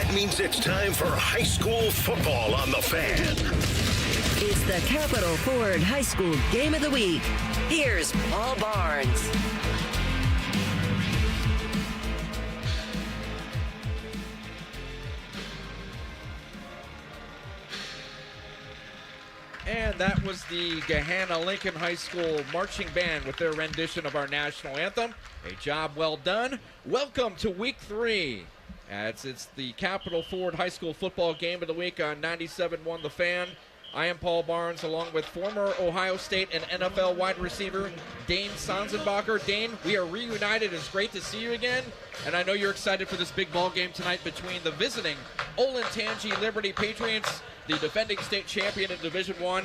That means it's time for high school football on the Fan. It's the Capital Ford High School Game of the Week. Here's Paul Barnes. And that was the Gahanna Lincoln High School Marching Band with their rendition of our national anthem. A job well done. Welcome to Week 3. It's the Capital Ford High School Football Game of the Week on 97.1 The Fan. I am Paul Barnes, along with former Ohio State and NFL wide receiver Dane Sanzenbacher. Dane, we are reunited. It's great to see you again. And I know you're excited for this big ball game tonight between the visiting Olentangy Liberty Patriots, the defending state champion in Division I,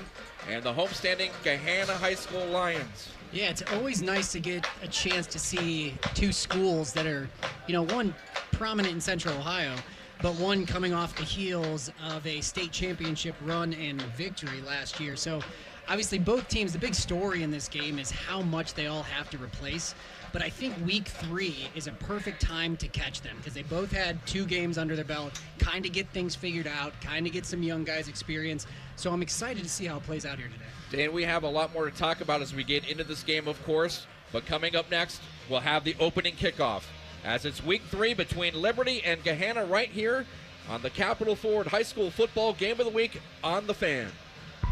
and the homestanding Gahanna High School Lions. Yeah, it's always nice to get a chance to see two schools that are, one prominent in Central Ohio, but one coming off the heels of a state championship run and victory last year. So obviously both teams, the big story in this game is how much they all have to replace. But I think Week 3 is a perfect time to catch them because they both had 2 games under their belt, kind of get things figured out, kind of get some young guys experience. So I'm excited to see how it plays out here today. Dan, we have a lot more to talk about as we get into this game, of course. But coming up next, we'll have the opening kickoff, as it's Week 3 between Liberty and Gahanna right here on the Capital Ford High School Football Game of the Week on The Fan.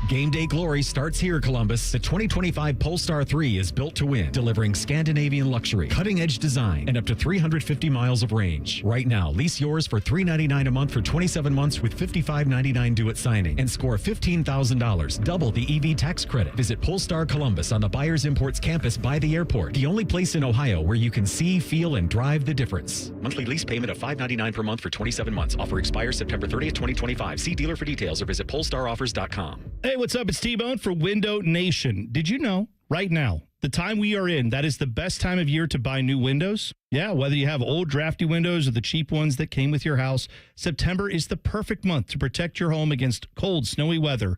Game day glory starts here, Columbus. The 2025 Polestar 3 is built to win, delivering Scandinavian luxury, cutting-edge design, and up to 350 miles of range. Right now, lease yours for $399 a month for 27 months with $55.99 due at signing, and score $15,000, double the EV tax credit. Visit Polestar Columbus on the Buyers Imports campus by the airport, the only place in Ohio where you can see, feel, and drive the difference. Monthly lease payment of $599 per month for 27 months. Offer expires September 30th, 2025. See dealer for details or visit polestaroffers.com. Hey, what's up? It's T-Bone for Window Nation. Did you know, right now, the time we are in, that is the best time of year to buy new windows? Yeah, whether you have old drafty windows or the cheap ones that came with your house, September is the perfect month to protect your home against cold, snowy weather.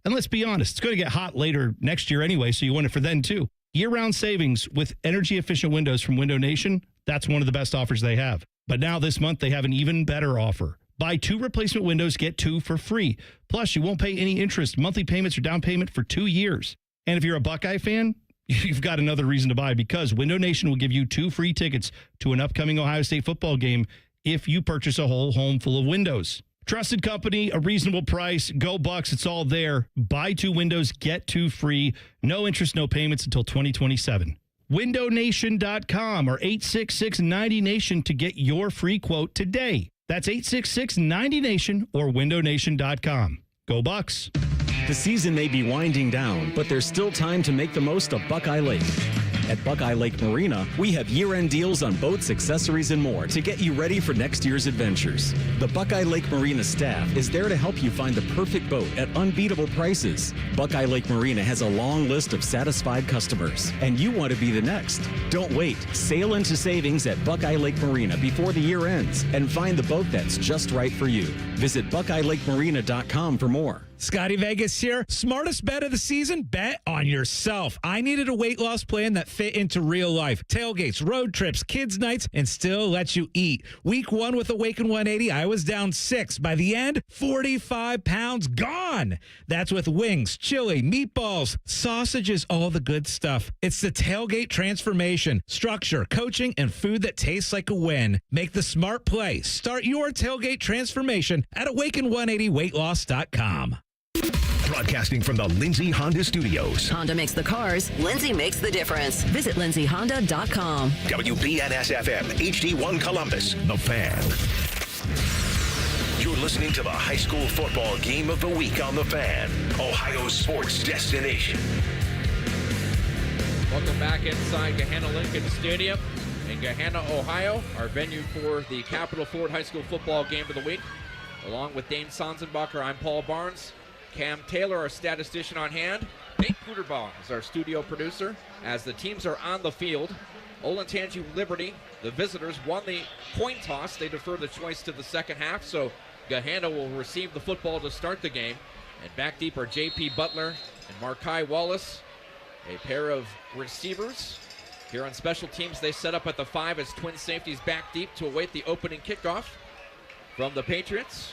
And let's be honest, it's going to get hot later next year anyway, so you want it for then too. Year-round savings with energy-efficient windows from Window Nation, that's one of the best offers they have. But now this month, they have an even better offer. Buy 2 replacement windows, get 2 for free. Plus, you won't pay any interest, monthly payments, or down payment for 2 years. And if you're a Buckeye fan, you've got another reason to buy because Window Nation will give you 2 free tickets to an upcoming Ohio State football game if you purchase a whole home full of windows. Trusted company, a reasonable price, go Bucks, it's all there. Buy 2 windows, get 2 free. No interest, no payments until 2027. WindowNation.com or 866-90-NATION to get your free quote today. That's 866-90-NATION or WindowNation.com. Go Bucks. The season may be winding down, but there's still time to make the most of Buckeye Lake. At Buckeye Lake Marina, we have year-end deals on boats, accessories, and more to get you ready for next year's adventures. The Buckeye Lake Marina staff is there to help you find the perfect boat at unbeatable prices. Buckeye Lake Marina has a long list of satisfied customers, and you want to be the next. Don't wait. Sail into savings at Buckeye Lake Marina before the year ends and find the boat that's just right for you. Visit BuckeyeLakeMarina.com for more. Scotty Vegas here. Smartest bet of the season? Bet on yourself. I needed a weight loss plan that fit into real life. Tailgates, road trips, kids' nights, and still lets you eat. Week 1 with Awaken 180, I was down 6. By the end, 45 pounds gone. That's with wings, chili, meatballs, sausages, all the good stuff. It's the Tailgate transformation. Structure, coaching, and food that tastes like a win. Make the smart play. Start your Tailgate transformation at awaken180weightloss.com. Broadcasting from the Lindsay Honda Studios. Honda makes the cars. Lindsay makes the difference. Visit lindsayhonda.com. WBNS-FM, HD1 Columbus, The Fan. You're listening to the high school football game of the week on The Fan, Ohio's sports destination. Welcome back inside Gahanna Lincoln Stadium in Gahanna, Ohio, our venue for the Capital Ford High School football game of the week. Along with Dane Sanzenbacher, I'm Paul Barnes. Cam Taylor, our statistician on hand. Nate Puderbaugh is our studio producer. As the teams are on the field, Olentangy Liberty, the visitors, won the coin toss. They defer the choice to the second half, so Gahanna will receive the football to start the game. And back deep are J.P. Butler and Markai Wallace, a pair of receivers. Here on special teams, they set up at the 5 as twin safeties back deep to await the opening kickoff. from the Patriots.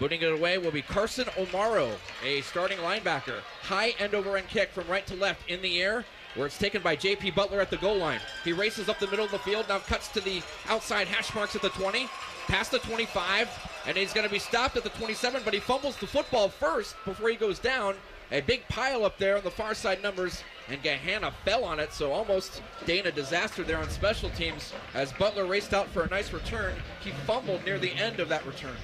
Putting it away will be Carson Omaro, a starting linebacker. High end-over-end kick from right to left in the air, where it's taken by J.P. Butler at the goal line. He races up the middle of the field, now cuts to the outside hash marks at the 20, past the 25, and he's going to be stopped at the 27, but he fumbles the football first before he goes down. A big pile up there on the far side numbers, and Gahana fell on it, so almost Dane a disaster there on special teams. As Butler raced out for a nice return, he fumbled near the end of that return.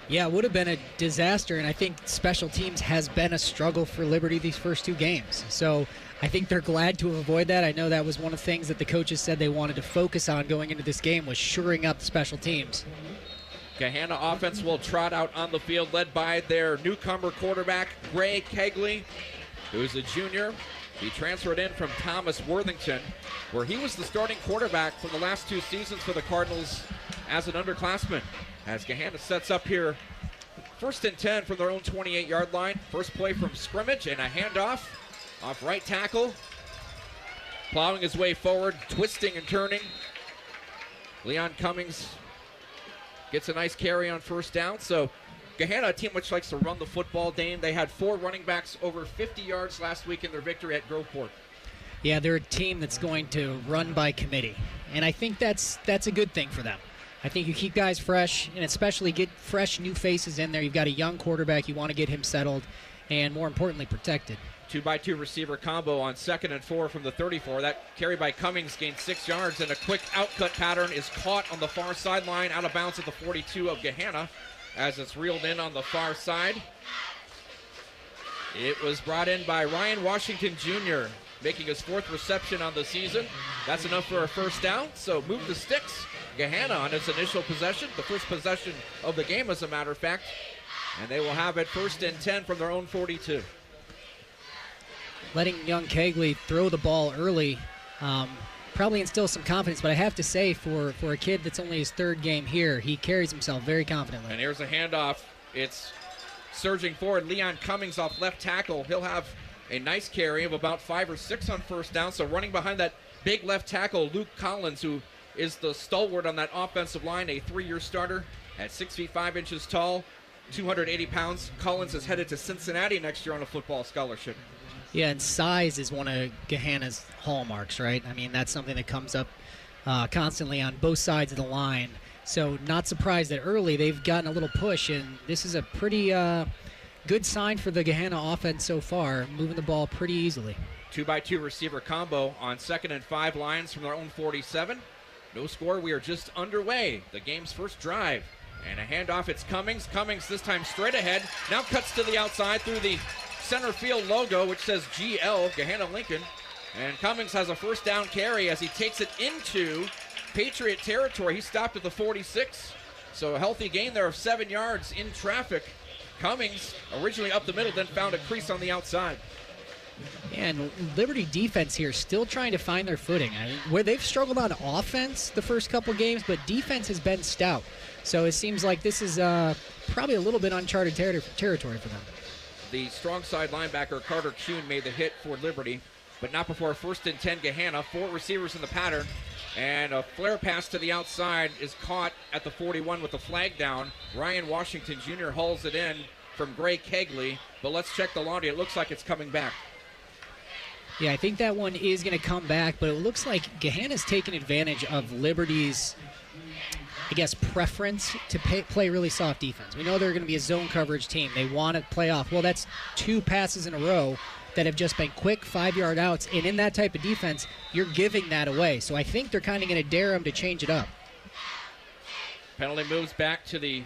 Yeah, it would have been a disaster, and I think special teams has been a struggle for Liberty these first 2 games. So I think they're glad to avoid that. I know that was one of the things that the coaches said they wanted to focus on going into this game was shoring up special teams. Gahanna offense will trot out on the field, led by their newcomer quarterback, Gray Kegley, who's a junior. He transferred in from Thomas Worthington, where he was the starting quarterback for the last 2 seasons for the Cardinals as an underclassman. As Gahanna sets up here, 1st and 10 from their own 28-yard line. First play from scrimmage and a handoff off right tackle. Plowing his way forward, twisting and turning. Leon Cummings gets a nice carry on first down. So Gahanna, a team which likes to run the football, Dane. They had 4 running backs over 50 yards last week in their victory at Groveport. Yeah, they're a team that's going to run by committee, and I think that's a good thing for them. I think you keep guys fresh, and especially get fresh new faces in there. You've got a young quarterback. You want to get him settled and, more importantly, protected. 2-by-2 receiver combo on 2nd and 4 from the 34. That carry by Cummings gained 6 yards, and a quick outcut pattern is caught on the far sideline, out of bounds at the 42 of Gahanna as it's reeled in on the far side. It was brought in by Ryan Washington Jr., making his 4th reception on the season. That's enough for a first down, so move the sticks. Gahanna on its initial possession, the first possession of the game, as a matter of fact, and they will have it 1st and 10 from their own 42. Letting young Kegley throw the ball early probably instills some confidence, but I have to say for a kid that's only his 3rd game here, he carries himself very confidently. And here's a handoff. It's surging forward. Leon Cummings off left tackle. He'll have a nice carry of about 5 or 6 on first down, so running behind that big left tackle, Luke Collins, who is the stalwart on that offensive line, a 3-year starter at 6 feet 5 inches tall, 280 pounds. Collins is headed to Cincinnati next year on a football scholarship. Yeah, and size is one of Gahanna's hallmarks, right? I mean, that's something that comes up constantly on both sides of the line. So not surprised that early they've gotten a little push, and this is a pretty good sign for the Gahanna offense so far, moving the ball pretty easily. 2-by-2 receiver combo on 2nd and 5 lines from their own 47. No score. We are just underway. The game's first drive. And a handoff. It's Cummings. Cummings this time straight ahead. Now cuts to the outside through the center field logo, which says GL, Gahanna Lincoln. And Cummings has a first down carry as he takes it into Patriot territory. He stopped at the 46. So a healthy gain there of 7 yards in traffic. Cummings originally up the middle, then found a crease on the outside. And Liberty defense here still trying to find their footing. I mean, where they've struggled on offense the first couple games, but defense has been stout. So it seems like this is probably a little bit uncharted territory for them. The strong side linebacker Carter Kuhn made the hit for Liberty, but not before 1st and 10 Gahanna. 4 receivers in the pattern, and a flare pass to the outside is caught at the 41 with the flag down. Ryan Washington Jr. hauls it in from Gray Kegley, but let's check the laundry. It looks like it's coming back. Yeah, I think that one is going to come back, but it looks like Gahanna's taken advantage of Liberty's, I guess, preference to play really soft defense. We know they're going to be a zone coverage team. They want to play off. Well, that's 2 passes in a row that have just been quick 5-yard outs, and in that type of defense, you're giving that away. So I think they're kind of going to dare them to change it up. Penalty moves back to the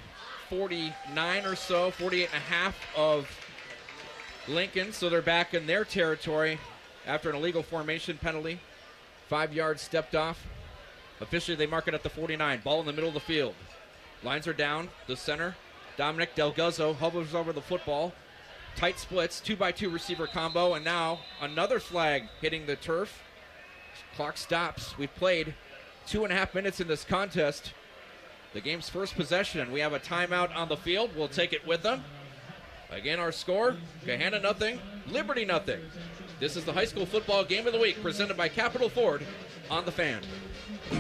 49 or so, 48 and a half of Lincoln, so they're back in their territory after an illegal formation penalty. 5 yards stepped off. Officially, they mark it at the 49. Ball in the middle of the field. Lines are down. The center, Dominic Delguzzo, hovers over the football. Tight splits, 2-by-2 receiver combo, and now another flag hitting the turf. Clock stops. We've played 2.5 minutes in this contest. The game's first possession. We have a timeout on the field. We'll take it with them. Again, our score, Gahanna nothing, Liberty nothing. This is the high school football game of the week presented by Capital Ford on The Fan.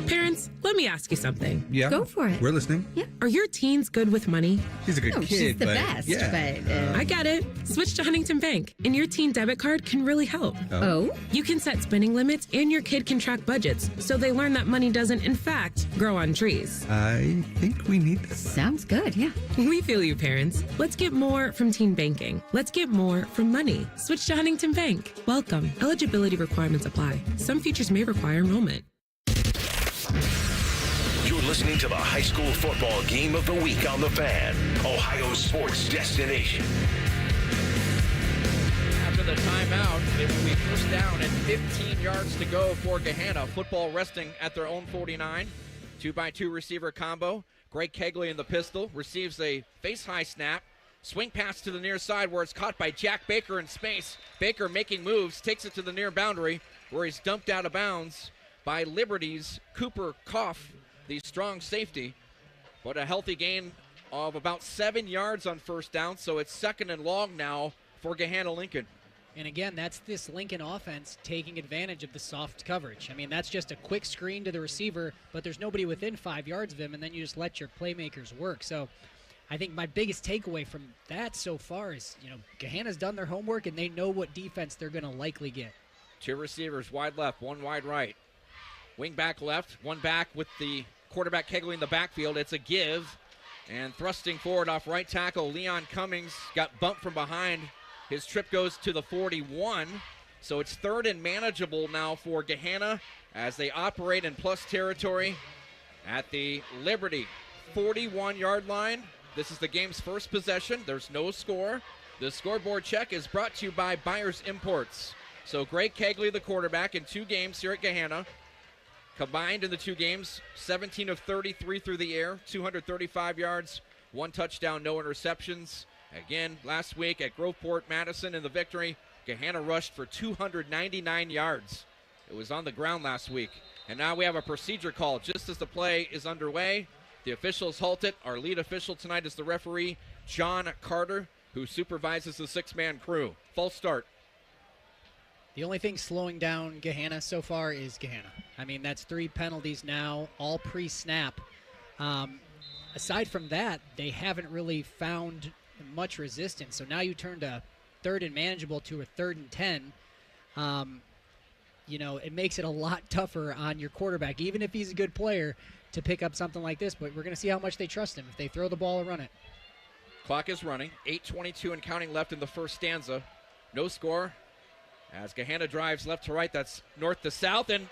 Parents, let me ask you something. Yeah. Go for it. We're listening. Yeah. Are your teens good with money? She's a good No, kid. she's the but best, yeah. but... I get it. Switch to Huntington Bank, and your teen debit card can really help. Oh? You can set spending limits, and your kid can track budgets, so they learn that money doesn't, in fact, grow on trees. I think we need this. Sounds good, yeah. We feel you, parents. Let's get more from teen banking. Let's get more from money. Switch to Huntington Bank. Welcome. Eligibility requirements apply. Some features may require enrollment. You're listening to the high school football game of the week on the Fan, Ohio sports destination. After the timeout, it will be first down and 15 yards to go for Gahana. Football resting at their own 49. 2x2 receiver combo. Greg Kegley in the pistol receives a face-high snap. Swing pass to the near side where it's caught by Jack Baker in space. Baker making moves, takes it to the near boundary where he's dumped out of bounds by Liberty's Cooper Koff, the strong safety. But a healthy gain of about 7 yards on first down, so it's second and long now for Gahanna Lincoln. And again, that's this Lincoln offense taking advantage of the soft coverage. I mean, that's just a quick screen to the receiver, but there's nobody within 5 yards of him, and then you just let your playmakers work. So I think my biggest takeaway from that so far is, Gahanna's done their homework, and they know what defense they're going to likely get. Two receivers, wide left, one wide right. Wing back left, one back with the quarterback Kegley in the backfield. It's a give. And thrusting forward off right tackle, Leon Cummings got bumped from behind. His trip goes to the 41. So it's third and manageable now for Gahanna as they operate in plus territory at the Liberty 41-yard line. This is the game's first possession. There's no score. The scoreboard check is brought to you by Byers Imports. So Greg Kegley, the quarterback, in 2 games here at Gahanna. Combined in the 2 games, 17 of 33 through the air, 235 yards, 1 touchdown, no interceptions. Again, last week at Groveport Madison in the victory, Gahanna rushed for 299 yards. It was on the ground last week. And now we have a procedure call just as the play is underway. The officials halt it. Our lead official tonight is the referee, John Carter, who supervises the 6-man crew. False start. The only thing slowing down Gahanna so far is Gahanna. I mean, that's 3 penalties now, all pre-snap. Aside from that, they haven't really found much resistance. So now you turn to third and manageable to a 3rd and 10. It makes it a lot tougher on your quarterback, even if he's a good player, to pick up something like this. But we're going to see how much they trust him. If they throw the ball or run it. Clock is running. 8:22 and counting left in the first stanza. No score. As Gahanna drives left to right, that's north to south, and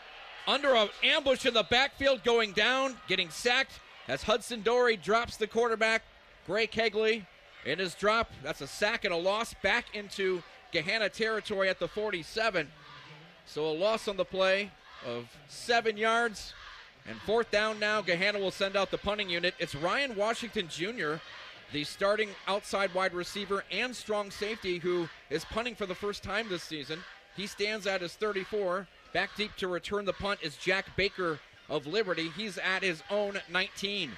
under an ambush in the backfield, going down, getting sacked, as Hudson Dory drops the quarterback, Gray Kegley, in his drop. That's a sack and a loss back into Gahanna territory at the 47. So a loss on the play of 7 yards, and 4th down now. Gahanna will send out the punting unit. It's Ryan Washington Jr., the starting outside wide receiver and strong safety, who is punting for the first time this season. He stands at his 34. Back deep to return the punt is Jack Baker of Liberty. He's at his own 19.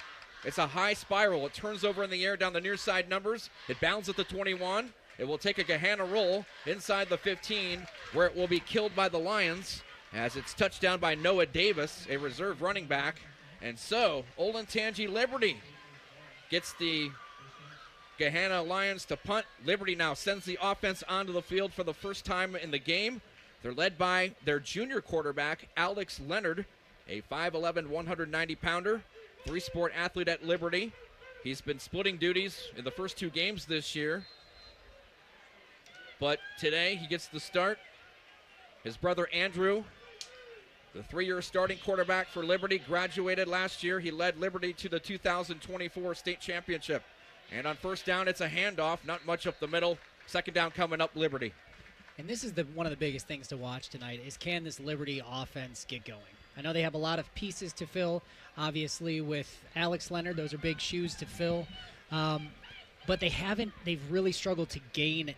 It's a high spiral. It turns over in the air down the near side numbers. It bounds at the 21. It will take a Gahanna roll inside the 15, where it will be killed by the Lions as it's touched down by Noah Davis, a reserve running back. And so Olentangy Liberty gets the Gahanna Lions to punt. Liberty now sends the offense onto the field for the first time in the game. They're led by their junior quarterback, Alex Leonard, a 5'11", 190-pounder, 3-sport athlete at Liberty. He's been splitting duties in the first 2 games this year. But today he gets the start. His brother Andrew, the 3-year starting quarterback for Liberty, graduated last year. He led Liberty to the 2024 state championship. And on first down, it's a handoff, not much up the middle. Second down coming up, Liberty. And this is one of the biggest things to watch tonight is, can this Liberty offense get going? I know they have a lot of pieces to fill, obviously, with Alex Leonard. Those are big shoes to fill. But they've really struggled to gain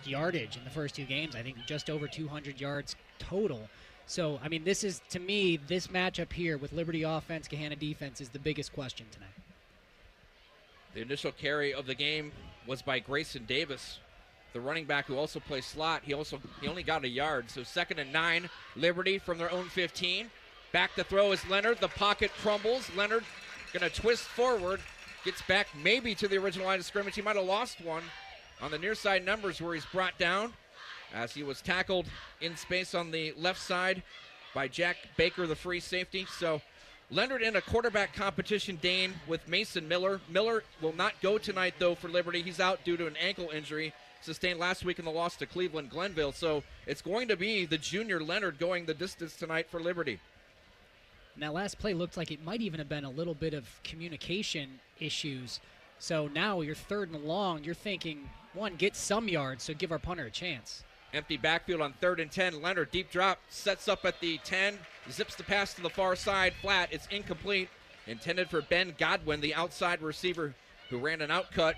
yardage in the first 2 games. I think just over 200 yards total. So, I mean, this is, to me, this matchup here with Liberty offense, Gahanna defense is the biggest question tonight. The initial carry of the game was by Grayson Davis, the running back who also plays slot. He only got a yard. So 2nd and 9, Liberty from their own 15. Back to throw is Leonard. The pocket crumbles. Leonard going to twist forward. Gets back maybe to the original line of scrimmage. He might have lost one on the near side numbers where he's brought down as he was tackled in space on the left side by Jack Baker, the free safety. So Leonard in a quarterback competition, Dane, with Mason Miller. Miller will not go tonight, though, for Liberty. He's out due to an ankle injury sustained last week in the loss to Cleveland Glenville. So it's going to be the junior Leonard going the distance tonight for Liberty. And that last play looked like it might even have been a little bit of communication issues. So now you're 3rd and long. You're thinking, one, get some yards, so give our punter a chance. Empty backfield on 3rd and 10. Leonard, deep drop, sets up at the 10, zips the pass to the far side, flat. It's incomplete. Intended for Ben Godwin, the outside receiver who ran an outcut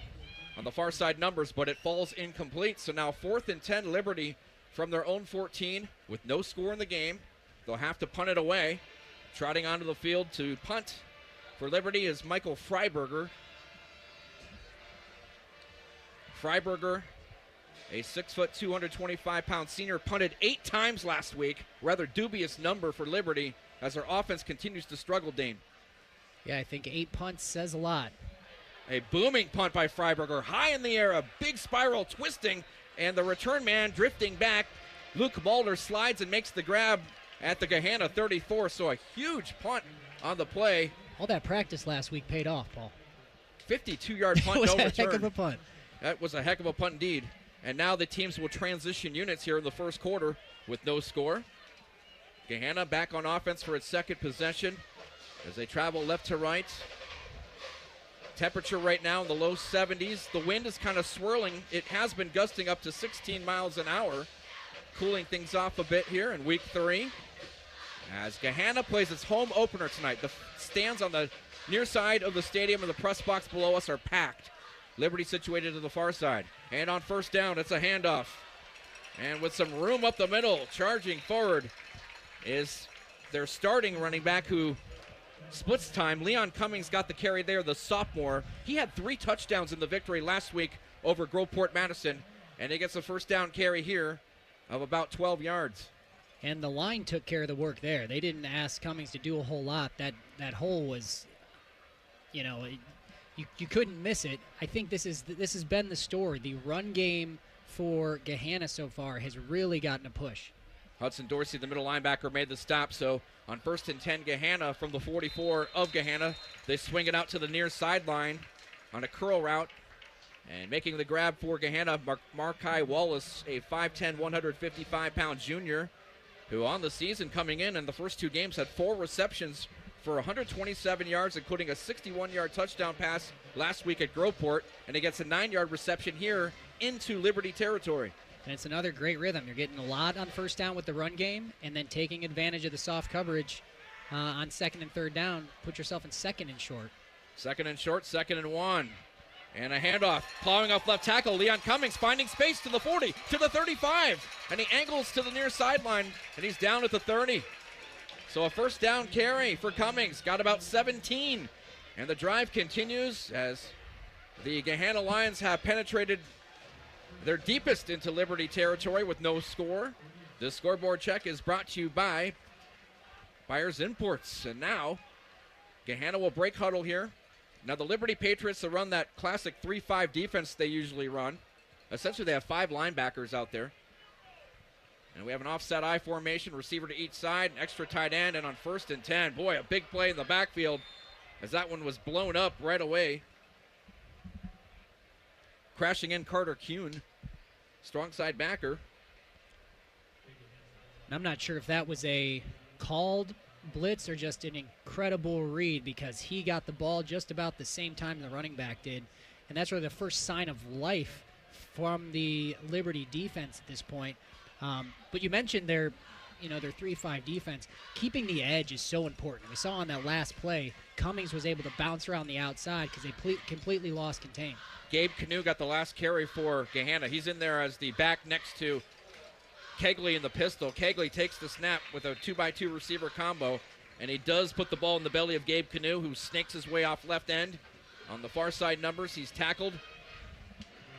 on the far side numbers, but it falls incomplete. So now 4th and 10, Liberty from their own 14 with no score in the game. They'll have to punt it away. Trotting onto the field to punt for Liberty is Michael Freiberger. Freiberger, a 6', 225-pound senior, punted 8 times last week. Rather dubious number for Liberty as their offense continues to struggle, Dane. Yeah, I think 8 punts says a lot. A booming punt by Freiberger. High in the air, a big spiral twisting, and the return man drifting back. Luke Mulder slides and makes the grab at the Gahana 34, so a huge punt on the play. All that practice last week paid off, Paul. 52-yard punt, It was no a return. heck of a punt. That was a heck of a punt indeed. And now the teams will transition units here in the first quarter with no score. Gahana back on offense for its second possession as they travel left to right. Temperature right now in the low 70s. The wind is kind of swirling. It has been gusting up to 16 miles an hour, cooling things off a bit here in week 3. As Gahana plays its home opener tonight. The stands on the near side of the stadium and the press box below us are packed. Liberty situated to the far side. And on first down, it's a handoff. And with some room up the middle, charging forward is their starting running back who splits time. Leon Cummings got the carry there, the sophomore. He had 3 touchdowns in the victory last week over Groveport Madison. And he gets a first down carry here of about 12 yards. And the line took care of the work there. They didn't ask Cummings to do a whole lot. That hole was, you couldn't miss it. I think this has been the story. The run game for Gahana so far has really gotten a push. Hudson Dorsey, the middle linebacker, made the stop. So on 1st and 10, Gahana from the 44 of Gahana. They swing it out to the near sideline on a curl route. And making the grab for Gahana, Markai Wallace, a 5'10", 155-pound junior, who on the season coming in the first 2 games had 4 receptions for 127 yards, including a 61-yard touchdown pass last week at Groveport. And he gets a 9-yard reception here into Liberty territory. And it's another great rhythm. You're getting a lot on first down with the run game and then taking advantage of the soft coverage on 2nd and 3rd down. Put yourself in 2nd and short. 2nd and short, 2nd and 1. And a handoff, plowing off left tackle. Leon Cummings finding space to the 40, to the 35. And he angles to the near sideline, and he's down at the 30. So a first down carry for Cummings. Got about 17. And the drive continues as the Gahana Lions have penetrated their deepest into Liberty territory with no score. This scoreboard check is brought to you by Byers Imports. And now Gahana will break huddle here. Now the Liberty Patriots will run that classic 3-5 defense they usually run. Essentially they have 5 linebackers out there. And we have an offset I formation, receiver to each side, an extra tight end, and on 1st and 10, boy, a big play in the backfield as that one was blown up right away. Crashing in Carter Kuhn, strong side backer. I'm not sure if that was a called blitz or just an incredible read because he got the ball just about the same time the running back did. And that's really the first sign of life from the Liberty defense at this point. But you mentioned their 3-5 defense. Keeping the edge is so important. We saw on that last play, Cummings was able to bounce around the outside because they completely lost contain. Gabe Canoe got the last carry for Gahana. He's in there as the back next to Kegley in the pistol. Kegley takes the snap with a 2x2 receiver combo, and he does put the ball in the belly of Gabe Canoe, who snakes his way off left end. On the far side numbers, he's tackled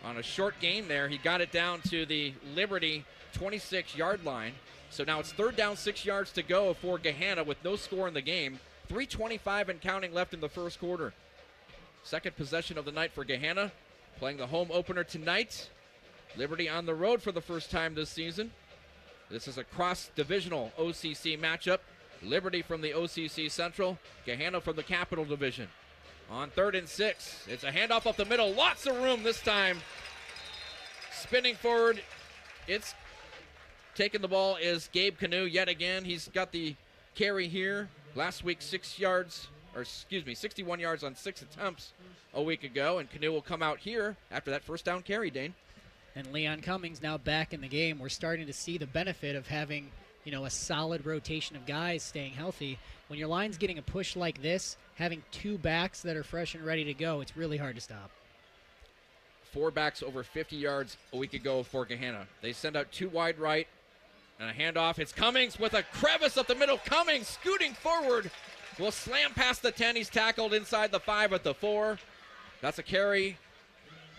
on a short gain there. He got it down to the Liberty 26-yard line. So now it's 3rd down, 6 yards to go for Gahanna with no score in the game. 3:25 and counting left in the first quarter. Second possession of the night for Gahanna, playing the home opener tonight. Liberty on the road for the first time this season. This is a cross-divisional OCC matchup. Liberty from the OCC Central, Gahanna from the Capital Division. On 3rd and 6, it's a handoff up the middle. Lots of room this time. Spinning forward, it's taking the ball is Gabe Canoe yet again. He's got the carry here. Last week, 61 yards on 6 attempts a week ago, and Canoe will come out here after that first down carry, Dane. And Leon Cummings now back in the game. We're starting to see the benefit of having, a solid rotation of guys staying healthy. When your line's getting a push like this, having 2 backs that are fresh and ready to go, it's really hard to stop. 4 backs over 50 yards a week ago for Gahanna. They send out 2 wide right and a handoff. It's Cummings with a crevice up the middle. Cummings scooting forward will slam past the 10. He's tackled inside the 5 at the 4. That's a carry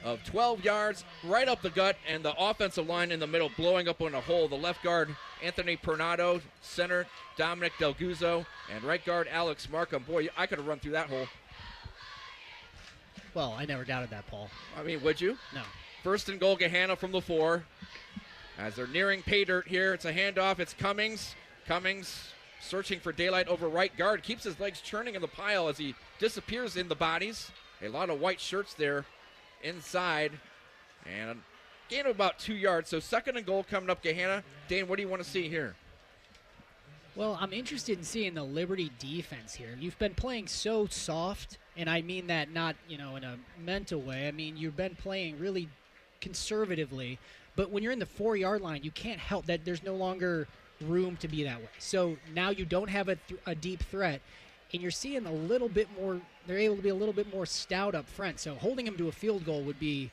of 12 yards right up the gut, and the offensive line in the middle blowing up on a hole. The left guard, Anthony Pernado, center, Dominic Del Guzzo, and right guard, Alex Markham. Boy, I could have run through that hole. Well, I never doubted that, Paul. I mean, would you? No. First and goal, Gahanna from the 4. As they're nearing pay dirt here, it's a handoff. It's Cummings. Cummings searching for daylight over right guard. Keeps his legs churning in the pile as he disappears in the bodies. A lot of white shirts there inside. And a gain of about 2 yards. So 2nd and goal coming up, Gahanna. Dane, what do you want to see here? Well, I'm interested in seeing the Liberty defense here. You've been playing so soft, and I mean that not, in a mental way. I mean, you've been playing really conservatively. But when you're in the 4-yard line, you can't help that there's no longer room to be that way. So now you don't have a deep threat, and you're seeing a little bit more, they're able to be a little bit more stout up front. So holding him to a field goal would be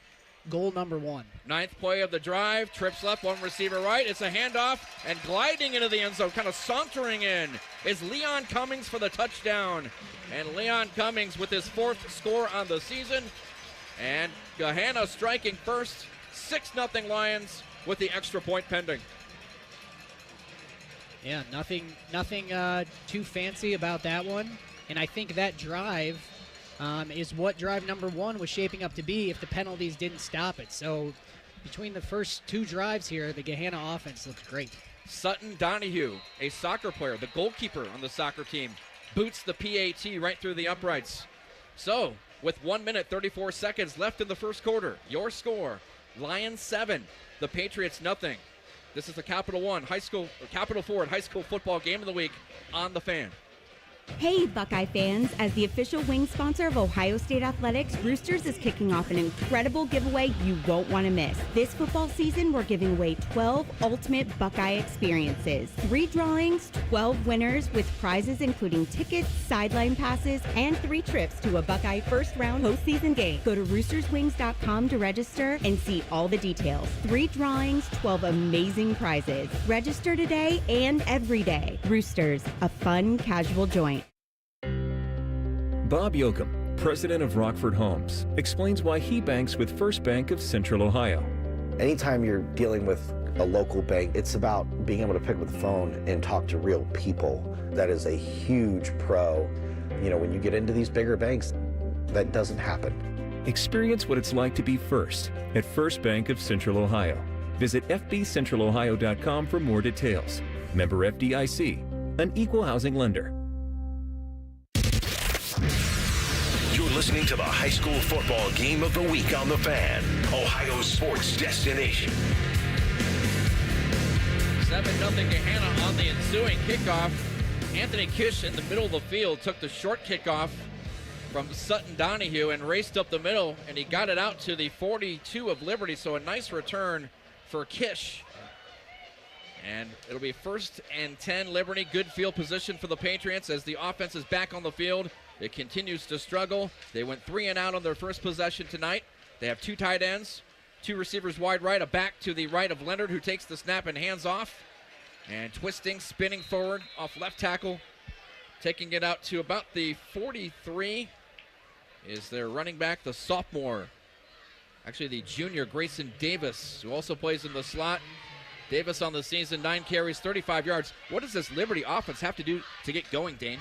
goal number 1. 9th play of the drive, trips left, 1 receiver right. It's a handoff, and gliding into the end zone, kind of sauntering in, is Leon Cummings for the touchdown. And Leon Cummings with his 4th score on the season. And Gahanna striking first. 6-0 Lions with the extra point pending. Yeah, nothing too fancy about that one. And I think that drive is what drive number 1 was shaping up to be if the penalties didn't stop it. So between the first 2 drives here, the Gahanna offense looks great. Sutton Donahue, a soccer player, the goalkeeper on the soccer team, boots the PAT right through the uprights. So with 1 minute, 34 seconds left in the first quarter, your score, Lions 7, the Patriots nothing. This is the Capital Ford High School football game of the week on the Fan. Hey, Buckeye fans. As the official wing sponsor of Ohio State Athletics, Roosters is kicking off an incredible giveaway you won't want to miss. This football season, we're giving away 12 ultimate Buckeye experiences. 3 drawings, 12 winners with prizes including tickets, sideline passes, and 3 trips to a Buckeye first-round postseason game. Go to roosterswings.com to register and see all the details. 3 drawings, 12 amazing prizes. Register today and every day. Roosters, a fun, casual joint. Bob Yoakum, president of Rockford Homes, explains why he banks with First Bank of Central Ohio. Anytime you're dealing with a local bank, it's about being able to pick up the phone and talk to real people. That is a huge pro. When you get into these bigger banks, that doesn't happen. Experience what it's like to be first at First Bank of Central Ohio. Visit fbcentralohio.com for more details. Member FDIC, an equal housing lender. You're listening to the high school football game of the week on the Fan, Ohio's sports destination. 7-0 Gahanna on the ensuing kickoff. Anthony Kish in the middle of the field took the short kickoff from Sutton Donahue and raced up the middle, and he got it out to the 42 of Liberty, so a nice return for Kish. And it'll be 1st and 10 Liberty. Good field position for the Patriots as the offense is back on the field. It continues to struggle. They went 3 and out on their first possession tonight. They have 2 tight ends, 2 receivers wide right, a back to the right of Leonard who takes the snap and hands off. And twisting, spinning forward off left tackle, taking it out to about the 43 is their running back, the sophomore, Actually, the junior Grayson Davis, who also plays in the slot. Davis on the season, 9 carries, 35 yards. What does this Liberty offense have to do to get going, Dane?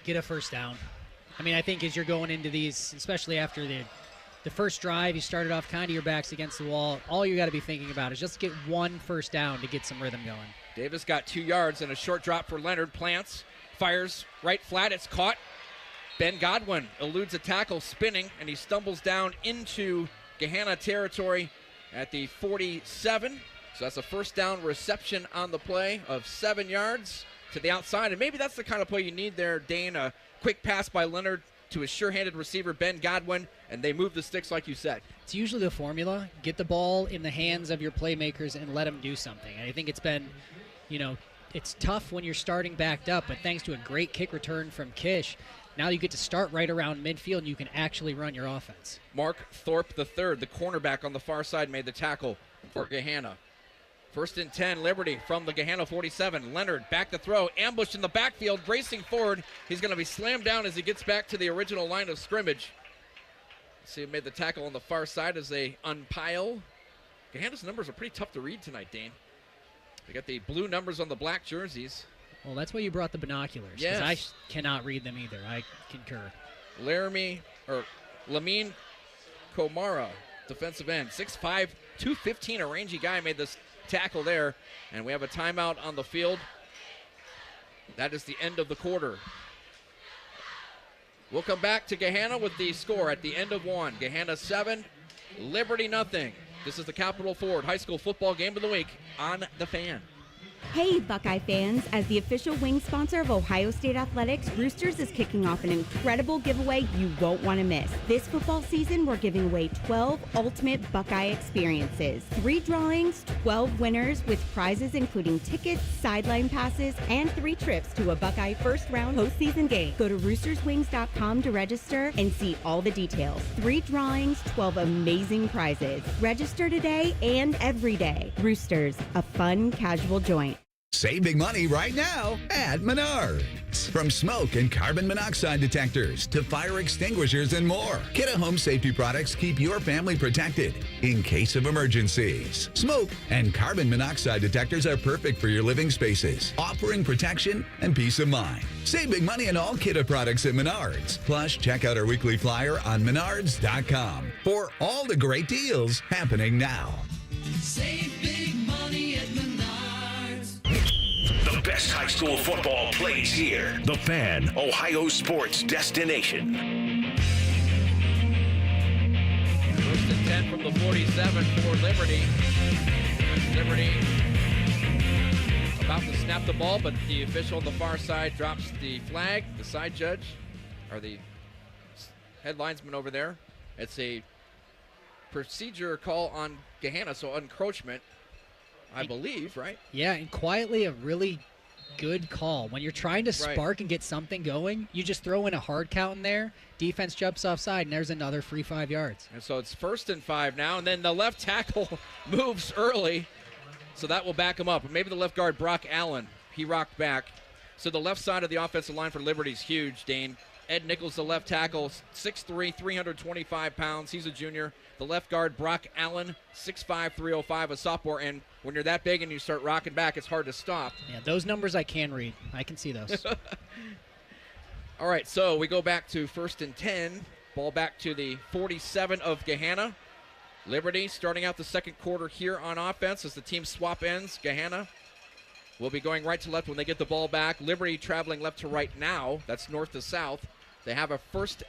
Get a first down. I mean, I think as you're going into these, especially after the first drive, you started off kind of your backs against the wall. All you got to be thinking about is just get one first down to get some rhythm going. Davis got 2 yards and a short drop for Leonard. Plants, fires right flat. It's caught. Ben Godwin eludes a tackle, spinning, and he stumbles down into Gahanna territory at the 47. So that's a first down reception on the play of 7 yards to the outside. And maybe that's the kind of play you need there, Dane. A quick pass by Leonard to his sure-handed receiver, Ben Godwin, and they move the sticks like you said. It's usually the formula. Get the ball in the hands of your playmakers and let them do something. And I think it's been, it's tough when you're starting backed up, but thanks to a great kick return from Kish, now you get to start right around midfield and you can actually run your offense. Mark Thorpe III, the cornerback on the far side, made the tackle for Gahanna. 1st and 10, Liberty from the Gahanna 47. Leonard back to throw, ambushed in the backfield, racing forward. He's going to be slammed down as he gets back to the original line of scrimmage. See, he made the tackle on the far side as they unpile. Gahanna's numbers are pretty tough to read tonight, Dane. They got the blue numbers on the black jerseys. Well, that's why you brought the binoculars, because I cannot read them either. I concur. Lamine Komara, defensive end, 6'5", 215, a rangy guy, made this tackle there, and we have a timeout on the field. That is the end of the quarter. We'll come back to Gahanna with the score at the end of 1. Gahanna 7, Liberty nothing. This is the Capital Ford High School Football Game of the Week on The Fan. Hey, Buckeye fans, as the official wing sponsor of Ohio State Athletics, Roosters is kicking off an incredible giveaway you won't want to miss. This football season, we're giving away 12 ultimate Buckeye experiences. 3 drawings, 12 winners with prizes including tickets, sideline passes, and 3 trips to a Buckeye first-round postseason game. Go to roosterswings.com to register and see all the details. 3 drawings, 12 amazing prizes. Register today and every day. Roosters, a fun, casual joint. Save big money right now at Menards. From smoke and carbon monoxide detectors to fire extinguishers and more, Kidde Home Safety products keep your family protected in case of emergencies. Smoke and carbon monoxide detectors are perfect for your living spaces, offering protection and peace of mind. Save big money on all Kidde products at Menards. Plus, check out our weekly flyer on menards.com for all the great deals happening now. Save big money at Menards. The best high school football plays here. The Fan, Ohio sports destination. 1st and 10 from the 47 for Liberty. Liberty about to snap the ball, but the official on the far side drops the flag. The side judge, or the head linesman over there. It's a procedure call on Gahanna, so encroachment, I believe, right? Yeah, and quietly a really good call. When you're trying to spark and get something going, you just throw in a hard count in there, defense jumps offside, and there's another free 5 yards. And so it's 1st and 5 now, and then the left tackle moves early, so that will back him up. And maybe the left guard, Brock Allen, he rocked back. So the left side of the offensive line for Liberty is huge, Dane. Ed Nichols, the left tackle, 6'3", 325 pounds. He's a junior. The left guard, Brock Allen, 6'5", 305, a sophomore. And when you're that big and you start rocking back, it's hard to stop. Yeah, those numbers I can read. I can see those. All right, so we go back to 1st and 10. Ball back to the 47 of Gahanna. Liberty starting out the second quarter here on offense as the team swap ends. Gahanna will be going right to left when they get the ball back. Liberty traveling left to right now. That's north to south. They have a 1st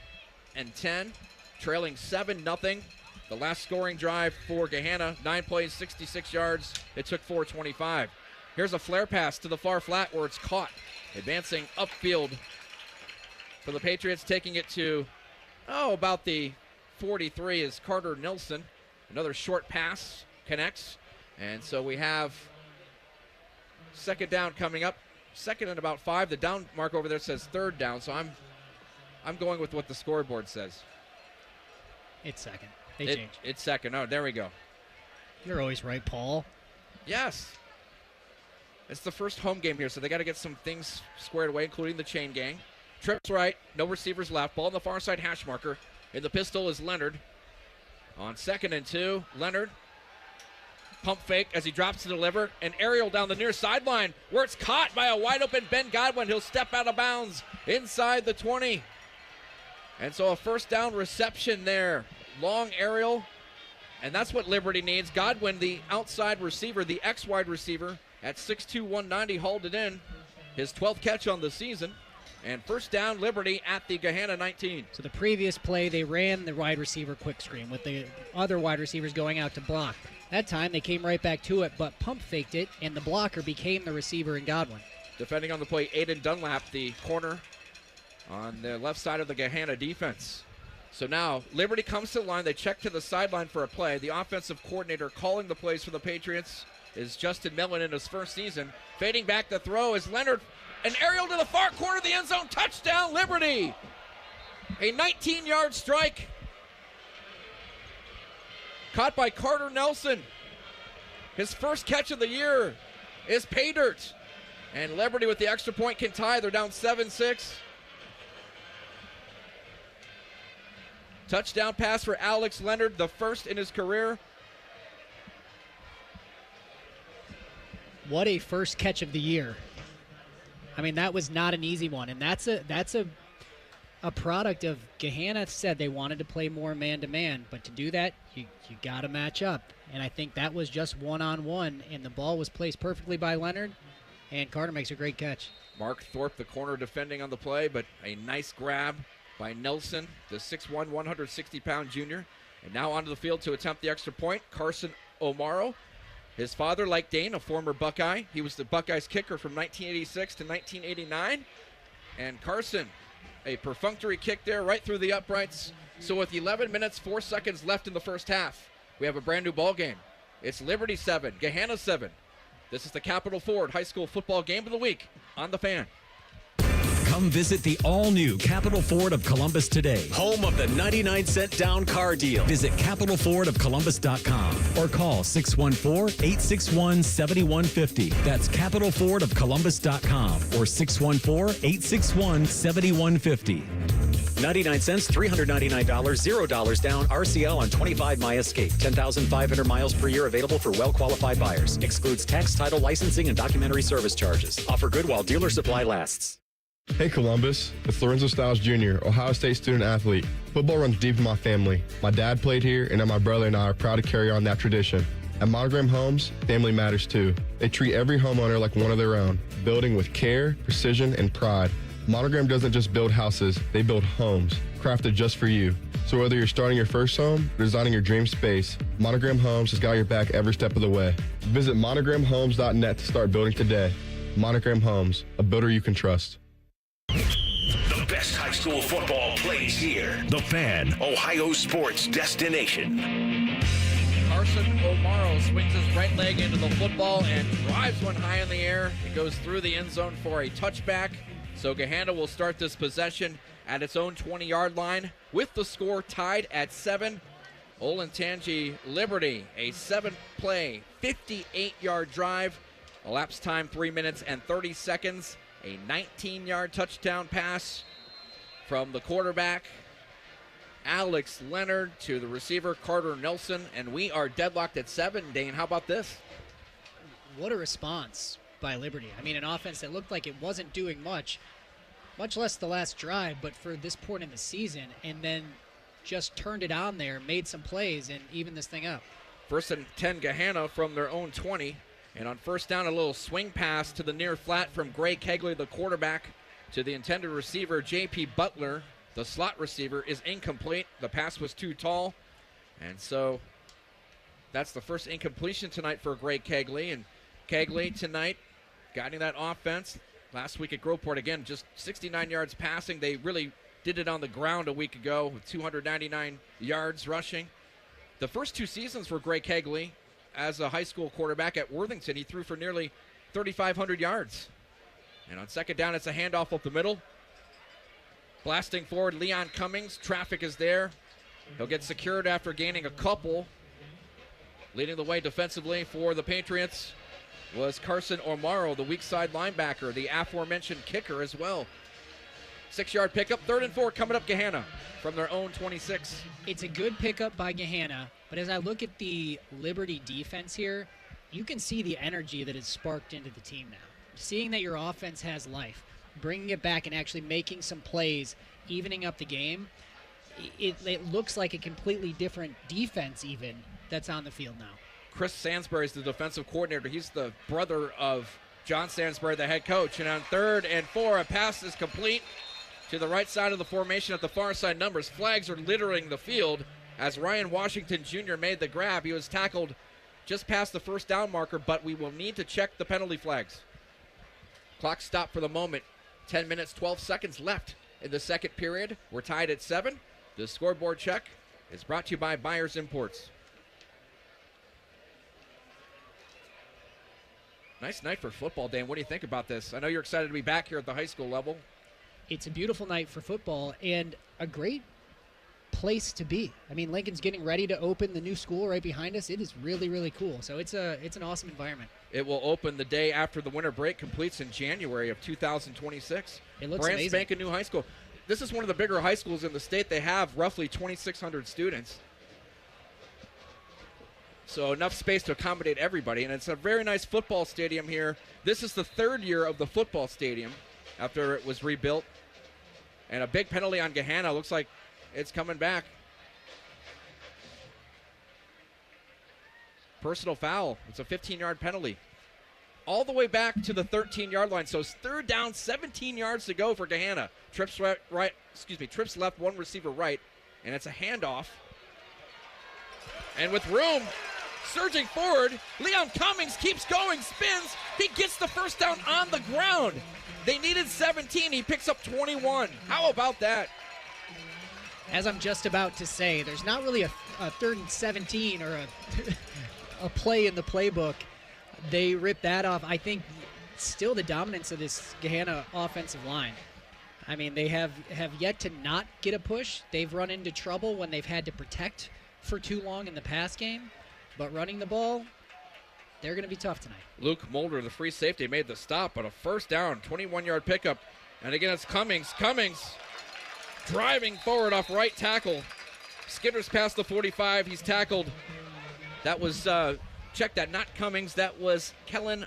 and 10, trailing 7-0. The last scoring drive for Gahanna, 9 plays, 66 yards. It took 4:25. Here's a flare pass to the far flat where it's caught. Advancing upfield for the Patriots, taking it to, about the 43 is Carter Nilsson. Another short pass connects. And so we have second down coming up. 2nd and about 5. The down mark over there says 3rd down, so I'm going with what the scoreboard says. It's 2nd. They changed. It's 2nd. Oh, there we go. You're always right, Paul. Yes. It's the first home game here, so they got to get some things squared away, including the chain gang. Trips right, no receivers left. Ball on the far side hash marker. In the pistol is Leonard. On 2nd and 2, Leonard. Pump fake as he drops to deliver. An aerial down the near sideline where it's caught by a wide open Ben Godwin. He'll step out of bounds inside the 20. And so a first down reception there. Long aerial. And that's what Liberty needs. Godwin, the outside receiver, the X-wide receiver at 6'2", 190, hauled it in. His 12th catch on the season. And first down, Liberty at the Gahana 19. So the previous play, they ran the wide receiver quick screen with the other wide receivers going out to block. That time, they came right back to it, but pump faked it, and the blocker became the receiver in Godwin. Defending on the play, Aiden Dunlap, the corner on the left side of the Gahana defense. So now, Liberty comes to the line. They check to the sideline for a play. The offensive coordinator calling the plays for the Patriots is Justin Millen in his first season. Fading back the throw is Leonard. An aerial to the far corner of the end zone. Touchdown, Liberty. A 19-yard strike. Caught by Carter Nelson. His first catch of the year is pay dirt. And Liberty with the extra point can tie. They're down 7-6. Touchdown pass for Alex Leonard, the first in his career. What a first catch of the year. I mean, that was not an easy one. And that's a product of Gahanna said they wanted to play more man-to-man. But to do that, you got to match up. And I think that was just one-on-one. And the ball was placed perfectly by Leonard. And Carter makes a great catch. Mark Thorpe, the corner, defending on the play. But a nice grab by Nelson, the 6'1", 160-pound junior. And now onto the field to attempt the extra point, Carson O'Maro. His father, like Dane, a former Buckeye. He was the Buckeyes kicker from 1986 to 1989. And Carson, a perfunctory kick there right through the uprights. So with 11 minutes, 4 seconds left in the first half, we have a brand new ball game. It's Liberty 7, Gahanna 7. This is the Capital Ford High School Football Game of the Week on The Fan. Come visit the all-new Capital Ford of Columbus today. Home of the 99-cent down car deal. Visit capitalfordofcolumbus.com or call 614-861-7150. That's capitalfordofcolumbus.com or 614-861-7150. 99 cents, $399, $0 down, RCL on 25 My Escape. 10,500 miles per year available for well-qualified buyers. Excludes tax, title, licensing, and documentary service charges. Offer good while dealer supply lasts. Hey Columbus, it's Lorenzo Stiles Jr., Ohio State student athlete. Football runs deep in my family. My dad played here, and now my brother and I are proud to carry on that tradition. At Monogram Homes, family matters too. They treat every homeowner like one of their own, building with care, precision, and pride. Monogram doesn't just build houses, they build homes, crafted just for you. So whether you're starting your first home or designing your dream space, Monogram Homes has got your back every step of the way. Visit monogramhomes.net to start building today. Monogram Homes, a builder you can trust. The best high school football plays here. The Fan, Ohio sports destination. Carson O'Maro swings his right leg into the football and drives one high in the air. It goes through the end zone for a touchback. So Gahanna will start this possession at its own 20-yard line with the score tied at 7. Olentangy Liberty, a 7-play, 58-yard drive. Elapsed time 3 minutes and 30 seconds. A 19-yard touchdown pass from the quarterback, Alex Leonard, to the receiver, Carter Nelson, and we are deadlocked at 7. Dane, how about this? What a response by Liberty. I mean, an offense that looked like it wasn't doing much less the last drive, but for this point in the season, and then just turned it on there, made some plays, and evened this thing up. First and 10, Gahanna from their own 20. And on first down, a little swing pass to the near flat from Gray Kegley, the quarterback, to the intended receiver, J.P. Butler. The slot receiver is incomplete. The pass was too tall. And so that's the first incompletion tonight for Gray Kegley. And Kegley tonight guiding that offense. Last week at Groveport, again, just 69 yards passing. They really did it on the ground a week ago with 299 yards rushing. The first 2 seasons for Gray Kegley as a high school quarterback at Worthington, he threw for nearly 3,500 yards. And on second down, it's a handoff up the middle. Blasting forward, Leon Cummings. Traffic is there. He'll get secured after gaining a couple. Leading the way defensively for the Patriots was Carson O'Maro, the weak side linebacker, the aforementioned kicker as well. 6-yard pickup, 3rd and 4 coming up Gahana from their own 26. It's a good pickup by Gahanna, but as I look at the Liberty defense here, you can see the energy that is sparked into the team now. Seeing that your offense has life, bringing it back and actually making some plays, evening up the game, it looks like a completely different defense even that's on the field now. Chris Sanzenbacher is the defensive coordinator. He's the brother of John Sanzenbacher, the head coach. And on 3rd and 4, a pass is complete to the right side of the formation at the far side numbers. Flags are littering the field as Ryan Washington Jr. made the grab. He was tackled just past the first down marker, but we will need to check the penalty flags. Clock stopped for the moment. 10 minutes, 12 seconds left in the second period. We're tied at 7. The scoreboard check is brought to you by Buyers Imports. Nice night for football, Dane. What do you think about this? I know you're excited to be back here at the high school level. It's a beautiful night for football and a great place to be. I mean, Lincoln's getting ready to open the new school right behind us. It is really, really cool. So it's an awesome environment. It will open the day after the winter break completes in January of 2026. It looks brand amazing. spanking new high school. This is one of the bigger high schools in the state. They have roughly 2,600 students. So enough space to accommodate everybody. And it's a very nice football stadium here. This is the 3rd year of the football stadium after it was rebuilt. And a big penalty on Gahanna. Looks like it's coming back. Personal foul. It's a 15-yard penalty. All the way back to the 13-yard line. So it's 3rd down, 17 yards to go for Gahanna. Trips left, one receiver right, and it's a handoff. And with room, surging forward, Leon Cummings keeps going, spins. He gets the first down on the ground. They needed 17. He picks up 21. How about that? As I'm just about to say, there's not really a 3rd and 17 or a play in the playbook. They ripped that off. I think still the dominance of this Gahanna offensive line. I mean, they have yet to not get a push. They've run into trouble when they've had to protect for too long in the pass game. But running the ball, they're going to be tough tonight. Luke Mulder, the free safety, made the stop, but a first down, 21-yard pickup. And again, it's Cummings. Cummings driving forward off right tackle. Skitters past the 45. He's tackled. That was, check that, not Cummings. That was Kellen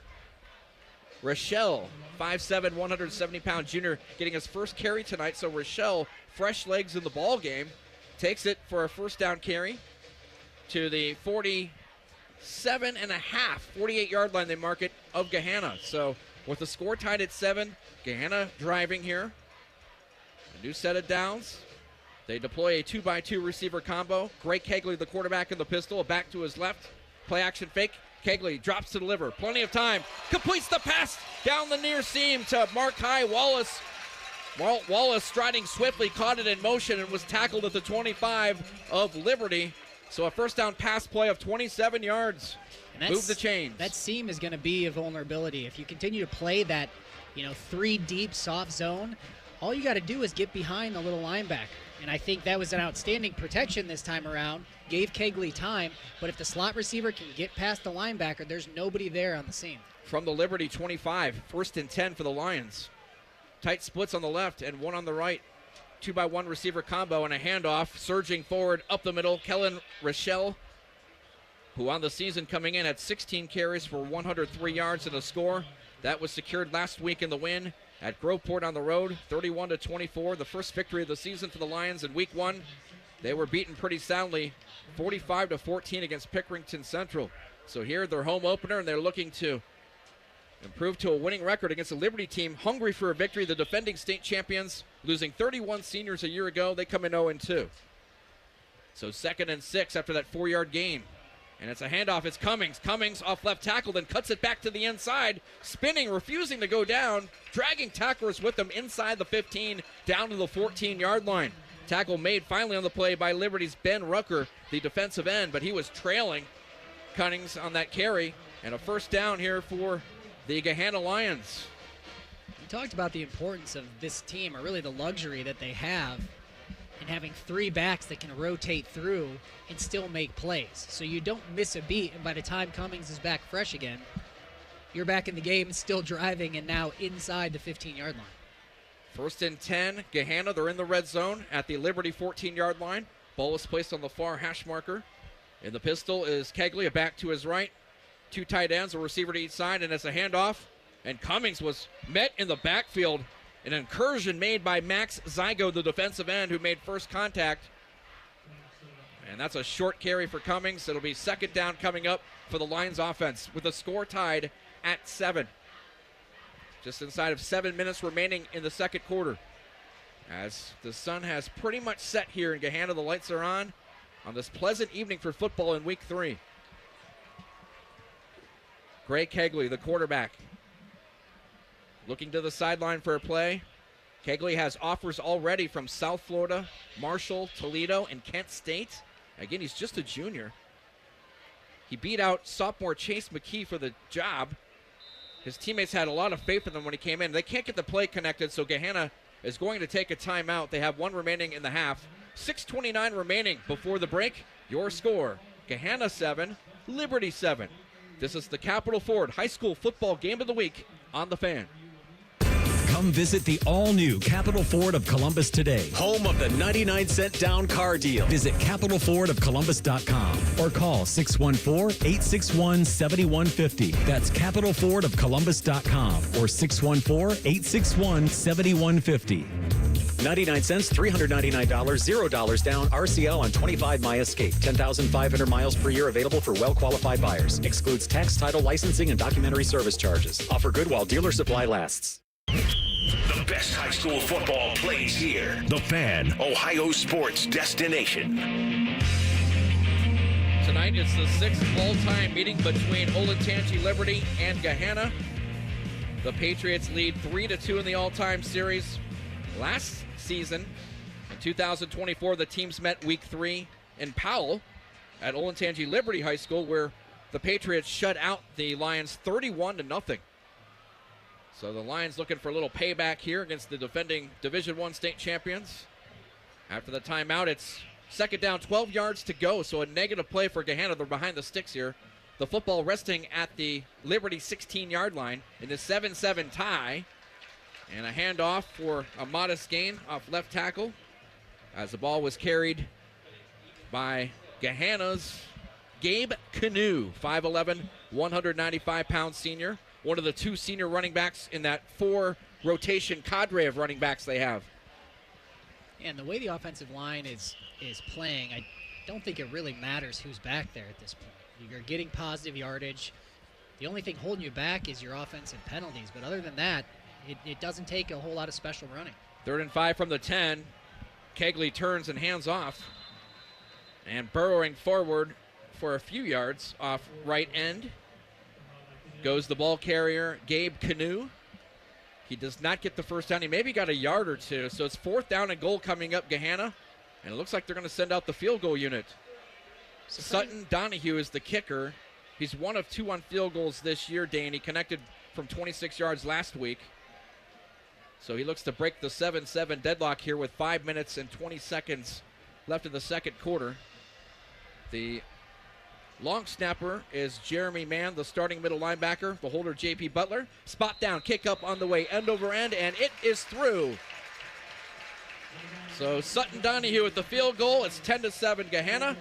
Rochelle, 5'7", 170-pound junior, getting his first carry tonight. So Rochelle, fresh legs in the ball game, takes it for a first down carry to the 48-yard line, they mark it, of Gahanna. So with the score tied at 7, Gahanna driving here. A new set of downs. They deploy a 2x2 receiver combo. Greg Kegley, the quarterback in the pistol, a back to his left. Play action fake. Kegley drops to deliver. Plenty of time. Completes the pass down the near seam to Markai Wallace. Wallace striding swiftly, caught it in motion and was tackled at the 25 of Liberty. So a first down pass play of 27 yards. Move the chains. That seam is going to be a vulnerability. If you continue to play that, 3 deep soft zone, all you got to do is get behind the little linebacker. And I think that was an outstanding protection this time around. Gave Kegley time, but if the slot receiver can get past the linebacker, there's nobody there on the seam. From the Liberty 25, 1st and 10 for the Lions. Tight splits on the left and one on the right. 2x1 receiver combo and a handoff. Surging forward up the middle, Kellen Rochelle, who on the season coming in had 16 carries for 103 yards and a score. That was secured last week in the win at Groveport on the road, 31-24, the first victory of the season for the Lions in week 1. They were beaten pretty soundly, 45-14 against Pickerington Central. So here, their home opener, and they're looking to improve to a winning record against a Liberty team hungry for a victory. The defending state champions, losing 31 seniors a year ago, they come in 0-2. So 2nd and 6 after that 4-yard gain. And it's a handoff. It's Cummings. Cummings off left tackle, then cuts it back to the inside. Spinning, refusing to go down. Dragging tacklers with him inside the 15, down to the 14-yard line. Tackle made finally on the play by Liberty's Ben Rucker, the defensive end, but he was trailing Cummings on that carry. And a first down here for the Gahanna Lions. We talked about the importance of this team, or really the luxury that they have in having 3 backs that can rotate through and still make plays. So you don't miss a beat, and by the time Cummings is back fresh again, you're back in the game, still driving, and now inside the 15-yard line. First and 10, Gahana. They're in the red zone at the Liberty 14-yard line. Ball is placed on the far hash marker. In the pistol is Kegley, a back to his right. 2 tight ends, a receiver to each side, and it's a handoff. And Cummings was met in the backfield. An incursion made by Max Zygo, the defensive end, who made first contact. And that's a short carry for Cummings. It'll be second down coming up for the Lions offense with the score tied at 7. Just inside of 7 minutes remaining in the second quarter. As the sun has pretty much set here in Gahanna, the lights are on this pleasant evening for football in week 3. Gray Kegley, the quarterback, looking to the sideline for a play. Kegley has offers already from South Florida, Marshall, Toledo, and Kent State. Again, he's just a junior. He beat out sophomore Chase McKee for the job. His teammates had a lot of faith in him when he came in. They can't get the play connected, so Gahanna is going to take a timeout. They have 1 remaining in the half. 6:29 remaining before the break. Your score, Gahanna 7, Liberty 7. This is the Capital Ford High School Football Game of the Week on The Fan. Come visit the all-new Capital Ford of Columbus today, home of the 99-cent down car deal. Visit capitalfordofcolumbus.com or call 614-861-7150. That's capitalfordofcolumbus.com or 614-861-7150. 99 cents, $399, $0 down, RCL on 25 My Escape. 10,500 miles per year available for well-qualified buyers. Excludes tax, title, licensing, and documentary service charges. Offer good while dealer supply lasts. The best high school football plays here. The Fan, Ohio sports destination. Tonight it's the 6th all-time meeting between Olentangy Liberty and Gahanna. The Patriots lead 3-2 in the all-time series. Last season, in 2024, the teams met week 3 in Powell at Olentangy Liberty High School, where the Patriots shut out the Lions 31-0. So the Lions looking for a little payback here against the defending Division I state champions. After the timeout, it's second down, 12 yards to go, so a negative play for Gahanna. They're behind the sticks here. The football resting at the Liberty 16-yard line in the 7-7 tie. And a handoff for a modest gain off left tackle as the ball was carried by Gahanna's Gabe Canoe, 5'11", 195-pound senior. One of the 2 senior running backs in that 4-rotation cadre of running backs they have. And the way the offensive line is playing, I don't think it really matters who's back there at this point. You're getting positive yardage. The only thing holding you back is your offensive penalties. But other than that, it doesn't take a whole lot of special running. 3rd and 5 from the 10. Kegley turns and hands off. And burrowing forward for a few yards off right end goes the ball carrier, Gabe Canoe. He does not get the first down. He maybe got a yard or 2. So it's 4th down and goal coming up Gahanna. And it looks like they're going to send out the field goal unit. Sutton Donahue is the kicker. He's 1 of 2 on field goals this year, Dane. He connected from 26 yards last week. So he looks to break the 7-7 deadlock here with 5 minutes and 20 seconds left in the second quarter. The long snapper is Jeremy Mann, the starting middle linebacker. The holder, J.P. Butler. Spot down, kick up on the way, end over end, and it is through. So Sutton Donahue with the field goal. It's 10-7 Gahanna.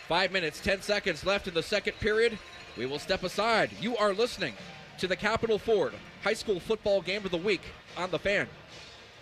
5 minutes, 10 seconds left in the second period. We will step aside. You are listening to the Capital Ford High School Football Game of the Week on The Fan.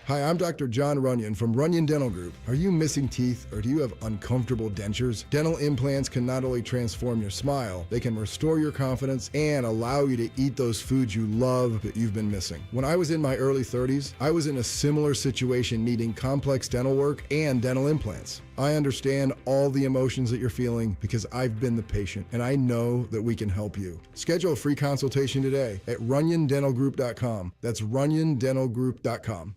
Hi, I'm Dr. John Runyon from Runyon Dental Group. Are you missing teeth or do you have uncomfortable dentures? Dental implants can not only transform your smile, they can restore your confidence and allow you to eat those foods you love that you've been missing. When I was in my early 30s, I was in a similar situation needing complex dental work and dental implants. I understand all the emotions that you're feeling because I've been the patient and I know that we can help you. Schedule a free consultation today at runyondentalgroup.com. That's runyondentalgroup.com.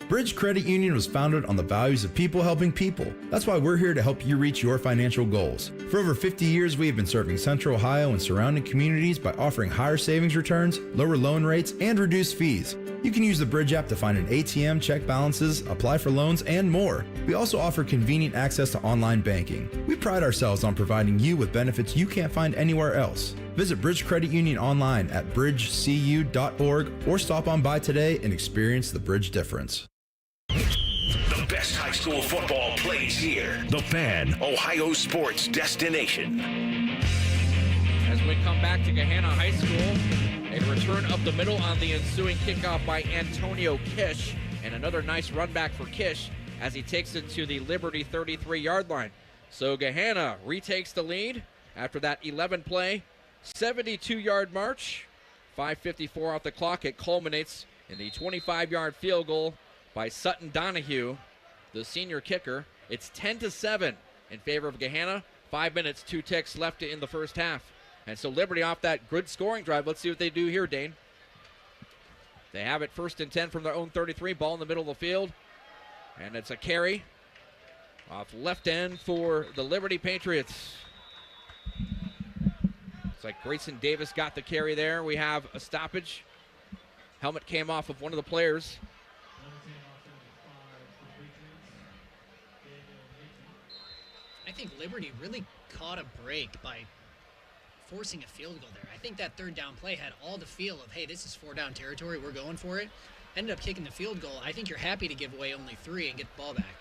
Bridge Credit Union was founded on the values of people helping people. That's why we're here to help you reach your financial goals. For over 50 years, we have been serving Central Ohio and surrounding communities by offering higher savings returns, lower loan rates, and reduced fees. You can use the Bridge app to find an ATM, check balances, apply for loans, and more. We also offer convenient access to online banking. We pride ourselves on providing you with benefits you can't find anywhere else. Visit Bridge Credit Union online at bridgecu.org or stop on by today and experience the Bridge difference. The best high school football plays here. The Fan, Ohio sports destination. As we come back to Gahanna High School, a return up the middle on the ensuing kickoff by Antonio Kish, and another nice run back for Kish as he takes it to the Liberty 33-yard line. So Gahanna retakes the lead after that 11-play, 72-yard march. 5:54 off the clock. It culminates in the 25-yard field goal by Sutton Donahue, the senior kicker. It's 10-7 in favor of Gahanna. 5 minutes, 2 ticks left in the first half. And so Liberty off that good scoring drive. Let's see what they do here, Dane. They have it 1st and 10 from their own 33. Ball in the middle of the field. And it's a carry off left end for the Liberty Patriots. It's like Grayson Davis got the carry there. We have a stoppage. Helmet came off of one of the players. I think Liberty really caught a break by forcing a field goal there. I think that 3rd down play had all the feel of, hey, this is 4-down territory, we're going for it. Ended up kicking the field goal. I think you're happy to give away only 3 and get the ball back.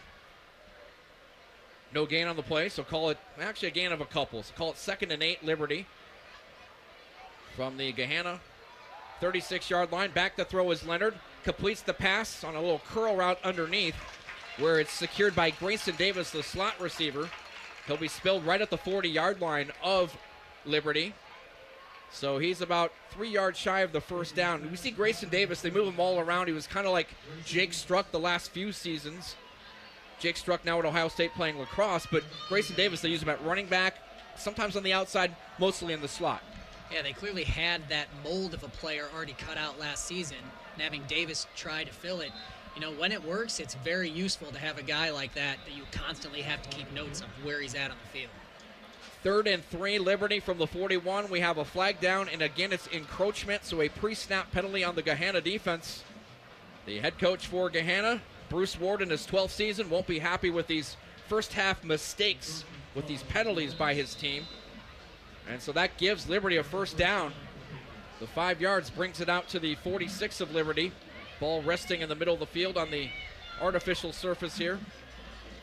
No gain on the play, so call it, actually a gain of a couple. So call it 2nd and 8, Liberty. From the Gahanna 36-yard line, back to throw is Leonard. Completes the pass on a little curl route underneath, where it's secured by Grayson Davis, the slot receiver. He'll be spilled right at the 40-yard line of Liberty. So he's about 3 yards shy of the first down. We see Grayson Davis, they move him all around. He was kind of like Jake Struck the last few seasons. Jake Struck now at Ohio State playing lacrosse, but Grayson Davis, they use him at running back, sometimes on the outside, mostly in the slot. Yeah, they clearly had that mold of a player already cut out last season, and having Davis try to fill it. You know, when it works, it's very useful to have a guy like that you constantly have to keep notes of where he's at on the field. 3rd and 3, Liberty from the 41. We have a flag down, and again, it's encroachment, so a pre-snap penalty on the Gahanna defense. The head coach for Gahanna, Bruce Ward, in his 12th season, won't be happy with these first half mistakes with these penalties by his team. And so that gives Liberty a first down. The 5 yards brings it out to the 46 of Liberty. Ball resting in the middle of the field on the artificial surface here.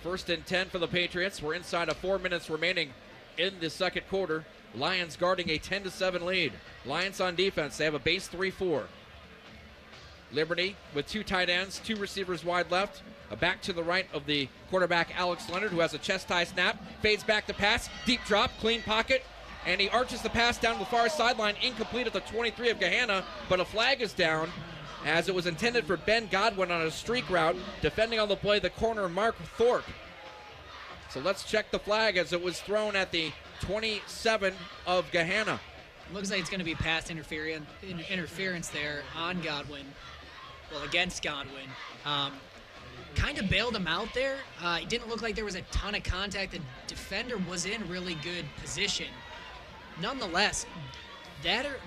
1st and 10 for the Patriots. We're inside of 4 minutes remaining in the second quarter. Lions guarding a 10-7 lead. Lions on defense. They have a base 3-4. Liberty with 2 tight ends, 2 receivers wide left. A back to the right of the quarterback, Alex Leonard, who has a chest high snap. Fades back to pass. Deep drop, clean pocket. And he arches the pass down the far sideline, incomplete at the 23 of Gahanna, but a flag is down as it was intended for Ben Godwin on a streak route. Defending on the play, the corner, Mark Thorpe. So let's check the flag as it was thrown at the 27 of Gahanna. Looks like it's going to be pass interference there on Godwin. Well, against Godwin. Kind of bailed him out there. It didn't look like there was a ton of contact. The defender was in really good position. Nonetheless,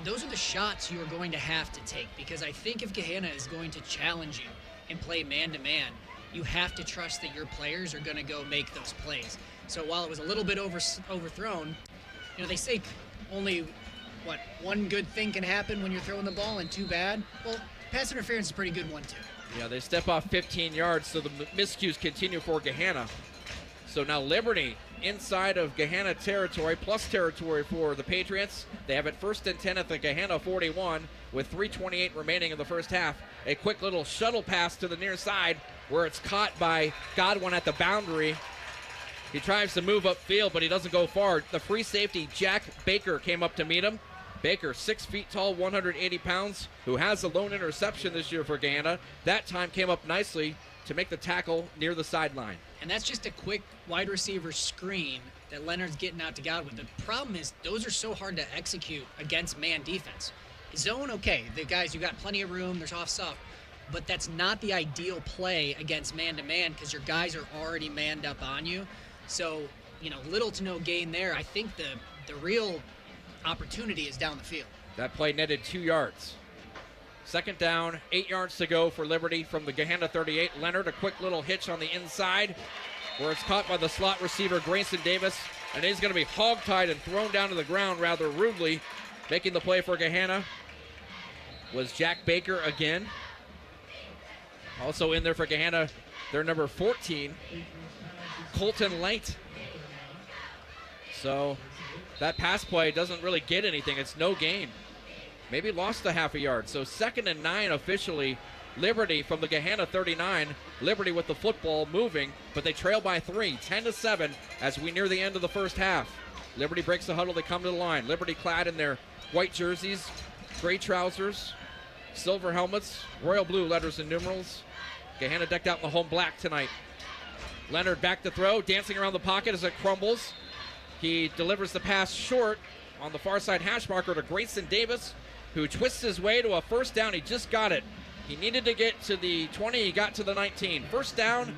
those are the shots you are going to have to take, because I think if Gahanna is going to challenge you and play man-to-man, you have to trust that your players are going to go make those plays. So while it was a little bit overthrown, you know, they say only, one good thing can happen when you're throwing the ball and 2 bad? Well, pass interference is a pretty good one, too. Yeah, they step off 15 yards, so the miscues continue for Gahanna. So now Liberty inside of Gahanna territory, plus territory for the Patriots. They have it 1st and 10 at the Gahanna 41 with 3:28 remaining in the first half. A quick little shuttle pass to the near side where it's caught by Godwin at the boundary. He tries to move upfield, but he doesn't go far. The free safety, Jack Baker, came up to meet him. Baker, 6 feet tall, 180 pounds, who has a lone interception this year for Gahanna. That time came up nicely to make the tackle near the sideline. And that's just a quick wide receiver screen that Leonard's getting out to Godwin. The problem is those are so hard to execute against man defense. Zone, okay, the guys, you got plenty of room, there's off soft, but that's not the ideal play against man-to-man because your guys are already manned up on you. So, you know, little to no gain there. I think the real opportunity is down the field. That play netted 2 yards. 2nd down, 8 yards to go for Liberty from the Gahanna 38. Leonard, a quick little hitch on the inside where it's caught by the slot receiver, Grayson Davis, and he's going to be hogtied and thrown down to the ground rather rudely Making the play for Gahana was Jack Baker again. Also in there for Gahana, their number 14, Colton Light. So that pass play doesn't really get anything. It's no gain. Maybe lost a half a yard. So 2nd and 9 officially. Liberty from the Gahana 39. Liberty with the football moving, but they trail by 3, 10-7 as we near the end of the first half. Liberty breaks the huddle. They come to the line. Liberty clad in their white jerseys, gray trousers, silver helmets, royal blue letters and numerals. Gahana decked out in the home black tonight. Leonard back to throw, dancing around the pocket as it crumbles. He delivers the pass short on the far side hash marker to Grayson Davis, who twists his way to a first down. He just got it. He needed to get to the 20. He got to the 19. First down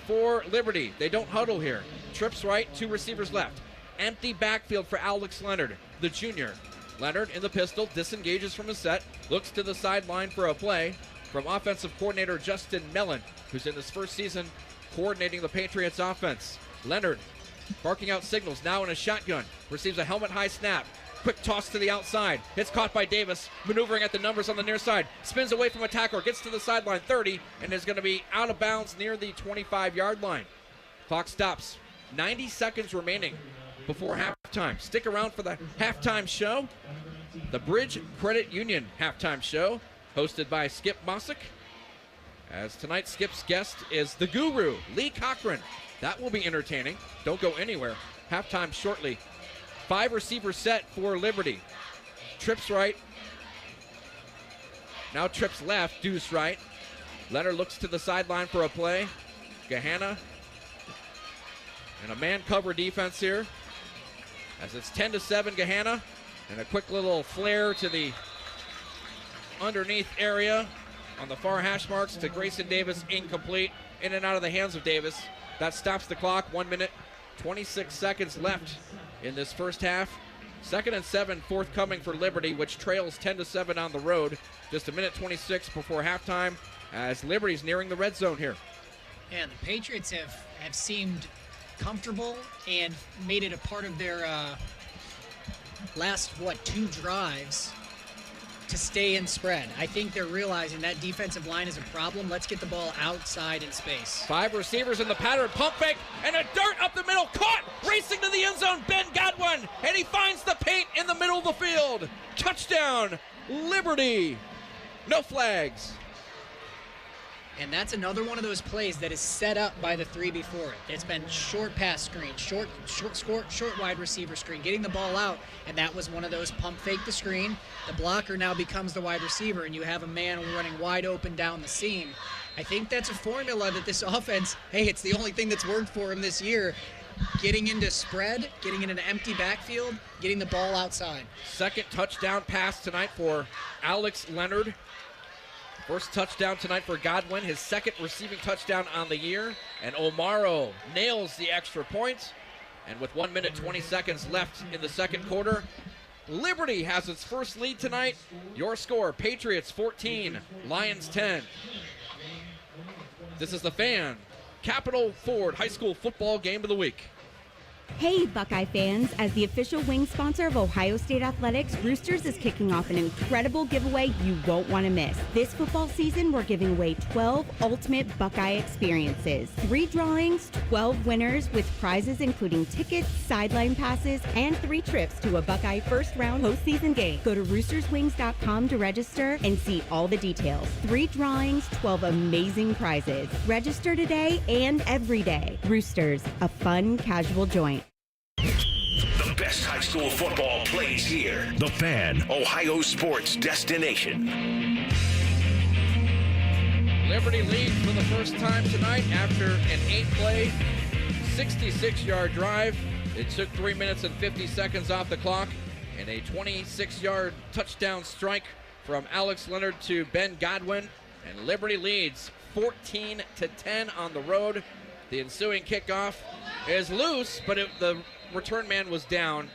for Liberty. They don't huddle here. Trips right, 2 receivers left. Empty backfield for Alex Leonard, the junior. Leonard in the pistol, disengages from his set, looks to the sideline for a play from offensive coordinator Justin Mellon, who's in his first season coordinating the Patriots offense. Leonard barking out signals, now in a shotgun, receives a helmet-high snap. Quick toss to the outside. It's caught by Davis, maneuvering at the numbers on the near side. Spins away from a tackler, gets to the sideline 30, and is going to be out of bounds near the 25-yard line. Clock stops. 90 seconds remaining before halftime. Stick around for the halftime show. The Bridge Credit Union halftime show, hosted by Skip Mossick. As tonight's Skip's guest is the guru, Lee Cochran. That will be entertaining. Don't go anywhere. Halftime shortly. 5 receiver set for Liberty. Trips right. Now trips left, deuce right. Leonard looks to the sideline for a play. Gahana. And a man cover defense here. As it's 10-7 Gahana. And a quick little flare to the underneath area on the far hash marks to Grayson Davis, incomplete. In and out of the hands of Davis. That stops the clock. 1 minute, 26 seconds left in this first half. 2nd and 7 forthcoming for Liberty, which trails 10-7 on the road. Just 1 minute 26 before halftime as Liberty's nearing the red zone here. Yeah, the Patriots have seemed comfortable and made it a part of their last, 2 drives to stay in spread. I think they're realizing that defensive line is a problem. Let's get the ball outside in space. 5 receivers in the pattern, pump fake, and a dart up the middle, caught, racing to the end zone, Ben Godwin, and he finds the paint in the middle of the field. Touchdown, Liberty. No flags. And that's another one of those plays that is set up by the 3 before it. It's been short pass screen, short wide receiver screen, getting the ball out, and that was one of those pump fake the screen. The blocker now becomes the wide receiver, and you have a man running wide open down the seam. I think that's a formula that this offense, it's the only thing that's worked for him this year. Getting into spread, getting in an empty backfield, getting the ball outside. Second touchdown pass tonight for Alex Leonard. First touchdown tonight for Godwin, his 2nd receiving touchdown on the year. And Omaro nails the extra point. And with 1 minute 20 seconds left in the second quarter, Liberty has its first lead tonight. Your score, Patriots 14, Lions 10. This is the Fan, Capital Ford High School Football Game of the Week. Hey, Buckeye fans, as the official wing sponsor of Ohio State Athletics, Roosters is kicking off an incredible giveaway you won't want to miss. This football season, we're giving away 12 ultimate Buckeye experiences. 3 drawings, 12 winners with prizes including tickets, sideline passes, and 3 trips to a Buckeye first-round postseason game. Go to roosterswings.com to register and see all the details. 3 drawings, 12 amazing prizes. Register today and every day. Roosters, a fun, casual joint. The best high school football plays here. The Fan, Ohio sports destination. Liberty leads for the first time tonight after an 8-play, 66-yard drive. It took 3 minutes and 50 seconds off the clock, and a 26-yard touchdown strike from Alex Leonard to Ben Godwin. And Liberty leads 14-10 on the road. The ensuing kickoff is loose, but the return man was down.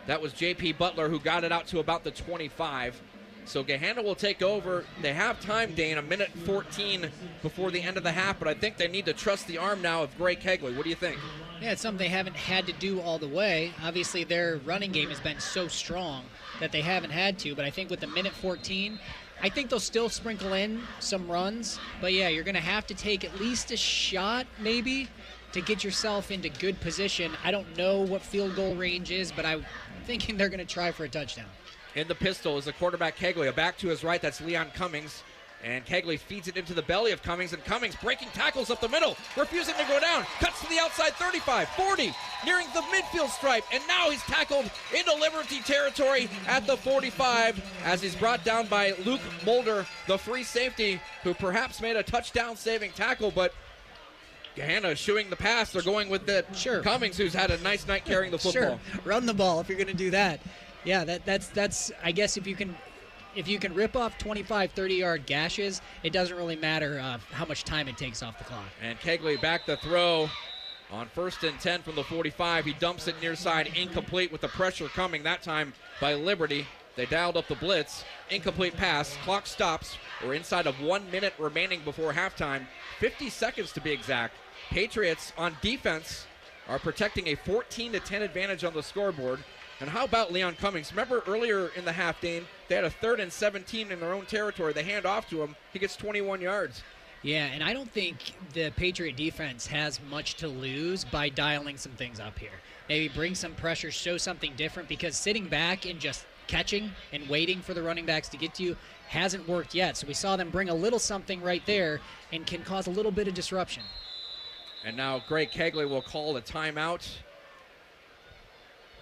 That was J.P. Butler, who got it out to about the 25. So Gahana will take over. They have time, Dane, 1 minute 14 before the end of the half, but I think they need to trust the arm now of Gray Kegley. What do you think? Yeah, it's something they haven't had to do all the way. Obviously, their running game has been so strong that they haven't had to, but I think with the minute 14, I think they'll still sprinkle in some runs. But yeah, you're going to have to take at least a shot, maybe, to get yourself into good position. I don't know what field goal range is, but I'm thinking they're going to try for a touchdown. In the pistol is the quarterback Kegley. A back to his right, that's Leon Cummings. And Kegley feeds it into the belly of Cummings, and Cummings breaking tackles up the middle, refusing to go down. Cuts to the outside 35, 40, nearing the midfield stripe, and now he's tackled into Liberty territory at the 45 as he's brought down by Luke Mulder, the free safety, who perhaps made a touchdown-saving tackle, but Gahanna eschewing the pass. They're going with the Cummings, who's had a nice night carrying the football. Sure, run the ball if you're going to do that. Yeah, that's I guess if you can rip off 25, 30-yard gashes, it doesn't really matter how much time it takes off the clock. And Kegley back the throw on 1st and 10 from the 45. He dumps it near side, incomplete with the pressure coming that time by Liberty. They dialed up the blitz. Incomplete pass. Clock stops. We're inside of 1 minute remaining before halftime. 50 seconds to be exact. Patriots on defense are protecting a 14-10 advantage on the scoreboard. And how about Leon Cummings? Remember earlier in the half, Dane, they had a 3rd and 17 in their own territory. They hand off to him. He gets 21 yards. Yeah, and I don't think the Patriot defense has much to lose by dialing some things up here. Maybe bring some pressure, show something different, because sitting back and just catching and waiting for the running backs to get to you hasn't worked yet. So we saw them bring a little something right there and can cause a little bit of disruption. And now Greg Kegley will call a timeout.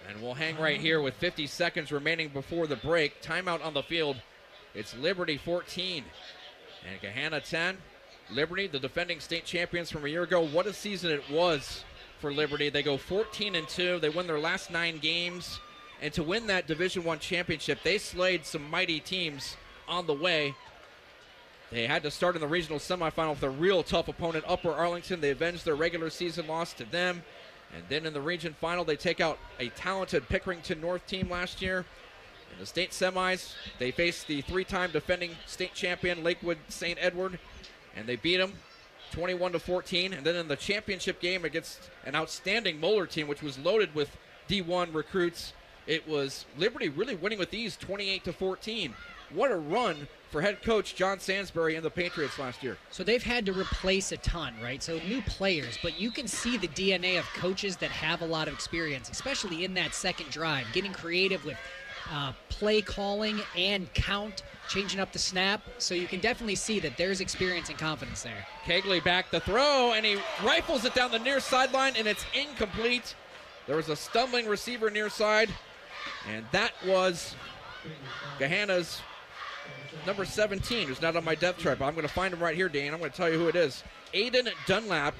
And we'll hang right here with 50 seconds remaining before the break. Timeout on the field. It's Liberty 14 and Gahanna 10. Liberty, the defending state champions from a year ago. What a season it was for Liberty. They go 14-2. They win their last 9 games. And to win that Division I championship, they slayed some mighty teams on the way. They had to start in the regional semifinal with a real tough opponent, Upper Arlington. They avenged their regular season loss to them. And then in the region final, they take out a talented Pickerington North team last year. In the state semis, they faced the 3-time defending state champion Lakewood St. Edward, and they beat them 21-14. And then in the championship game against an outstanding Moeller team, which was loaded with D1 recruits, it was Liberty really winning with ease, 28-14. What a run for head coach John Sansbury and the Patriots last year. So they've had to replace a ton, right? So new players, but you can see the DNA of coaches that have a lot of experience, especially in that second drive, getting creative with play calling and count, changing up the snap. So you can definitely see that there's experience and confidence there. Kegley back the throw, and he rifles it down the near sideline, and it's incomplete. There was a stumbling receiver near side, and that was Gahanna's number 17, who's not on my depth chart, but I'm going to find him right here, Dane. I'm going to tell you who it is. Aiden Dunlap,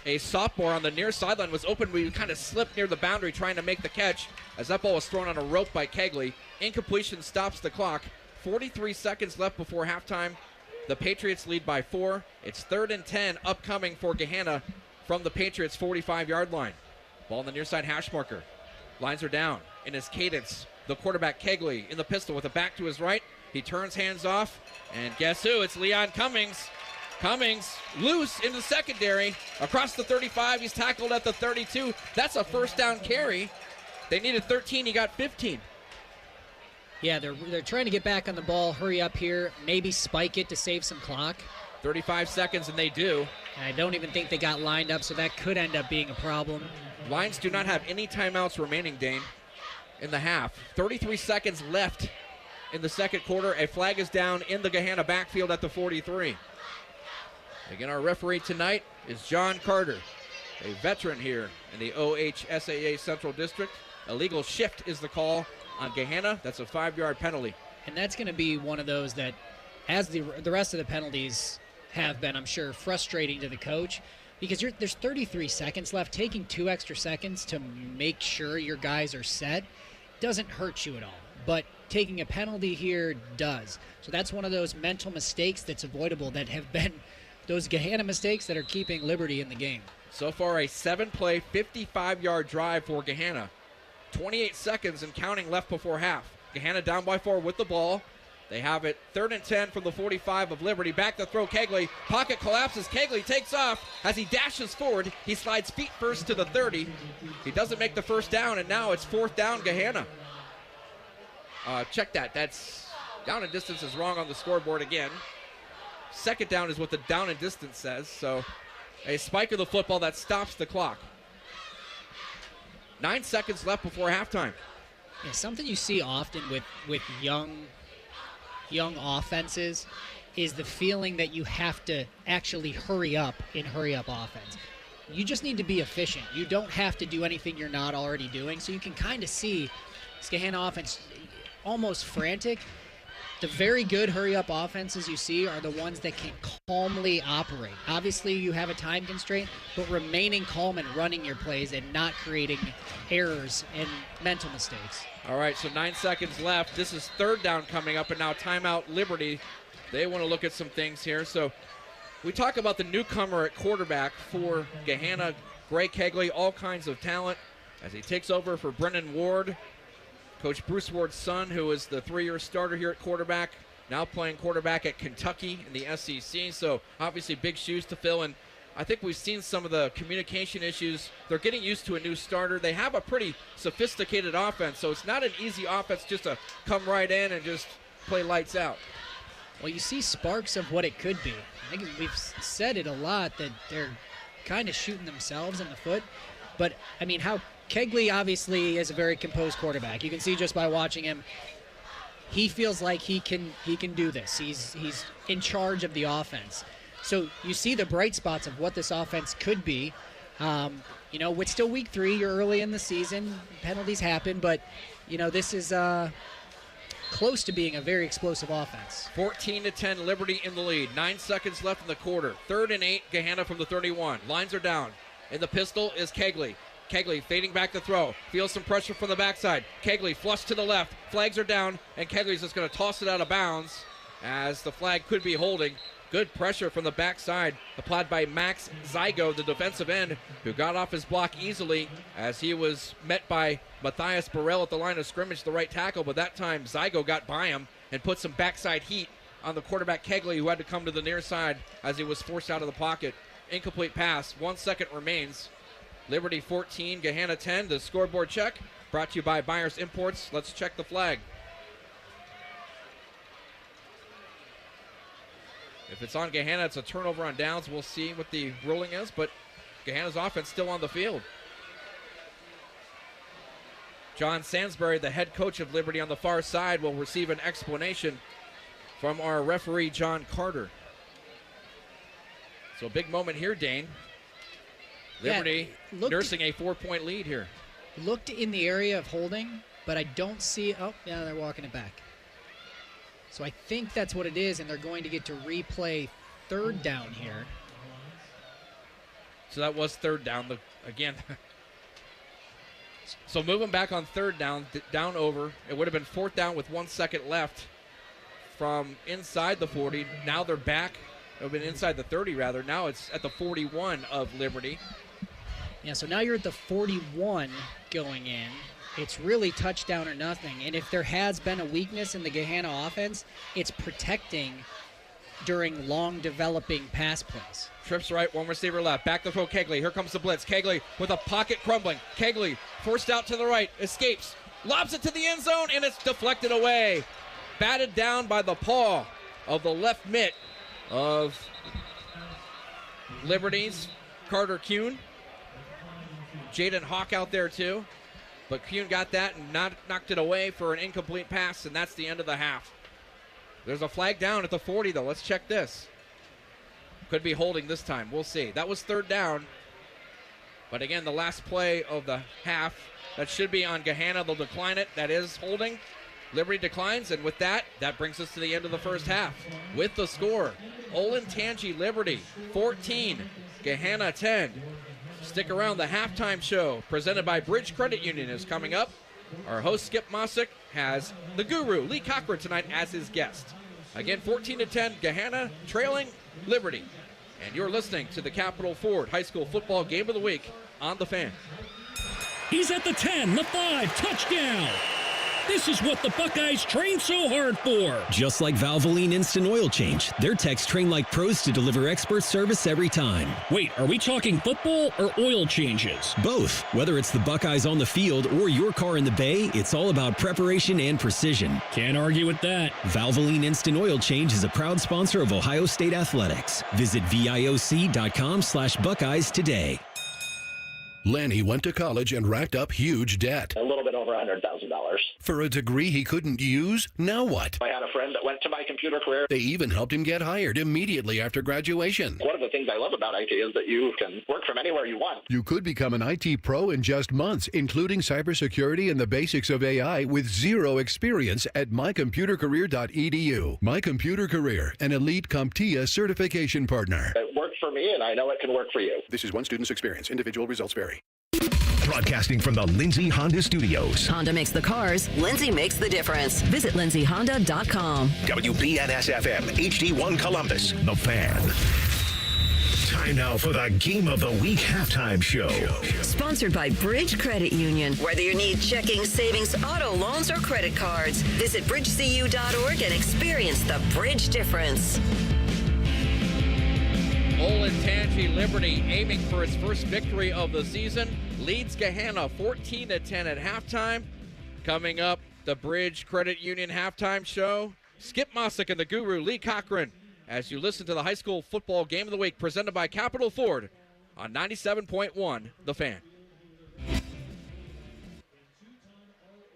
a sophomore on the near sideline, was open. We kind of slipped near the boundary trying to make the catch as that ball was thrown on a rope by Kegley. Incompletion stops the clock. 43 seconds left before halftime. The Patriots lead by 4. It's 3rd and 10 upcoming for Gahanna from the Patriots' 45-yard line. Ball on the near side hash marker. Lines are down. In his cadence, the quarterback Kegley in the pistol with a back to his right. He turns hands off, and guess who? It's Leon Cummings. Cummings loose in the secondary. Across the 35, he's tackled at the 32. That's a first down carry. They needed 13, he got 15. Yeah, they're trying to get back on the ball, hurry up here, maybe spike it to save some clock. 35 seconds, and they do. And I don't even think they got lined up, so that could end up being a problem. Lions do not have any timeouts remaining, Dane, in the half. 33 seconds left in the second quarter. A flag is down in the Gahanna backfield at the 43. Again, our referee tonight is John Carter, a veteran here in the OHSAA Central District. Illegal shift is the call on Gahanna. That's a 5-yard penalty. And that's going to be one of those that, as the rest of the penalties have been, I'm sure, frustrating to the coach, because there's 33 seconds left. Taking 2 extra seconds to make sure your guys are set doesn't hurt you at all. But taking a penalty here does. So that's one of those mental mistakes that's avoidable that have been those Gahanna mistakes that are keeping Liberty in the game. So far, a 7-play, 55-yard drive for Gahanna. 28 seconds and counting left before half. Gahanna down by 4 with the ball. They have it 3rd and 10 from the 45 of Liberty. Back to throw, Kegley. Pocket collapses. Kegley takes off. As he dashes forward, he slides feet first to the 30. He doesn't make the first down, and now it's 4th down, Gahana. Check that. That's down and distance is wrong on the scoreboard again. 2nd down is what the down and distance says. So a spike of the football that stops the clock. 9 seconds left before halftime. Yeah, something you see often with young offenses is the feeling that you have to actually hurry up in hurry-up offense. You just need to be efficient. You don't have to do anything you're not already doing. So you can kind of see this Gahana offense almost frantic. The very good hurry-up offenses you see are the ones that can calmly operate. Obviously, you have a time constraint, but remaining calm and running your plays and not creating errors and mental mistakes. All right, so 9 seconds left. This is 3rd down coming up, and now timeout Liberty. They want to look at some things here. So we talk about the newcomer at quarterback for Gahana, Gray Kegley, all kinds of talent as he takes over for Brennan Ward. Coach Bruce Ward's son, who is the 3-year starter here at quarterback, now playing quarterback at Kentucky in the SEC. So obviously big shoes to fill. And I think we've seen some of the communication issues. They're getting used to a new starter. They have a pretty sophisticated offense, so it's not an easy offense just to come right in and just play lights out. Well, you see sparks of what it could be. I think we've said it a lot that they're kind of shooting themselves in the foot. But, I mean, how Kegley obviously is a very composed quarterback. You can see just by watching him, he feels like he can do this. He's in charge of the offense. So you see the bright spots of what this offense could be. It's still week 3. You're early in the season. Penalties happen, but, this is close to being a very explosive offense. 14-10, Liberty in the lead. 9 seconds left in the quarter. 3rd and 8, Gahana from the 31. Lines are down. In the pistol is Kegley. Kegley fading back to throw. Feels some pressure from the backside. Kegley flush to the left. Flags are down, and Kegley's just going to toss it out of bounds as the flag could be holding. Good pressure from the backside applied by Max Zygo, the defensive end, who got off his block easily as he was met by Matthias Burrell at the line of scrimmage, the right tackle, but that time Zygo got by him and put some backside heat on the quarterback Kegley, who had to come to the near side as he was forced out of the pocket. Incomplete pass. 1 second remains. Liberty 14, Gahana 10. The scoreboard check brought to you by Byers Imports. Let's check the flag. If it's on Gahana, it's a turnover on downs. We'll see what the ruling is, but Gahana's offense still on the field. John Sanzenbacher, the head coach of Liberty on the far side, will receive an explanation from our referee, John Carter. So a big moment here, Dane. Liberty nursing a 4-point lead here. Looked in the area of holding, but I don't see. Oh, yeah, they're walking it back. So I think that's what it is, and they're going to get to replay 3rd down here. So that was 3rd down. Again. So moving back on 3rd down, down over. It would have been 4th down with 1 second left from inside the 40. Now they're back. It would have been inside the 30, rather. Now it's at the 41 of Liberty. Yeah, so now you're at the 41 going in. It's really touchdown or nothing. And if there has been a weakness in the Gahana offense, it's protecting during long developing pass plays. Trips right, 1 receiver left. Back to throw Kegley. Here comes the blitz. Kegley with a pocket crumbling. Kegley forced out to the right. Escapes. Lobs it to the end zone, and it's deflected away. Batted down by the paw of the left mitt of Liberty's Carter Kuhn. Jaden Hawk out there too. But Kuhn got that and knocked it away for an incomplete pass, and that's the end of the half. There's a flag down at the 40, though. Let's check this. Could be holding this time. We'll see. That was 3rd down. But again, the last play of the half, that should be on Gahana. They'll decline it. That is holding. Liberty declines, and with that brings us to the end of the first half. With the score, Olentangy Liberty 14, Gahana 10. Stick around. The halftime show presented by Bridge Credit Union is coming up. Our host, Skip Mossick, has the guru, Lee Cochran, tonight as his guest. Again, 14-10, Gahana trailing Liberty. And you're listening to the Capital Ford High School Football Game of the Week on The Fan. He's at the 10, the 5, touchdown. This is what the Buckeyes train so hard for. Just like Valvoline Instant Oil Change, their techs train like pros to deliver expert service every time. Wait, are we talking football or oil changes? Both. Whether it's the Buckeyes on the field or your car in the bay, it's all about preparation and precision. Can't argue with that. Valvoline Instant Oil Change is a proud sponsor of Ohio State Athletics. Visit VIOC.com/Buckeyes today. Lanny went to college and racked up huge debt. A little bit over $100,000. For a degree he couldn't use, now what? I had a friend that went to My Computer Career. They even helped him get hired immediately after graduation. One of the things I love about IT is that you can work from anywhere you want. You could become an IT pro in just months, including cybersecurity and the basics of AI with zero experience at mycomputercareer.edu. My Computer Career, an elite CompTIA certification partner. It worked for me, and I know it can work for you. This is one student's experience. Individual results vary. Broadcasting from the Lindsay Honda Studios. Honda makes the cars, Lindsay makes the difference. Visit lindsayhonda.com. WBNS-FM, HD1 Columbus, The Fan. Time now for the Game of the Week halftime show. Sponsored by Bridge Credit Union. Whether you need checking, savings, auto loans, or credit cards, visit bridgecu.org and experience the Bridge difference. Olentangy Liberty, aiming for its first victory of the season, leads Gahana 14-10 at halftime. Coming up, the Bridge Credit Union halftime show. Skip Mossick and the Guru Lee Cochran as you listen to the high school football game of the week presented by Capital Ford on 97.1 The Fan.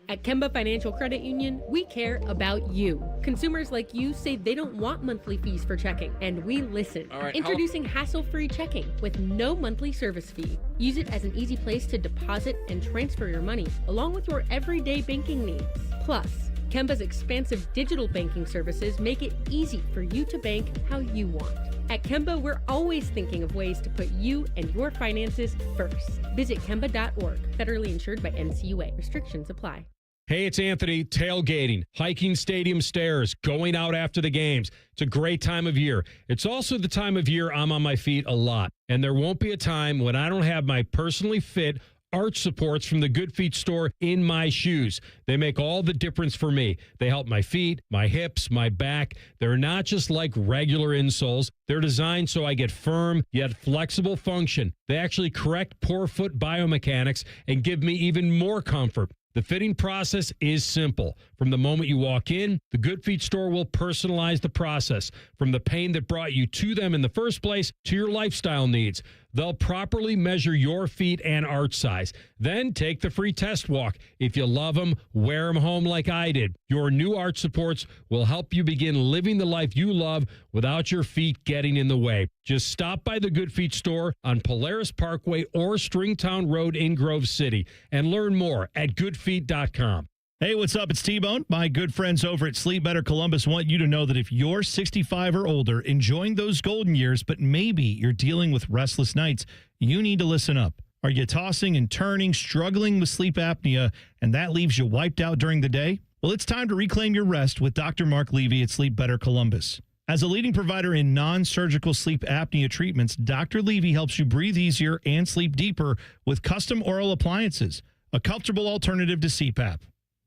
At Kemba Financial Credit Union, we care about you. Consumers like you say they don't want monthly fees for checking, and we listen. All right, Introducing hassle-free checking with no monthly service fee. Use it as an easy place to deposit and transfer your money, along with your everyday banking needs. Plus, Kemba's expansive digital banking services make it easy for you to bank how you want. At Kemba, we're always thinking of ways to put you and your finances first. Visit Kemba.org, federally insured by NCUA. Restrictions apply. Hey, it's Anthony. Tailgating, hiking stadium stairs, going out after the games. It's a great time of year. It's also the time of year I'm on my feet a lot. And there won't be a time when I don't have my personally fit arch supports from the Good Feet store in my shoes. They make all the difference for me. They help my feet, my hips, my back. They're not just like regular insoles. They're designed so I get firm yet flexible function. They actually correct poor foot biomechanics and give me even more comfort. The fitting process is simple. From the moment you walk in, the Good Feet store will personalize the process. From the pain that brought you to them in the first place to your lifestyle needs. They'll properly measure your feet and arch size. Then take the free test walk. If you love them, wear them home like I did. Your new arch supports will help you begin living the life you love without your feet getting in the way. Just stop by the Good Feet store on Polaris Parkway or Stringtown Road in Grove City and learn more at goodfeet.com. Hey, what's up? It's T-Bone. My good friends over at Sleep Better Columbus want you to know that if you're 65 or older, enjoying those golden years, but maybe you're dealing with restless nights, you need to listen up. Are you tossing and turning, struggling with sleep apnea, and that leaves you wiped out during the day? Well, it's time to reclaim your rest with Dr. Mark Levy at Sleep Better Columbus. As a leading provider in non-surgical sleep apnea treatments, Dr. Levy helps you breathe easier and sleep deeper with custom oral appliances, a comfortable alternative to CPAP.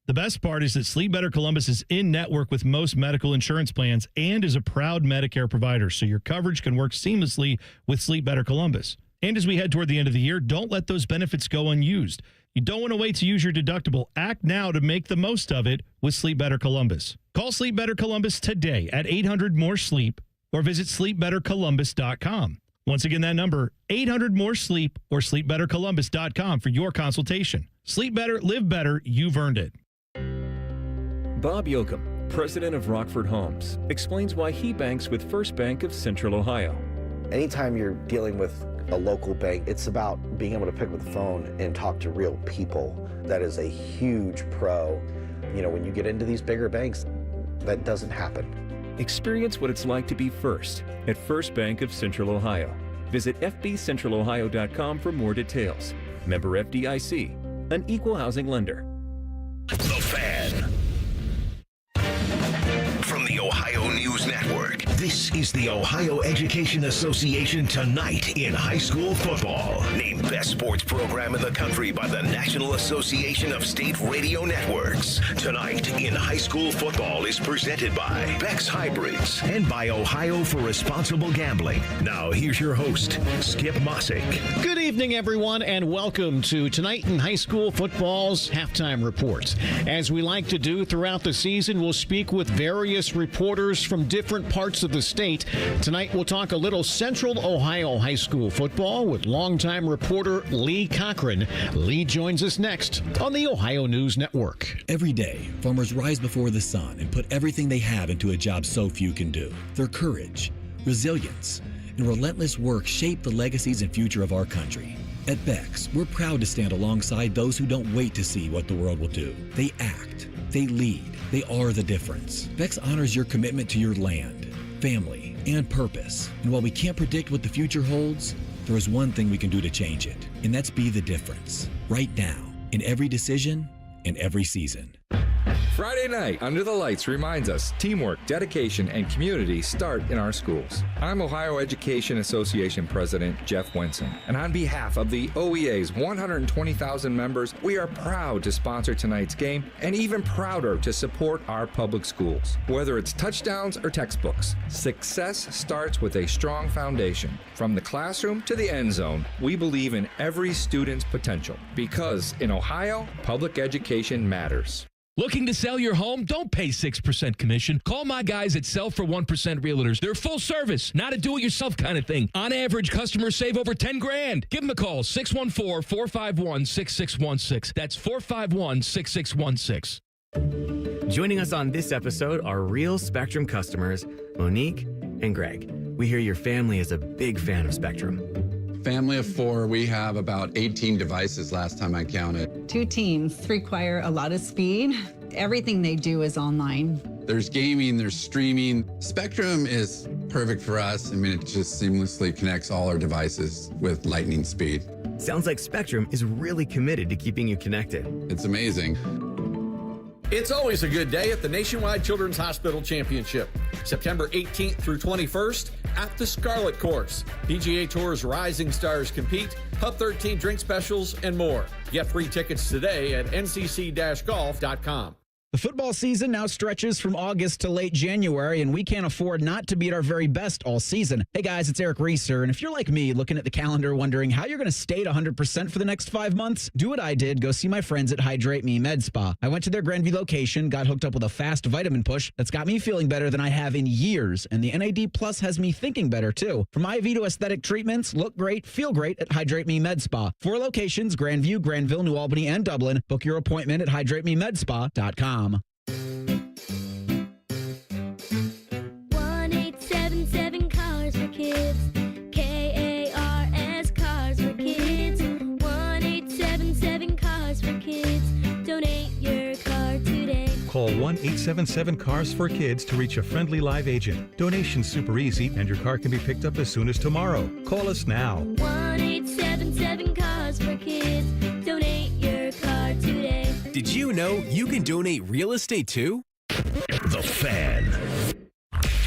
The best part is that Sleep Better Columbus is in network with most medical insurance plans and is a proud Medicare provider, so your coverage can work seamlessly with Sleep Better Columbus. And as we head toward the end of the year, don't let those benefits go unused. You don't want to wait to use your deductible. Act now to make the most of it with Sleep Better Columbus. Call Sleep Better Columbus today at 800-MORE-SLEEP or visit sleepbettercolumbus.com. Once again, that number, 800-MORE-SLEEP or sleepbettercolumbus.com for your consultation. Sleep better, live better, you've earned it. Bob Yoakum, president of Rockford Homes, explains why he banks with First Bank of Central Ohio. Anytime you're dealing with a local bank, it's about being able to pick up the phone and talk to real people. That is a huge pro. You know, when you get into these bigger banks, that doesn't happen. Experience what it's like to be first at First Bank of Central Ohio. Visit fbcentralohio.com for more details. Member FDIC, an equal housing lender. The Fan. From the Ohio News Network. This is the Ohio Education Association Tonight in High School Football. Named Best Sports Program in the country by the National Association of State Radio Networks. Tonight in High School Football is presented by Beck's Hybrids and by Ohio for Responsible Gambling. Now here's your host, Skip Mossick. Good evening, everyone, and welcome to Tonight in High School Football's Halftime Report. As we like to do throughout the season, we'll speak with various reporters from different parts of the state. Tonight, we'll talk a little Central Ohio high school football with longtime reporter Lee Cochran. Lee joins us next on the Ohio News Network. Every day, farmers rise before the sun and put everything they have into a job so few can do. Their courage, resilience, and relentless work shape the legacies and future of our country. At Beck's, we're proud to stand alongside those who don't wait to see what the world will do. They act, they lead, they are the difference. Beck's honors your commitment to your land, family, and purpose. And while we can't predict what the future holds, there is one thing we can do to change it, and that's be the difference. Right now, in every decision, in every season. Friday night, Under the Lights reminds us teamwork, dedication, and community start in our schools. I'm Ohio Education Association President Jeff Wenson, and on behalf of the OEA's 120,000 members, we are proud to sponsor tonight's game and even prouder to support our public schools. Whether it's touchdowns or textbooks, success starts with a strong foundation. From the classroom to the end zone, we believe in every student's potential because in Ohio, public education matters. Looking to sell your home? Don't pay 6% commission. Call my guys at Sell for 1% Realtors. They're full service, not a do-it-yourself kind of thing. On average, customers save over $10,000. Give them a call, 614-451-6616. That's 451-6616. Joining us on this episode are real Spectrum customers, Monique and Greg. We hear your family is a big fan of Spectrum. Family of 4, we have about 18 devices last time I counted. 2 teams require a lot of speed. Everything they do is online. There's gaming, there's streaming. Spectrum is perfect for us. I mean, it just seamlessly connects all our devices with lightning speed. Sounds like Spectrum is really committed to keeping you connected. It's amazing. It's always a good day at the Nationwide Children's Hospital Championship, September 18th through 21st at the Scarlet Course. PGA Tour's rising stars compete, Pub 13 drink specials, and more. Get free tickets today at ncc-golf.com. The football season now stretches from August to late January, and we can't afford not to be at our very best all season. Hey guys, it's Eric Reeser, and if you're like me, looking at the calendar wondering how you're going to stay at 100% for the next 5 months, do what I did, go see my friends at Hydrate Me Med Spa. I went to their Grandview location, got hooked up with a fast vitamin push that's got me feeling better than I have in years, and the NAD Plus has me thinking better too. From IV to aesthetic treatments, look great, feel great at Hydrate Me Med Spa. 4 locations, Grandview, Granville, New Albany, and Dublin. Book your appointment at hydratememedspa.com. 1877 Cars for Kids. KARS Cars for Kids. 1877 Cars for Kids. Donate your car today. Call 1-877-CARS for Kids to reach a friendly live agent. Donation's super easy, and your car can be picked up as soon as tomorrow. Call us now. 1877 Cars for Kids. Donate your car today. Did you know you can donate real estate too? The Fan.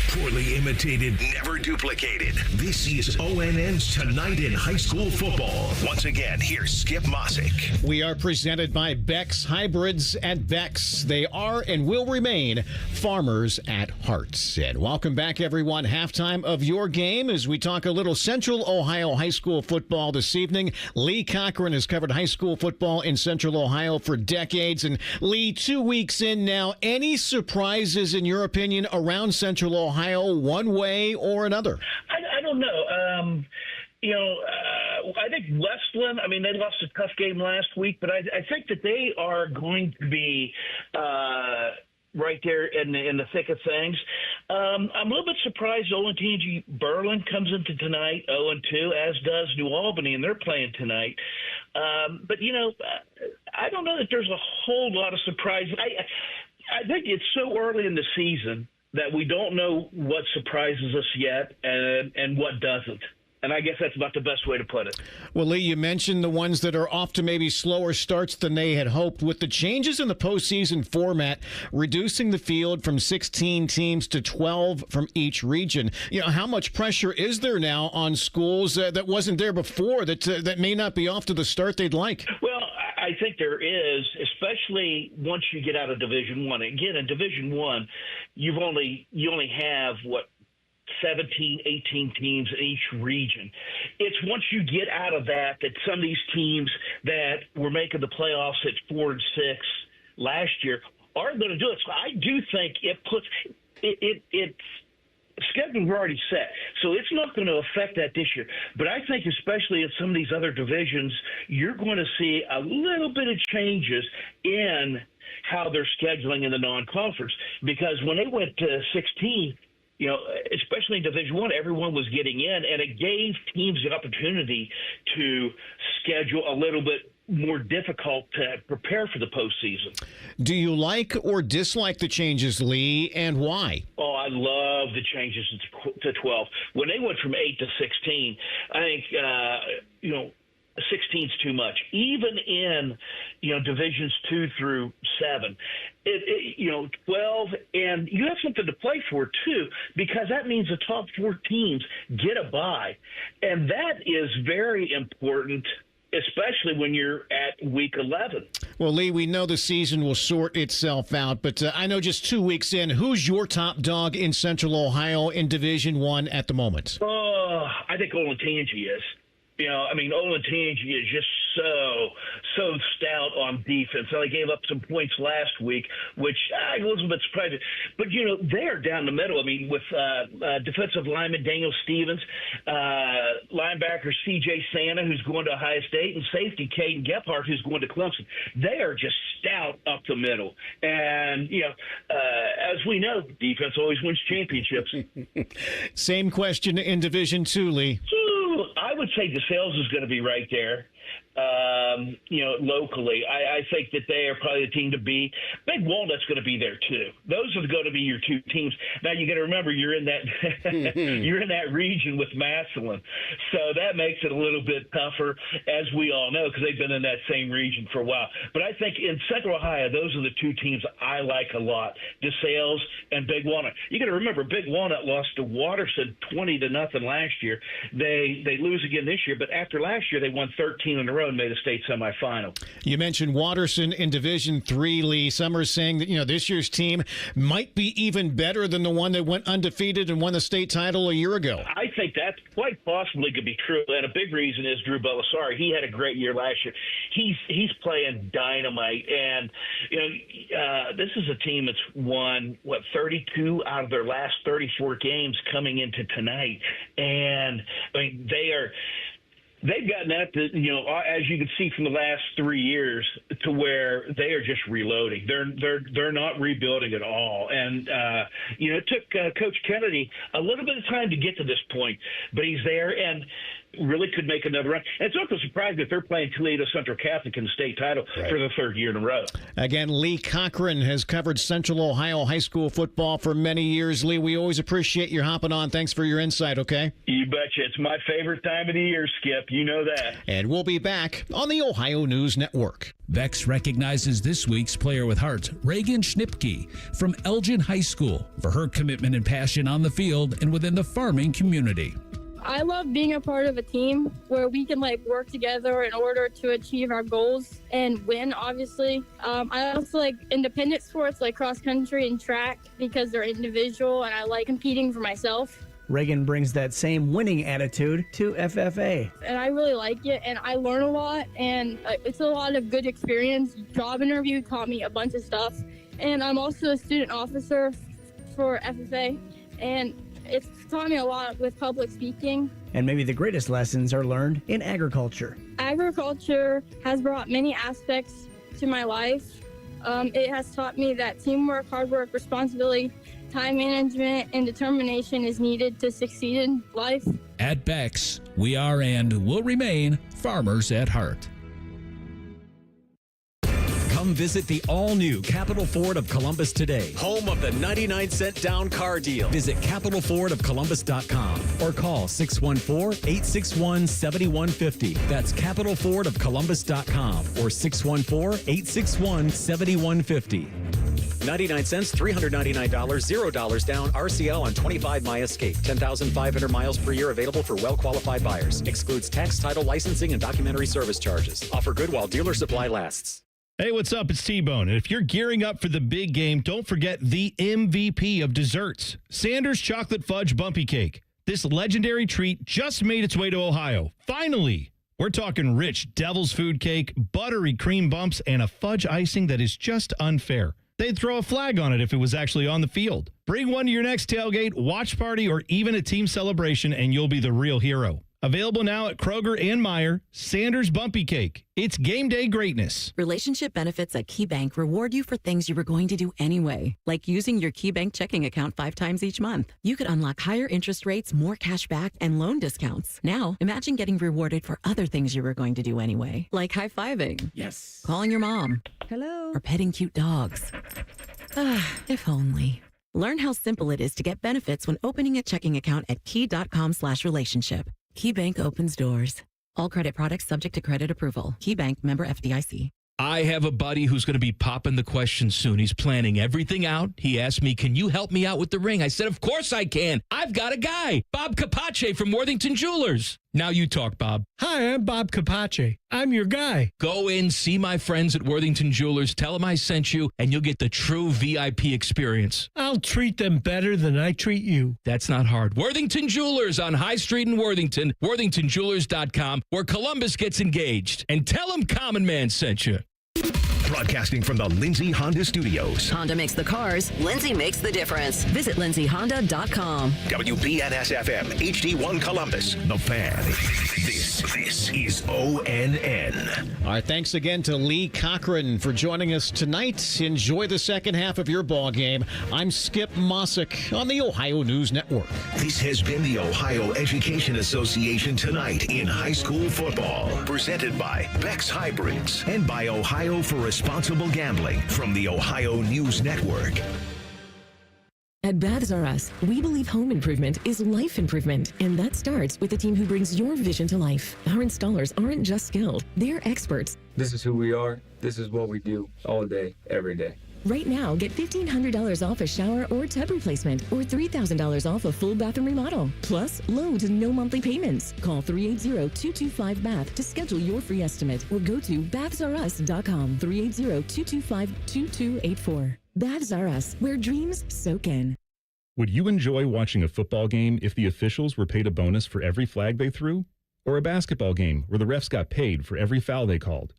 Poorly imitated, never duplicated. This is ONN's Tonight in High School Football. Once again, here's Skip Mossick. We are presented by Beck's Hybrids at Beck's. They are and will remain farmers at heart. And welcome back, everyone. Halftime of your game as we talk a little Central Ohio high school football this evening. Lee Cochran has covered high school football in Central Ohio for decades. And Lee, 2 weeks in now, any surprises in your opinion around Central Ohio one way or another? I don't know. I think Westland, I mean, they lost a tough game last week, but I think that they are going to be right there in the thick of things. I'm a little bit surprised Olentangy Berlin comes into tonight 0-2, as does New Albany, and they're playing tonight. But, I don't know that there's a whole lot of surprise. I think it's so early in the season that we don't know what surprises us yet and what doesn't. And I guess that's about the best way to put it. Well, Lee, you mentioned the ones that are off to maybe slower starts than they had hoped. With the changes in the postseason format, reducing the field from 16 teams to 12 from each region, how much pressure is there now on schools that wasn't there before, that may not be off to the start they'd like? Well, I think there is, especially once you get out of Division I. Again, in Division I, you only have 17, 18 teams in each region. It's once you get out of that some of these teams that were making the playoffs at 4 and 6 last year aren't going to do it. So I do think it puts it's schedules were already set, so it's not going to affect that this year. But I think especially in some of these other divisions, you're going to see a little bit of changes in how they're scheduling in the non-conference, because when they went to 16, especially in Division I, everyone was getting in, and it gave teams the opportunity to schedule a little bit more difficult to prepare for the postseason. Do you like or dislike the changes, Lee, and why? Oh, I love the changes to 12. When they went from 8 to 16, I think, 16's too much. Even in, divisions 2 through 7, 12, and you have something to play for too, because that means the top 4 teams get a bye, and that is very important, especially when you're at week 11. Well, Lee, we know the season will sort itself out, but I know just 2 weeks in, who's your top dog in Central Ohio in Division I at the moment? Oh, I think Olentangy is. Olentangy is just so stout on defense. So they gave up some points last week, which I was a bit surprised. But, they're down the middle. With defensive lineman Daniel Stevens, linebacker C.J. Santa, who's going to Ohio State, and safety Caden Gephardt, who's going to Clemson. They are just stout up the middle. And, as we know, defense always wins championships. Same question in Division II, Lee. I would say DeSales is going to be right there. Locally, I think that they are probably the team to beat. Big Walnut's going to be there too. Those are going to be your 2 teams. Now you got to remember you're in that region with Massillon, so that makes it a little bit tougher, as we all know, because they've been in that same region for a while. But I think in Central Ohio, those are the 2 teams I like a lot: DeSales and Big Walnut. You got to remember Big Walnut lost to Watterson 20-0 last year. They lose again this year, but after last year they won 13 in a row and made a state semifinal. You mentioned Watterson in Division III, Lee. Some are saying that, this year's team might be even better than the one that went undefeated and won the state title a year ago. I think that quite possibly could be true, and a big reason is Drew Belisari. He had a great year last year. He's playing dynamite, and this is a team that's won 32 out of their last 34 games coming into tonight, and they've gotten that, as you can see from the last 3 years, to where they are just reloading. They're not rebuilding at all. And, it took Coach Kennedy a little bit of time to get to this point, but he's there and really could make another run. And it's not so surprising that they're playing Toledo Central Catholic in the state title for the 3rd year in a row. Again, Lee Cochran has covered Central Ohio high school football for many years. Lee, we always appreciate your hopping on. Thanks for your insight, okay? You betcha. It's my favorite time of the year, Skip. You know that. And we'll be back on the Ohio News Network. Bex recognizes this week's Player with Heart, Reagan Schnipke from Elgin High School, for her commitment and passion on the field and within the farming community. I love being a part of a team where we can work together in order to achieve our goals and win, obviously. I also like independent sports like cross country and track because they're individual, and I like competing for myself. Reagan brings that same winning attitude to FFA. And I really like it, and I learn a lot, and it's a lot of good experience. Job interview taught me a bunch of stuff, and I'm also a student officer for FFA, and it's taught me a lot with public speaking. And maybe the greatest lessons are learned in agriculture. Agriculture has brought many aspects to my life. It has taught me that teamwork, hard work, responsibility, time management, and determination is needed to succeed in life. At Bex, we are and will remain farmers at heart. Come visit the all-new Capital Ford of Columbus today. Home of the 99-cent down car deal. Visit CapitalFordOfColumbus.com or call 614-861-7150. That's CapitalFordOfColumbus.com or 614-861-7150. 99 cents, $399, $0 down, RCL on 25 My Escape. 10,500 miles per year available for well-qualified buyers. Excludes tax, title, licensing, and documentary service charges. Offer good while dealer supply lasts. Hey, what's up? It's T-Bone. And if you're gearing up for the big game, don't forget the MVP of desserts, Sanders Chocolate Fudge Bumpy Cake. This legendary treat just made its way to Ohio. Finally! We're talking rich devil's food cake, buttery cream bumps, and a fudge icing that is just unfair. They'd throw a flag on it if it was actually on the field. Bring one to your next tailgate, watch party, or even a team celebration, and you'll be the real hero. Available now at Kroger and Meijer, Sanders Bumpy Cake. It's game day greatness. Relationship benefits at KeyBank reward you for things you were going to do anyway, like using your KeyBank checking account 5 times each month. You could unlock higher interest rates, more cash back, and loan discounts. Now, imagine getting rewarded for other things you were going to do anyway, like high-fiving. Yes. Calling your mom. Hello. Or petting cute dogs. If only. Learn how simple it is to get benefits when opening a checking account at key.com/relationship. KeyBank opens doors. All credit products subject to credit approval. KeyBank, member FDIC. I have a buddy who's going to be popping the question soon. He's planning everything out. He asked me, can you help me out with the ring? I said, of course I can. I've got a guy, Bob Capace from Worthington Jewelers. Now you talk, Bob. Hi, I'm Bob Capace. I'm your guy. Go in, see my friends at Worthington Jewelers, tell them I sent you, and you'll get the true VIP experience. I'll treat them better than I treat you. That's not hard. Worthington Jewelers on High Street in Worthington, worthingtonjewelers.com, where Columbus gets engaged. And tell them Common Man sent you. Broadcasting from the Lindsay Honda Studios. Honda makes the cars. Lindsay makes the difference. Visit lindsayhonda.com. WBNS-FM, HD1 Columbus. The Fan. This is ONN. All right, thanks again to Lee Cochran for joining us tonight. Enjoy the second half of your ball game. I'm Skip Mossick on the Ohio News Network. This has been the Ohio Education Association Tonight in High School Football. Presented by Beck's Hybrids and by Ohio for Responsible Gambling from the Ohio News Network. At Baths R Us, we believe home improvement is life improvement, and that starts with a team who brings your vision to life. Our installers aren't just skilled, they're experts. This is who we are. This is what we do all day, every day. Right now, get $1,500 off a shower or tub replacement or $3,000 off a full bathroom remodel. Plus, low to no monthly payments. Call 380-225-BATH to schedule your free estimate or go to bathsrus.com. 380-225-2284. Baths R Us, where dreams soak in. Would you enjoy watching a football game if the officials were paid a bonus for every flag they threw? Or a basketball game where the refs got paid for every foul they called?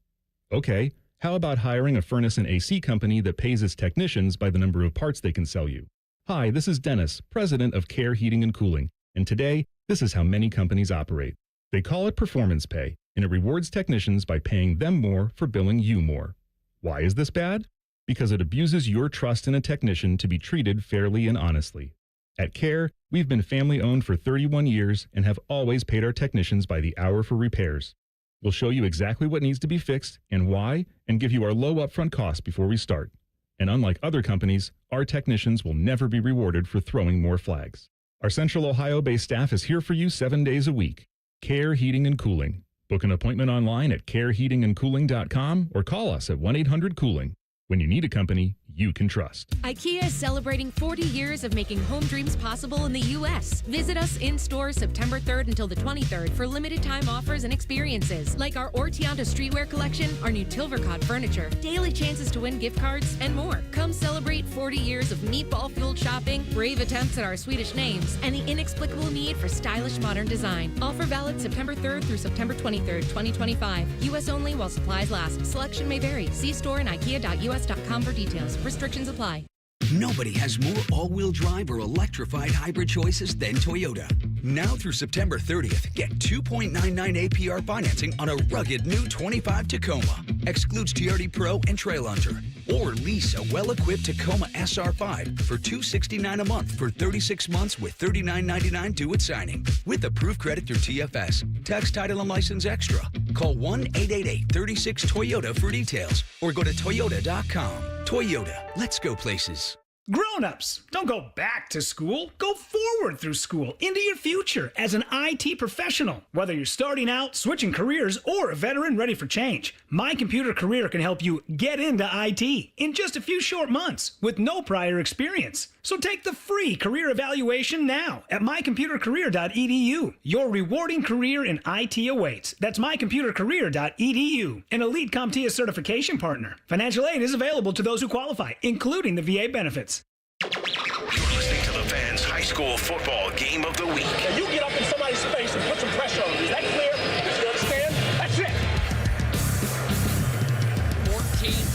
Okay. How about hiring a furnace and AC company that pays its technicians by the number of parts they can sell you? Hi, this is Dennis, president of Care Heating and Cooling, and today, this is how many companies operate. They call it performance pay, and it rewards technicians by paying them more for billing you more. Why is this bad? Because it abuses your trust in a technician to be treated fairly and honestly. At Care, we've been family-owned for 31 years and have always paid our technicians by the hour for repairs. We'll show you exactly what needs to be fixed and why, and give you our low upfront cost before we start. And unlike other companies, our technicians will never be rewarded for throwing more flags. Our Central Ohio-based staff is here for you 7 days a week. Care Heating and Cooling. Book an appointment online at careheatingandcooling.com or call us at 1-800-COOLING. When you need a company you can trust. IKEA is celebrating 40 years of making home dreams possible in the U.S. Visit us in store September 3rd until the 23rd for limited time offers and experiences like our Ortianda streetwear collection, our new Tilvercott furniture, daily chances to win gift cards, and more. Come celebrate 40 years of meatball-fueled shopping, brave attempts at our Swedish names, and the inexplicable need for stylish modern design. Offer valid September 3rd through September 23rd, 2025. U.S. only while supplies last. Selection may vary. See store and ikea.us.com for details. Restrictions apply. Nobody has more all-wheel drive or electrified hybrid choices than Toyota. Now through September 30th, get 2.99 APR financing on a rugged new 25 Tacoma. Excludes TRD Pro and Trail Hunter. Or lease a well-equipped Tacoma SR5 for $269 a month for 36 months with $39.99 due at signing. With approved credit through TFS. Tax, title, and license extra. Call 1-888-36-TOYOTA for details or go to Toyota.com. Toyota, let's go places. Grown-ups, don't go back to school. Go forward through school into your future as an IT professional. Whether you're starting out, switching careers, or a veteran ready for change, My Computer Career can help you get into IT in just a few short months with no prior experience. So take the free career evaluation now at mycomputercareer.edu. Your rewarding career in IT awaits. That's mycomputercareer.edu. An Elite CompTIA certification partner. Financial aid is available to those who qualify, including the VA benefits. You're listening to the Fans High School Football Game of the Week. Now you get up in somebody's face and put some pressure on them. Is that clear? Does you understand? That's it.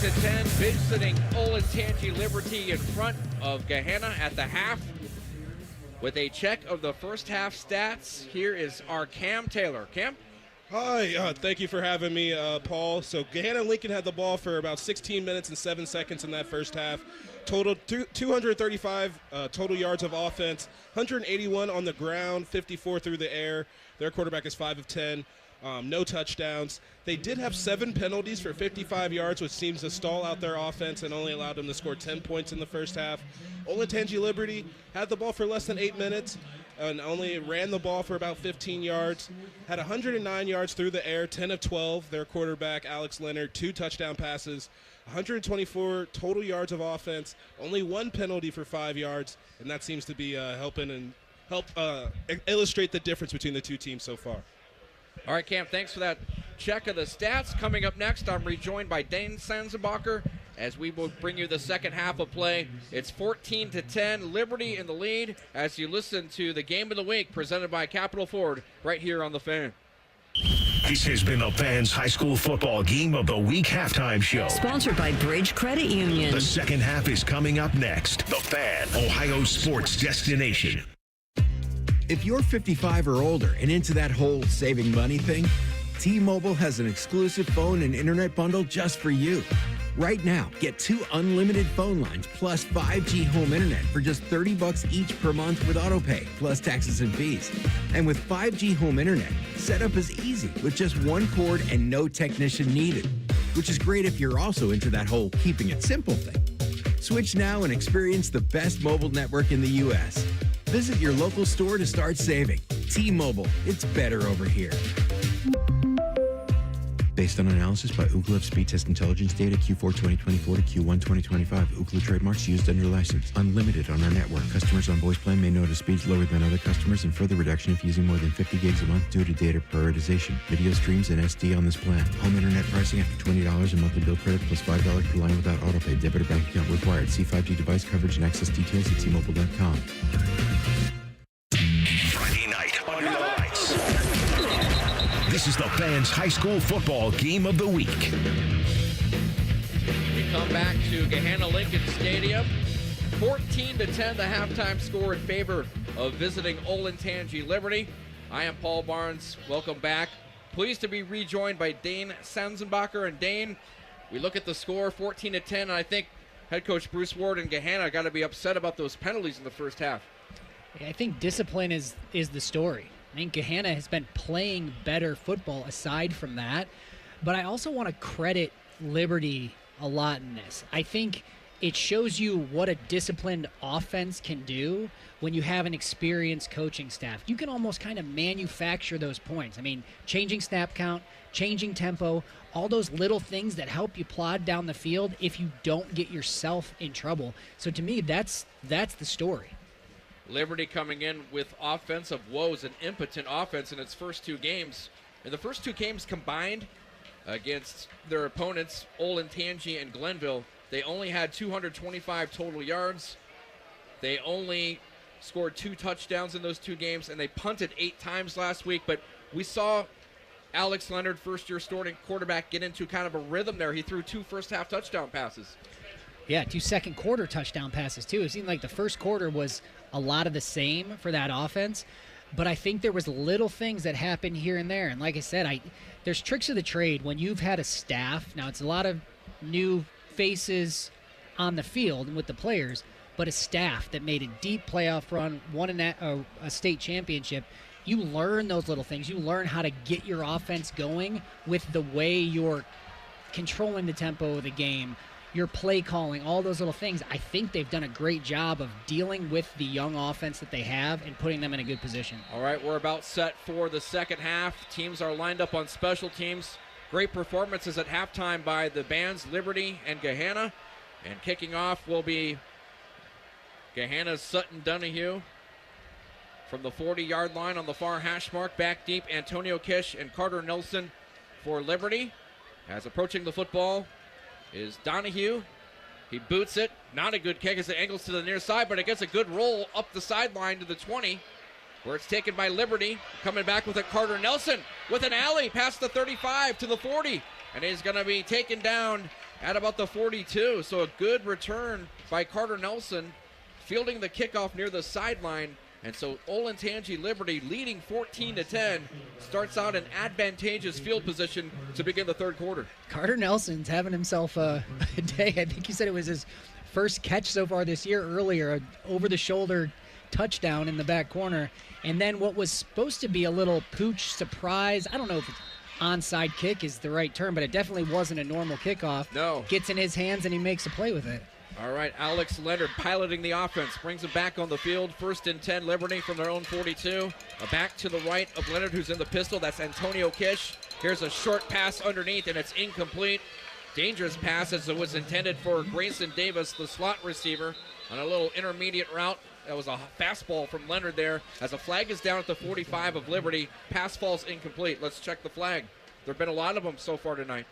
14-10, visiting Olentangy Liberty in front of Gahanna at the half. With a check of the first half stats, here is our Cam Taylor. Cam? Hi, thank you for having me, Paul. So Gahanna Lincoln had the ball for about 16 minutes and 7 seconds in that first half. Total 235 total yards of offense, 181 on the ground, 54 through the air. Their quarterback is 5 of 10. No touchdowns. They did have 7 penalties for 55 yards, which seems to stall out their offense and only allowed them to score 10 points in the first half. Olentangy Liberty had the ball for less than 8 minutes and only ran the ball for about 15 yards. Had 109 yards through the air, 10 of 12. Their quarterback, Alex Leonard, 2 touchdown passes, 124 total yards of offense, only 1 penalty for 5 yards, and that seems to be helping illustrate the difference between the two teams so far. All right, Cam, thanks for that check of the stats. Coming up next, I'm rejoined by Dane Sanzenbacher as we will bring you the second half of play. It's 14-10, Liberty in the lead as you listen to the Game of the Week presented by Capital Ford right here on The Fan. This has been the Fans High School Football Game of the Week halftime show. Sponsored by Bridge Credit Union. The second half is coming up next. The Fan, Ohio sports destination. If you're 55 or older and into that whole saving money thing, T-Mobile has an exclusive phone and internet bundle just for you. Right now, get 2 unlimited phone lines plus 5G home internet for just $30 each per month with autopay, plus taxes and fees. And with 5G home internet, setup is easy with just 1 cord and no technician needed, which is great if you're also into that whole keeping it simple thing. Switch now and experience the best mobile network in the U.S. Visit your local store to start saving. T-Mobile, it's better over here. Based on analysis by Ookla of speed test intelligence data Q4 2024 to Q1 2025. Ookla trademarks used under license. Unlimited on our network. Customers on voice plan may notice speeds lower than other customers and further reduction if using more than 50 gigs a month due to data prioritization. Video streams and SD on this plan. Home internet pricing after $20 and monthly bill credit plus $5 per line without autopay. Debit or bank account required. See 5G device coverage and access details at tmobile.com. Friday night under the lights. This is the Fans High School Football Game of the Week. We come back to Gahanna Lincoln Stadium. 14-10, the halftime score in favor of visiting Olentangy Liberty. I am Paul Barnes. Welcome back. Pleased to be rejoined by Dane Sanzenbacher. And Dane, we look at the score, 14-10, and I think head coach Bruce Ward and Gahanna got to be upset about those penalties in the first half. Yeah, I think discipline is the story. I think Gahanna has been playing better football aside from that. But I also want to credit Liberty a lot in this. I think it shows you what a disciplined offense can do when you have an experienced coaching staff. You can almost kind of manufacture those points. I mean, changing snap count, changing tempo, all those little things that help you plod down the field if you don't get yourself in trouble. So to me, that's the story. Liberty coming in with offensive woes, an impotent offense in its first 2 games. In the first 2 games combined against their opponents, Olentangy and Glenville, they only had 225 total yards. They only scored 2 touchdowns in those 2 games, and they punted 8 times last week. But we saw Alex Leonard, first-year starting quarterback, get into kind of a rhythm there. He threw 2 first-half touchdown passes. Yeah, 2 second-quarter touchdown passes, too. It seemed like the first quarter was a lot of the same for that offense, but I think there was little things that happened here and there. And like I said, there's tricks of the trade when you've had a staff. Now, it's a lot of new faces on the field and with the players, but a staff that made a deep playoff run, won a state championship. you learn those little things. You learn how to get your offense going with the way you're controlling the tempo of the game, your play calling, all those little things. I think they've done a great job of dealing with the young offense that they have and putting them in a good position. All right, we're about set for the second half. Teams are lined up on special teams. Great performances at halftime by the bands Liberty and Gahana. And kicking off will be Gahanna's Sutton Donahue from the 40-yard line on the far hash mark. Back deep, Antonio Kish and Carter Nelson for Liberty. As approaching the football is Donahue. He boots it. Not a good kick as it angles to the near side, but it gets a good roll up the sideline to the 20, where it's taken by Liberty. Coming back with it, Carter Nelson with an alley past the 35 to the 40, and he's going to be taken down at about the 42. So a good return by Carter Nelson, fielding the kickoff near the sideline. And so Olentangy Liberty leading 14-10 starts out in advantageous field position to begin the third quarter. Carter Nelson's having himself a day. I think you said it was his first catch so far this year earlier, an over-the-shoulder touchdown in the back corner. And then what was supposed to be a little pooch surprise, I don't know if it's onside kick is the right term, but it definitely wasn't a normal kickoff. No. Gets in his hands and he makes a play with it. All right, Alex Leonard piloting the offense, brings it back on the field. 1st and 10, Liberty from their own 42. A back to the right of Leonard, who's in the pistol. That's Antonio Kish. Here's a short pass underneath, and it's incomplete. Dangerous pass as it was intended for Grayson Davis, the slot receiver, on a little intermediate route. That was a fastball from Leonard there. As a flag is down at the 45 of Liberty, pass falls incomplete. Let's check the flag. There have been a lot of them so far tonight.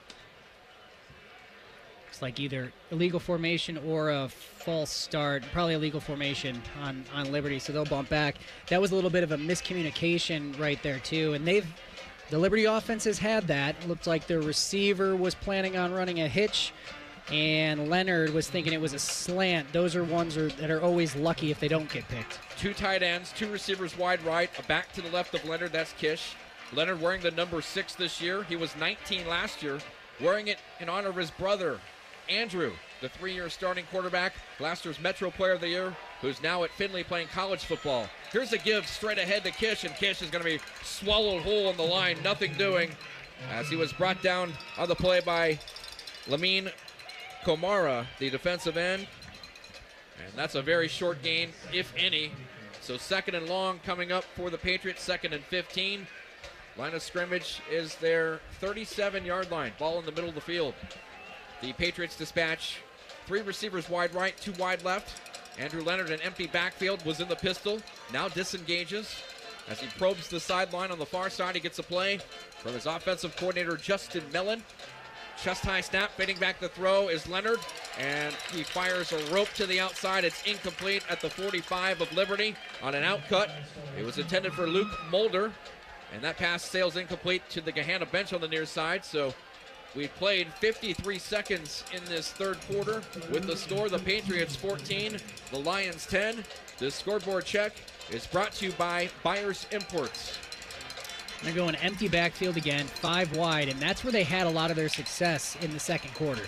It's like either illegal formation or a false start. Probably illegal formation on Liberty, so they'll bump back. That was a little bit of a miscommunication right there, too. And the Liberty offense has had that. It looked like their receiver was planning on running a hitch, and Leonard was thinking it was a slant. Those are ones that are always lucky if they don't get picked. 2 tight ends, 2 receivers wide right, a back to the left of Leonard. That's Kish. Leonard wearing the number 6 this year. He was 19 last year, wearing it in honor of his brother, Andrew, the 3-year starting quarterback, Blaster's Metro Player of the Year, who's now at Findlay playing college football. Here's a give straight ahead to Kish, and Kish is going to be swallowed whole on the line, nothing doing, as he was brought down on the play by Lamine Komara, the defensive end. And that's a very short gain, if any. So 2nd and long coming up for the Patriots, 2nd and 15. Line of scrimmage is their 37-yard line, ball in the middle of the field. The Patriots dispatch 3 receivers wide right, 2 wide left. Andrew Leonard, an empty backfield, was in the pistol. Now disengages as he probes the sideline on the far side. He gets a play from his offensive coordinator, Justin Mellon. Chest high snap, fading back the throw is Leonard, and he fires a rope to the outside. It's incomplete at the 45 of Liberty on an outcut. It was intended for Luke Mulder, and that pass sails incomplete to the Gahana bench on the near side. So we've played 53 seconds in this third quarter with the score, the Patriots 14, the Lions 10. This scoreboard check is brought to you by Byers Imports. They're going empty backfield again, 5 wide, and that's where they had a lot of their success in the second quarter.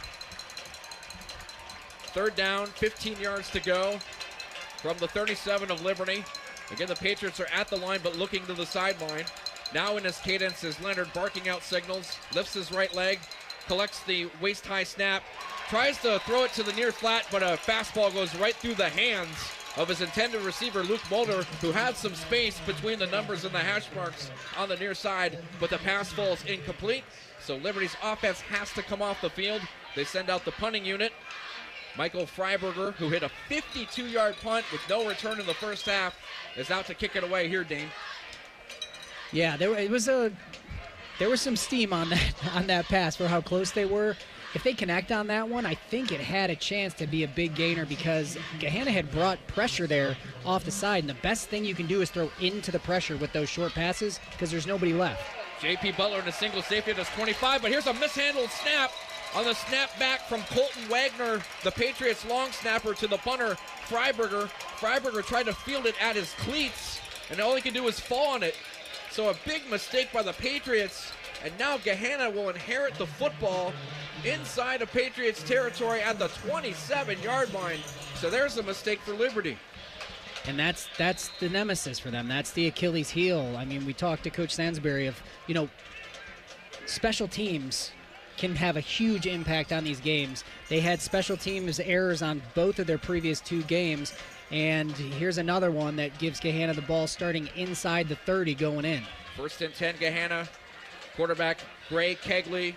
3rd down, 15 yards to go from the 37 of Liberty. Again, the Patriots are at the line but looking to the sideline. Now in his cadence is Leonard barking out signals, lifts his right leg, collects the waist-high snap, tries to throw it to the near flat, but a fastball goes right through the hands of his intended receiver, Luke Mulder, who had some space between the numbers and the hash marks on the near side, but the pass falls incomplete. So Liberty's offense has to come off the field. They send out the punting unit. Michael Freiberger, who hit a 52-yard punt with no return in the first half, is out to kick it away here, Dane. Yeah, there was some steam on that pass for how close they were. If they connect on that one, I think it had a chance to be a big gainer because Gahana had brought pressure there off the side, and the best thing you can do is throw into the pressure with those short passes because there's nobody left. J.P. Butler in a single safety at his 25, but here's a mishandled snap on the snap back from Colton Wagner, the Patriots long snapper, to the punter, Freiberger. Freiberger tried to field it at his cleats, and all he could do was fall on it. So a big mistake by the Patriots, and now Gahana will inherit the football inside of Patriots territory at the 27-yard line. So there's a mistake for Liberty. And that's the nemesis for them. That's the Achilles heel. I mean, we talked to Coach Sanzenbacher of, special teams can have a huge impact on these games. They had special teams errors on both of their previous 2 games, and here's another one that gives Gahanna the ball starting inside the 30 going in. 1st and 10, Gahanna. Quarterback Gray Kegley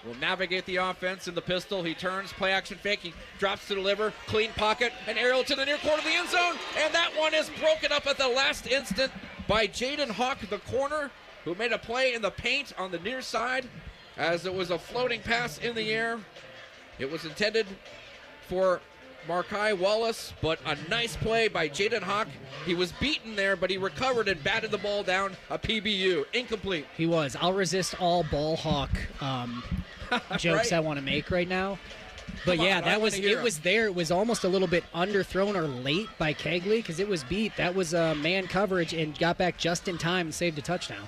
will navigate the offense in the pistol. He turns, play action fake. He drops to deliver, clean pocket, an aerial to the near corner of the end zone, and that one is broken up at the last instant by Jaden Hawk, the corner, who made a play in the paint on the near side as it was a floating pass in the air. It was intended for Markai Wallace, but a nice play by Jaden Hawk. He was beaten there, but he recovered and batted the ball down. A PBU, incomplete. He was. I'll resist all ball hawk jokes Right. I want to make right now. But Come yeah, on, that was hear it. him. Was there. It was almost a little bit underthrown or late by Kegley because it was beat. That was man coverage and got back just in time and saved a touchdown.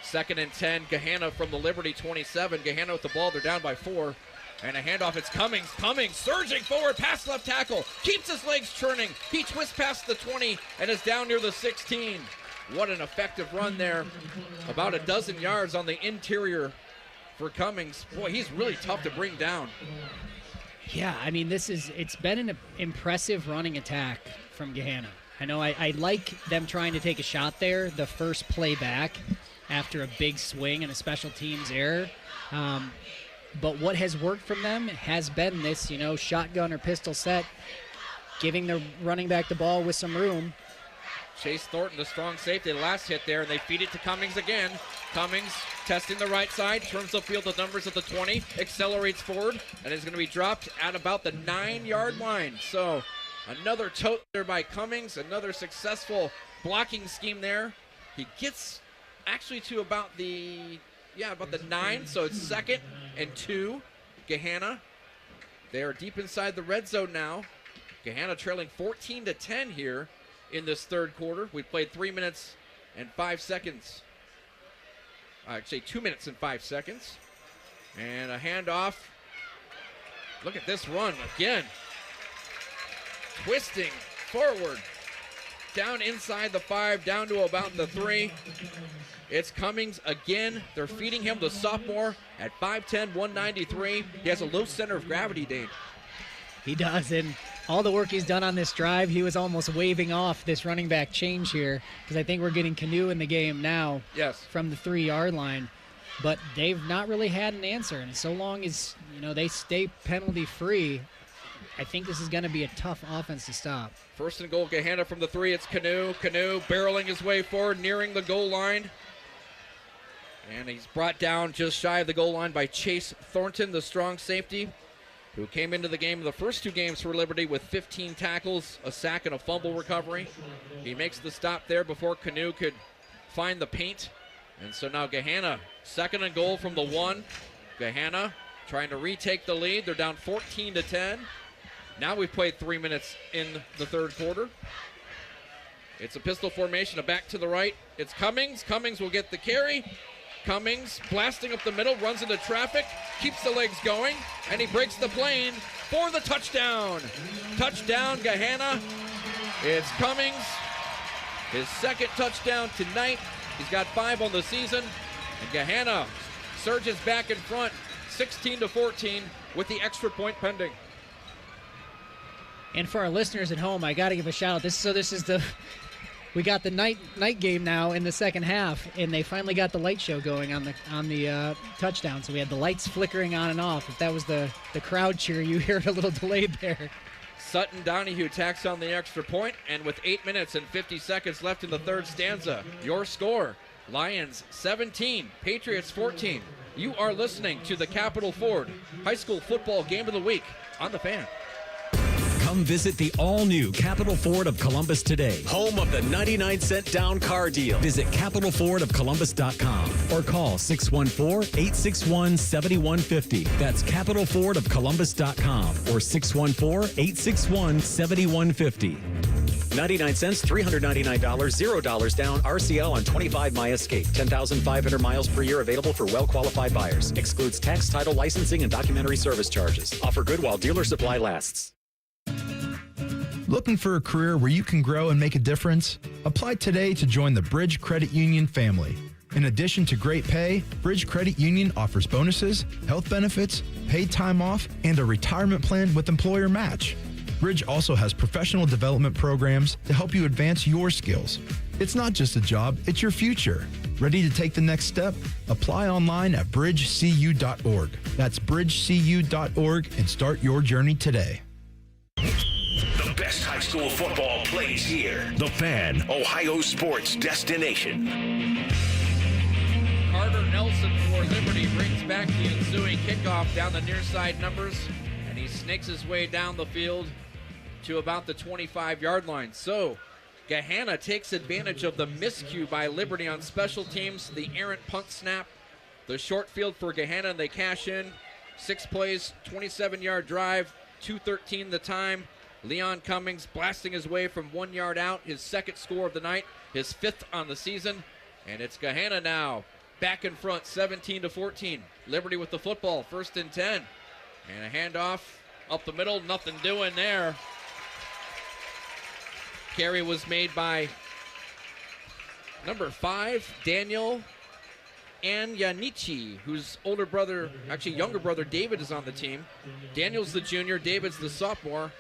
2nd and 10, Gahanna from the Liberty 27. Gahanna with the ball. They're down by 4. And a handoff. It's Cummings. Cummings surging forward past left tackle. Keeps his legs churning. He twists past the 20 and is down near the 16. What an effective run there. About a dozen yards on the interior for Cummings. Boy, he's really tough to bring down. Yeah, I mean, it's been an impressive running attack from Gahanna. I know I like them trying to take a shot there, the first play back after a big swing and a special teams error. But what has worked from them has been this, shotgun or pistol set, giving the running back the ball with some room. Chase Thornton, the strong safety, the last hit there, and they feed it to Cummings again. Cummings testing the right side, turns the field, the numbers at the 20, accelerates forward, and is going to be dropped at about the 9-yard line. So another tote there by Cummings, another successful blocking scheme there. He gets actually to about the 9, so it's 2nd and 2. Gahanna, they are deep inside the red zone now. Gahanna trailing 14-10 here in this third quarter. We played 3 minutes and 5 seconds. I'd say 2 minutes and 5 seconds. And a handoff. Look at this run again. Twisting forward. Down inside the 5, down to about the 3. It's Cummings again. They're feeding him, the sophomore, at 5'10", 193. He has a low center of gravity, Dane. He does, and all the work he's done on this drive, he was almost waving off this running back change here because I think we're getting Canoe in the game now. Yes. From the 3-yard line. But they've not really had an answer, and so long as they stay penalty-free, I think this is going to be a tough offense to stop. 1st and goal, Gahanna from the 3. It's Canoe. Canoe barreling his way forward, nearing the goal line. And he's brought down just shy of the goal line by Chase Thornton, the strong safety, who came into the game in the first 2 games for Liberty with 15 tackles, a sack, and a fumble recovery. He makes the stop there before Canoe could find the paint. And so now Gahanna, 2nd and goal from the 1. Gahanna trying to retake the lead. They're down 14-10. Now we've played 3 minutes in the third quarter. It's a pistol formation, a back to the right. It's Cummings. Cummings will get the carry. Cummings blasting up the middle, runs into traffic, keeps the legs going, and he breaks the plane for the touchdown. Touchdown, Gahanna. It's Cummings. His 2nd touchdown tonight. He's got 5 on the season. And Gahanna surges back in front, 16-14, with the extra point pending. And for our listeners at home, I got to give a shout out. We got the night game now in the second half, and they finally got the light show going on the touchdown. So we had the lights flickering on and off. If that was the crowd cheer, you hear it a little delayed there. Sutton Donahue tacks on the extra point, and with 8 minutes and 50 seconds left in the third stanza, your score, Lions 17, Patriots 14. You are listening to the Capital Ford High School Football Game of the Week on The Fan. Come visit the all-new Capital Ford of Columbus today. Home of the 99-cent down car deal. Visit capitalfordofcolumbus.com or call 614-861-7150. That's capitalfordofcolumbus.com or 614-861-7150. 99 cents, $399, $0 down, RCL on 25 My Escape. 10,500 miles per year available for well-qualified buyers. Excludes tax, title, licensing, and documentary service charges. Offer good while dealer supply lasts. Looking for a career where you can grow and make a difference? Apply today to join the Bridge Credit Union family. In addition to great pay, Bridge Credit Union offers bonuses, health benefits, paid time off, and a retirement plan with employer match. Bridge also has professional development programs to help you advance your skills. It's not just a job, it's your future. Ready to take the next step? Apply online at bridgecu.org. That's bridgecu.org and start your journey today. The best high school football plays here. The Fan, Ohio sports destination. Carter Nelson for Liberty brings back the ensuing kickoff down the near side numbers, and he snakes his way down the field to about the 25-yard line. So Gahana takes advantage of the miscue by Liberty on special teams, the errant punt snap, the short field for Gahana, and they cash in. 6 plays, 27-yard drive, 2:13 the time. Leon Cummings blasting his way from 1 yard out, his second score of the night, his 5th on the season. And it's Gahana now back in front, 17-14. Liberty with the football, 1st and 10. And a handoff up the middle, nothing doing there. Carry was made by number 5, Daniel Anyanichi, whose younger brother David is on the team. Daniel's the junior, David's the sophomore.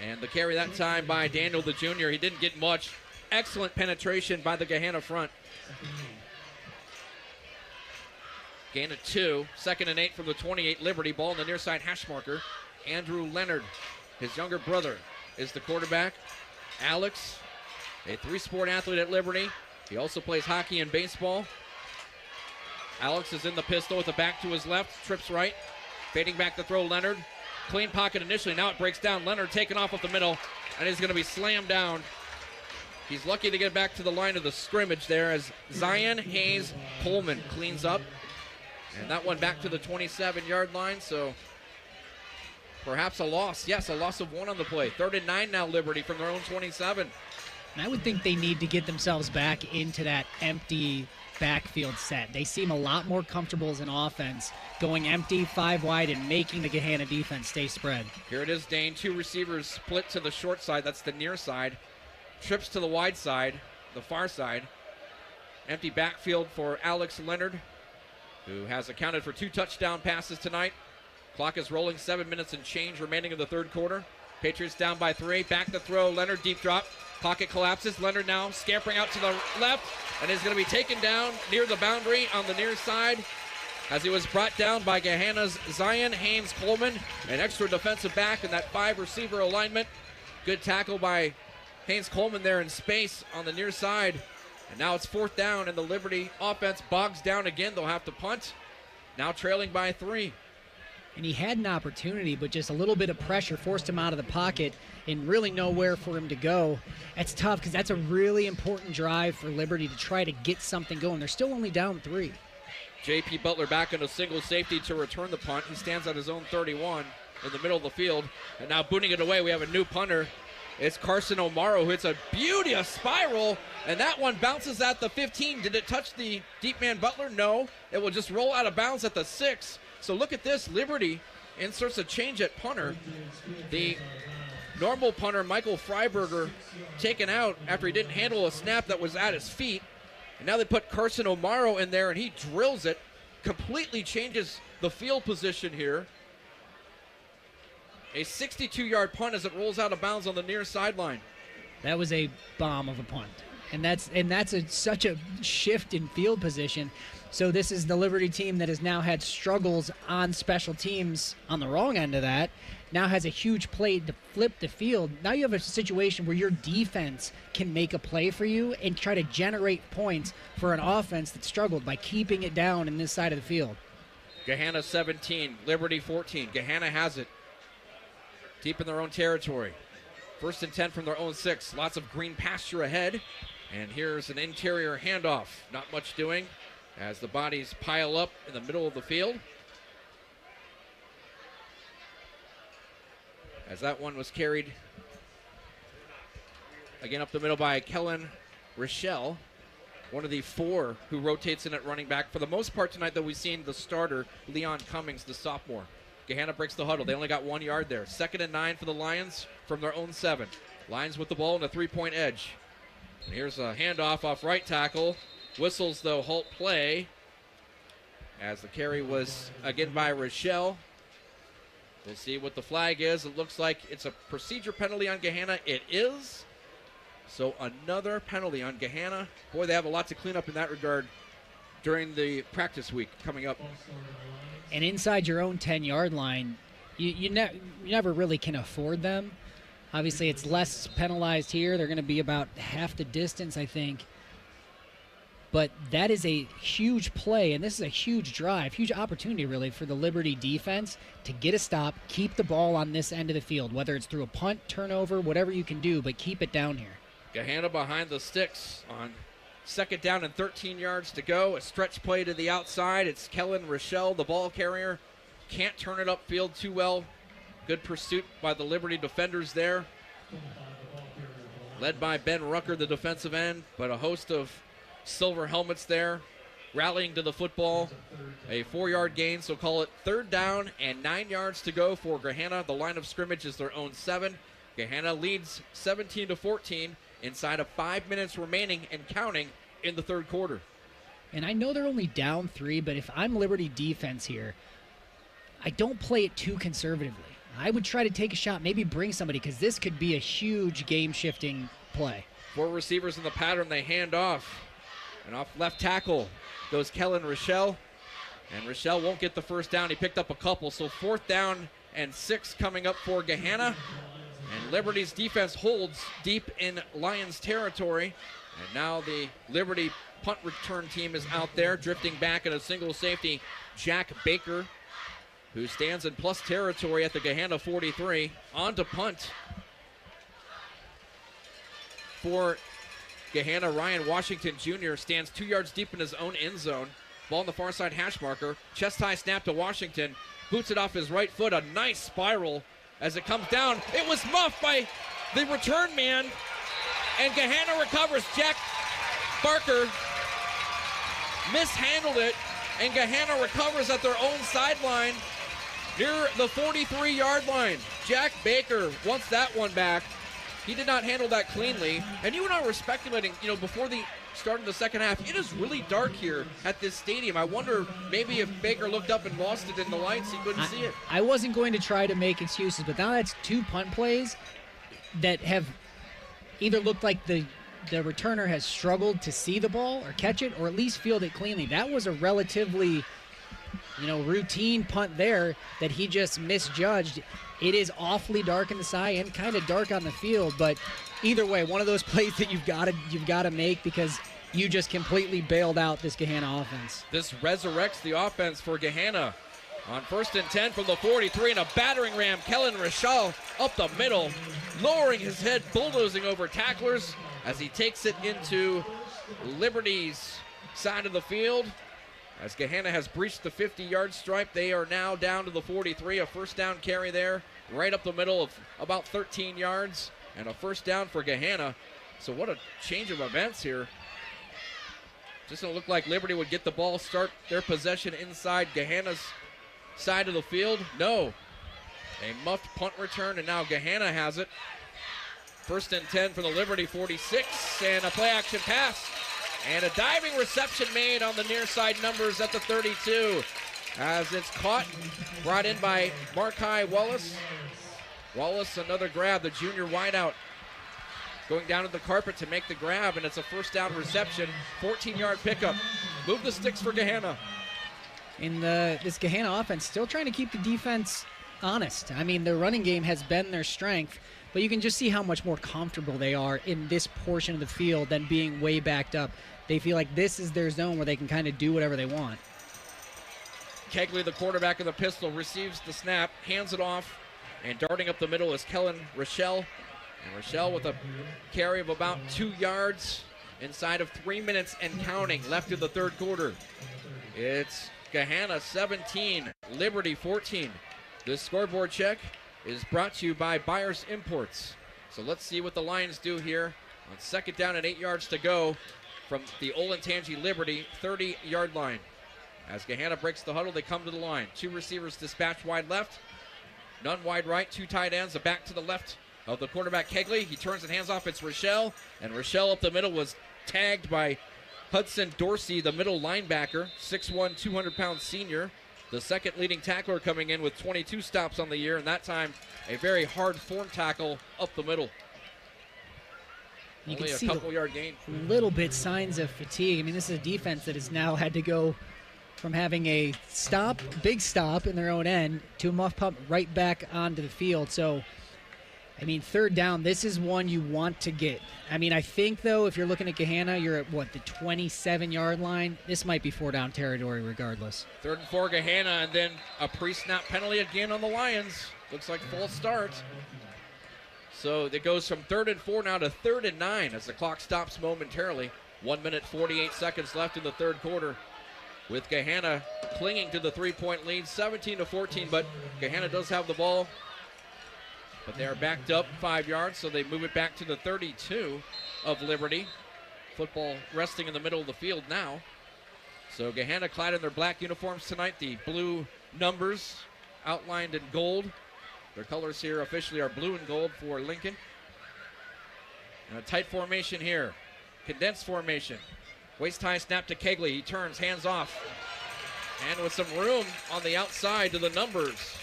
And the carry that time by Daniel the junior. He didn't get much. Excellent penetration by the Gahana front. Gain of 2, 2nd and 8 from the 28 Liberty. Ball in the near side hash marker. Andrew Leonard, his younger brother, is the quarterback. Alex, a 3-sport athlete at Liberty. He also plays hockey and baseball. Alex is in the pistol with the back to his left, trips right. Fading back to throw Leonard. Clean pocket initially, now it breaks down. Leonard taken off the middle, and he's going to be slammed down. He's lucky to get back to the line of the scrimmage there as Zion Hayes Coleman cleans up. And that one back to the 27-yard line, so perhaps a loss. Yes, a loss of 1 on the play. 3rd and 9 now, Liberty from their own 27. And I would think they need to get themselves back into that empty backfield set. They seem a lot more comfortable as an offense going empty, 5 wide, and making the Gahana defense stay spread. Here it is, Dane. 2 receivers split to the short side. That's the near side. Trips to the wide side, the far side. Empty backfield for Alex Leonard, who has accounted for 2 touchdown passes tonight. Clock is rolling, 7 minutes and change remaining in the 3rd quarter. Patriots down by 3. Back to throw. Leonard deep drop. Pocket collapses. Leonard now scampering out to the left, and is going to be taken down near the boundary on the near side as he was brought down by Gahana's Zion Haynes Coleman, an extra defensive back in that 5 receiver alignment. Good tackle by Haynes Coleman there in space on the near side. And now it's 4th down, and the Liberty offense bogs down again. They'll have to punt. Now trailing by 3. And he had an opportunity, but just a little bit of pressure forced him out of the pocket and really nowhere for him to go. That's tough because that's a really important drive for Liberty to try to get something going. They're still only down 3. J.P. Butler back in a single safety to return the punt. He stands on his own 31 in the middle of the field. And now booting it away, we have a new punter. It's Carson O'Mara, who hits a beauty, a spiral, and that one bounces at the 15. Did it touch the deep man Butler? No. It will just roll out of bounds at the 6. So look at this. Liberty inserts a change at punter. The normal punter, Michael Freiberger, taken out after he didn't handle a snap that was at his feet. And now they put Carson O'Mara in there, and he drills it. Completely changes the field position here. A 62-yard punt as it rolls out of bounds on the near sideline. That was a bomb of a punt. And that's such a shift in field position. So this is the Liberty team that has now had struggles on special teams on the wrong end of that. Now has a huge play to flip the field. Now you have a situation where your defense can make a play for you and try to generate points for an offense that struggled by keeping it down in this side of the field. Gahana 17, Liberty 14. Gahana has it deep in their own territory. 1st and 10 from their own 6. Lots of green pasture ahead. And here's an interior handoff. Not much doing as the bodies pile up in the middle of the field. As that one was carried again up the middle by Kellen Rochelle, one of the 4 who rotates in at running back. For the most part tonight, though, we've seen the starter, Leon Cummings, the sophomore. Gahanna breaks the huddle. They only got 1 yard there. 2nd and 9 for the Lions from their own 7. Lions with the ball on the 3-point edge. And here's a handoff off right tackle. Whistles, though, halt play. As the carry was, again, by Rochelle. We'll see what the flag is. It looks like it's a procedure penalty on Gahanna. It is. So another penalty on Gahanna. Boy, they have a lot to clean up in that regard during the practice week coming up. And inside your own 10-yard line, you never really can afford them. Obviously, it's less penalized here. They're going to be about half the distance, I think. But that is a huge play, and this is a huge drive, huge opportunity, really, for the Liberty defense to get a stop, keep the ball on this end of the field, whether it's through a punt, turnover, whatever you can do, but keep it down here. Gahanna behind the sticks on 2nd down and 13 yards to go. A stretch play to the outside. It's Kellen Rochelle, the ball carrier. Can't turn it upfield too well. Good pursuit by the Liberty defenders there. Led by Ben Rucker, the defensive end, but a host of silver helmets there rallying to the football. A 4-yard gain, so call it 3rd down and 9 yards to go for Gahanna. The line of scrimmage is their own 7. Gahanna leads 17-14 inside of 5 minutes remaining and counting in the 3rd quarter. And I know they're only down 3, but if I'm Liberty defense here, I don't play it too conservatively. I would try to take a shot, maybe bring somebody, because this could be a huge game-shifting play. 4 receivers in the pattern. They hand off. And off left tackle goes Kellen Rochelle. And Rochelle won't get the first down. He picked up a couple. So 4th down and 6 coming up for Gahanna. And Liberty's defense holds deep in Lions territory. And now the Liberty punt return team is out there, drifting back in a single safety. Jack Baker, who stands in plus territory at the Gahanna 43. On to punt for Gahanna. Ryan Washington Jr. stands 2 yards deep in his own end zone. Ball on the far side hash marker. Chest high snap to Washington. Boots it off his right foot. A nice spiral as it comes down. It was muffed by the return man. And Gahanna recovers. Jack Barker mishandled it. And Gahanna recovers at their own sideline near the 43-yard line. Jack Baker wants that one back. He did not handle that cleanly. And you and I were speculating, before the start of the second half, it is really dark here at this stadium. I wonder maybe if Baker looked up and lost it in the lights, he couldn't see it. I wasn't going to try to make excuses, but now that's 2 punt plays that have either looked like the returner has struggled to see the ball or catch it, or at least field it cleanly. That was a relatively, routine punt there that he just misjudged. It is awfully dark in the sky and kind of dark on the field, but either way, one of those plays that you've got to make because you just completely bailed out this Gahanna offense. This resurrects the offense for Gahanna. On 1st and 10 from the 43 and a battering ram, Kellen Rochelle up the middle, lowering his head, bulldozing over tacklers as he takes it into Liberty's side of the field. As Gahanna has breached the 50-yard stripe, they are now down to the 43. A 1st down carry there, right up the middle of about 13 yards, and a 1st down for Gahanna. So what a change of events here. Just going to look like Liberty would get the ball, start their possession inside Gahanna's side of the field. No. A muffed punt return, and now Gahanna has it. 1st and 10 from the Liberty 46, and a play-action pass. And a diving reception made on the near side numbers at the 32. As it's caught, brought in by Markai Wallace. Wallace, another grab, the junior wideout. Going down to the carpet to make the grab, and it's a 1st down reception. 14-yard pickup. Move the sticks for Gahanna. In this Gahanna offense, still trying to keep the defense honest. I mean, their running game has been their strength, but you can just see how much more comfortable they are in this portion of the field than being way backed up. They feel like this is their zone where they can kind of do whatever they want. Kegley, the quarterback of the pistol, receives the snap, hands it off, and darting up the middle is Kellen Rochelle. And Rochelle with a carry of about 2 yards inside of 3 minutes and counting left in the 3rd quarter. It's Gahanna 17, Liberty 14. This scoreboard check is brought to you by Byers Imports. So let's see what the Lions do here on 2nd down and 8 yards to go from the Olentangy Liberty 30-yard line. As Gahana breaks the huddle, they come to the line. 2 receivers dispatched wide left, none wide right. 2 tight ends, a back to the left of the quarterback, Kegley. He turns and hands off. It's Rochelle, and Rochelle up the middle was tagged by Hudson Dorsey, the middle linebacker, 6'1", 200-pound senior. The second leading tackler coming in with 22 stops on the year, and that time a very hard form tackle up the middle. You Only can a see couple yard gain. Little bit signs of fatigue. I mean, this is a defense that has now had to go from having a big stop in their own end to a muff pump right back onto the field. So, I mean, third down, this is one you want to get. I mean, I think, though, if you're looking at Gahana, you're at, the 27-yard line? This might be 4-down territory regardless. 3rd and 4, Gahana, and then a pre-snap penalty again on the Lions. Looks like false start. So it goes from 3rd and 4 now to 3rd and 9 as the clock stops momentarily. 1 minute, 48 seconds left in the third quarter, with Gahana clinging to the 3-point lead, 17-14, but Gahana does have the ball. But they are backed up 5 yards, so they move it back to the 32 of Liberty. Football resting in the middle of the field now. So Gahana clad in their black uniforms tonight, the blue numbers outlined in gold. Their colors here officially are blue and gold for Lincoln. And a tight formation here, condensed formation. Waist high snap to Kegley, he turns, hands off. And with some room on the outside to the numbers.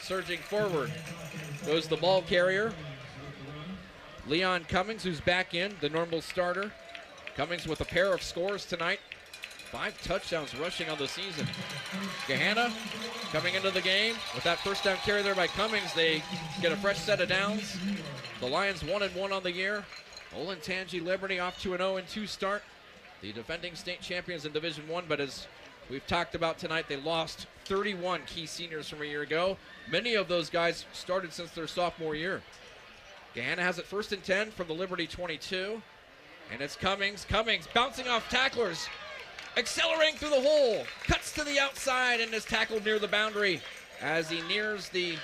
Surging forward goes the ball carrier, Leon Cummings, who's back in, the normal starter. Cummings with a pair of scores tonight. 5 touchdowns rushing on the season. Gahana coming into the game with that first down carry there by Cummings. They get a fresh set of downs. The Lions 1-1 on the year. Olentangy Liberty off to an 0-2 start. The defending state champions in Division I, but as we've talked about tonight, they lost 31 key seniors from a year ago. Many of those guys started since their sophomore year. Gahana has it 1st and 10 from the Liberty 22. And it's Cummings. Cummings bouncing off tacklers. Accelerating through the hole. Cuts to the outside and is tackled near the boundary as he nears the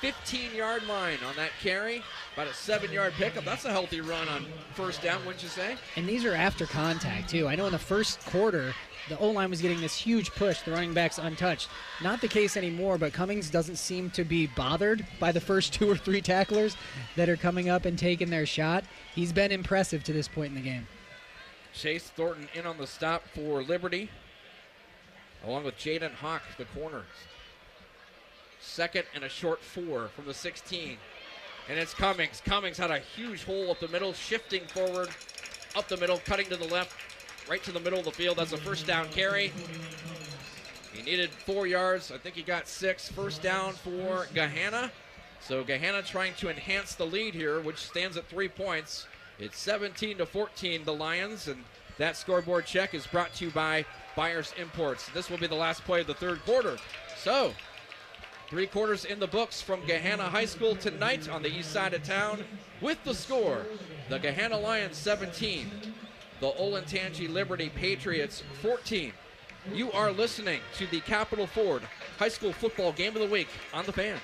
15-yard line on that carry. About a 7-yard pickup. That's a healthy run on first down, wouldn't you say? And these are after contact, too. I know in the first quarter, the O-line was getting this huge push, the running backs untouched. Not the case anymore, but Cummings doesn't seem to be bothered by the first 2 or 3 tacklers that are coming up and taking their shot. He's been impressive to this point in the game. Chase Thornton in on the stop for Liberty, along with Jaden Hawk, the corner. 2nd and a short 4 from the 16. And it's Cummings. Cummings had a huge hole up the middle, shifting forward, up the middle, cutting to the left, right to the middle of the field. That's a first down carry. He needed 4 yards. I think he got 6. First down for Gahana. So Gahana trying to enhance the lead here, which stands at 3 points. It's 17-14, the Lions, and that scoreboard check is brought to you by Byers Imports. This will be the last play of the third quarter. So, 3 quarters in the books from Gahana High School tonight on the east side of town. With the score, the Gahana Lions 17, the Olentangy Liberty Patriots 14. You are listening to the Capital Ford High School Football Game of the Week on The Fan.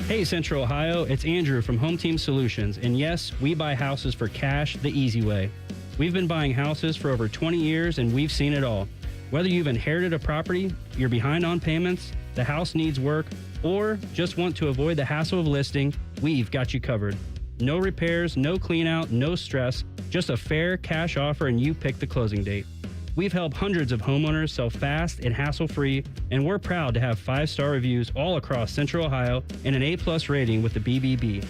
Hey Central Ohio, it's Andrew from Home Team Solutions, and yes, we buy houses for cash the easy way. We've been buying houses for over 20 years and we've seen it all. Whether you've inherited a property, you're behind on payments, the house needs work, or just want to avoid the hassle of listing, we've got you covered. No repairs, no clean out, no stress, just a fair cash offer and you pick the closing date. We've helped hundreds of homeowners sell fast and hassle-free, and we're proud to have 5-star reviews all across Central Ohio and an A+ rating with the BBB.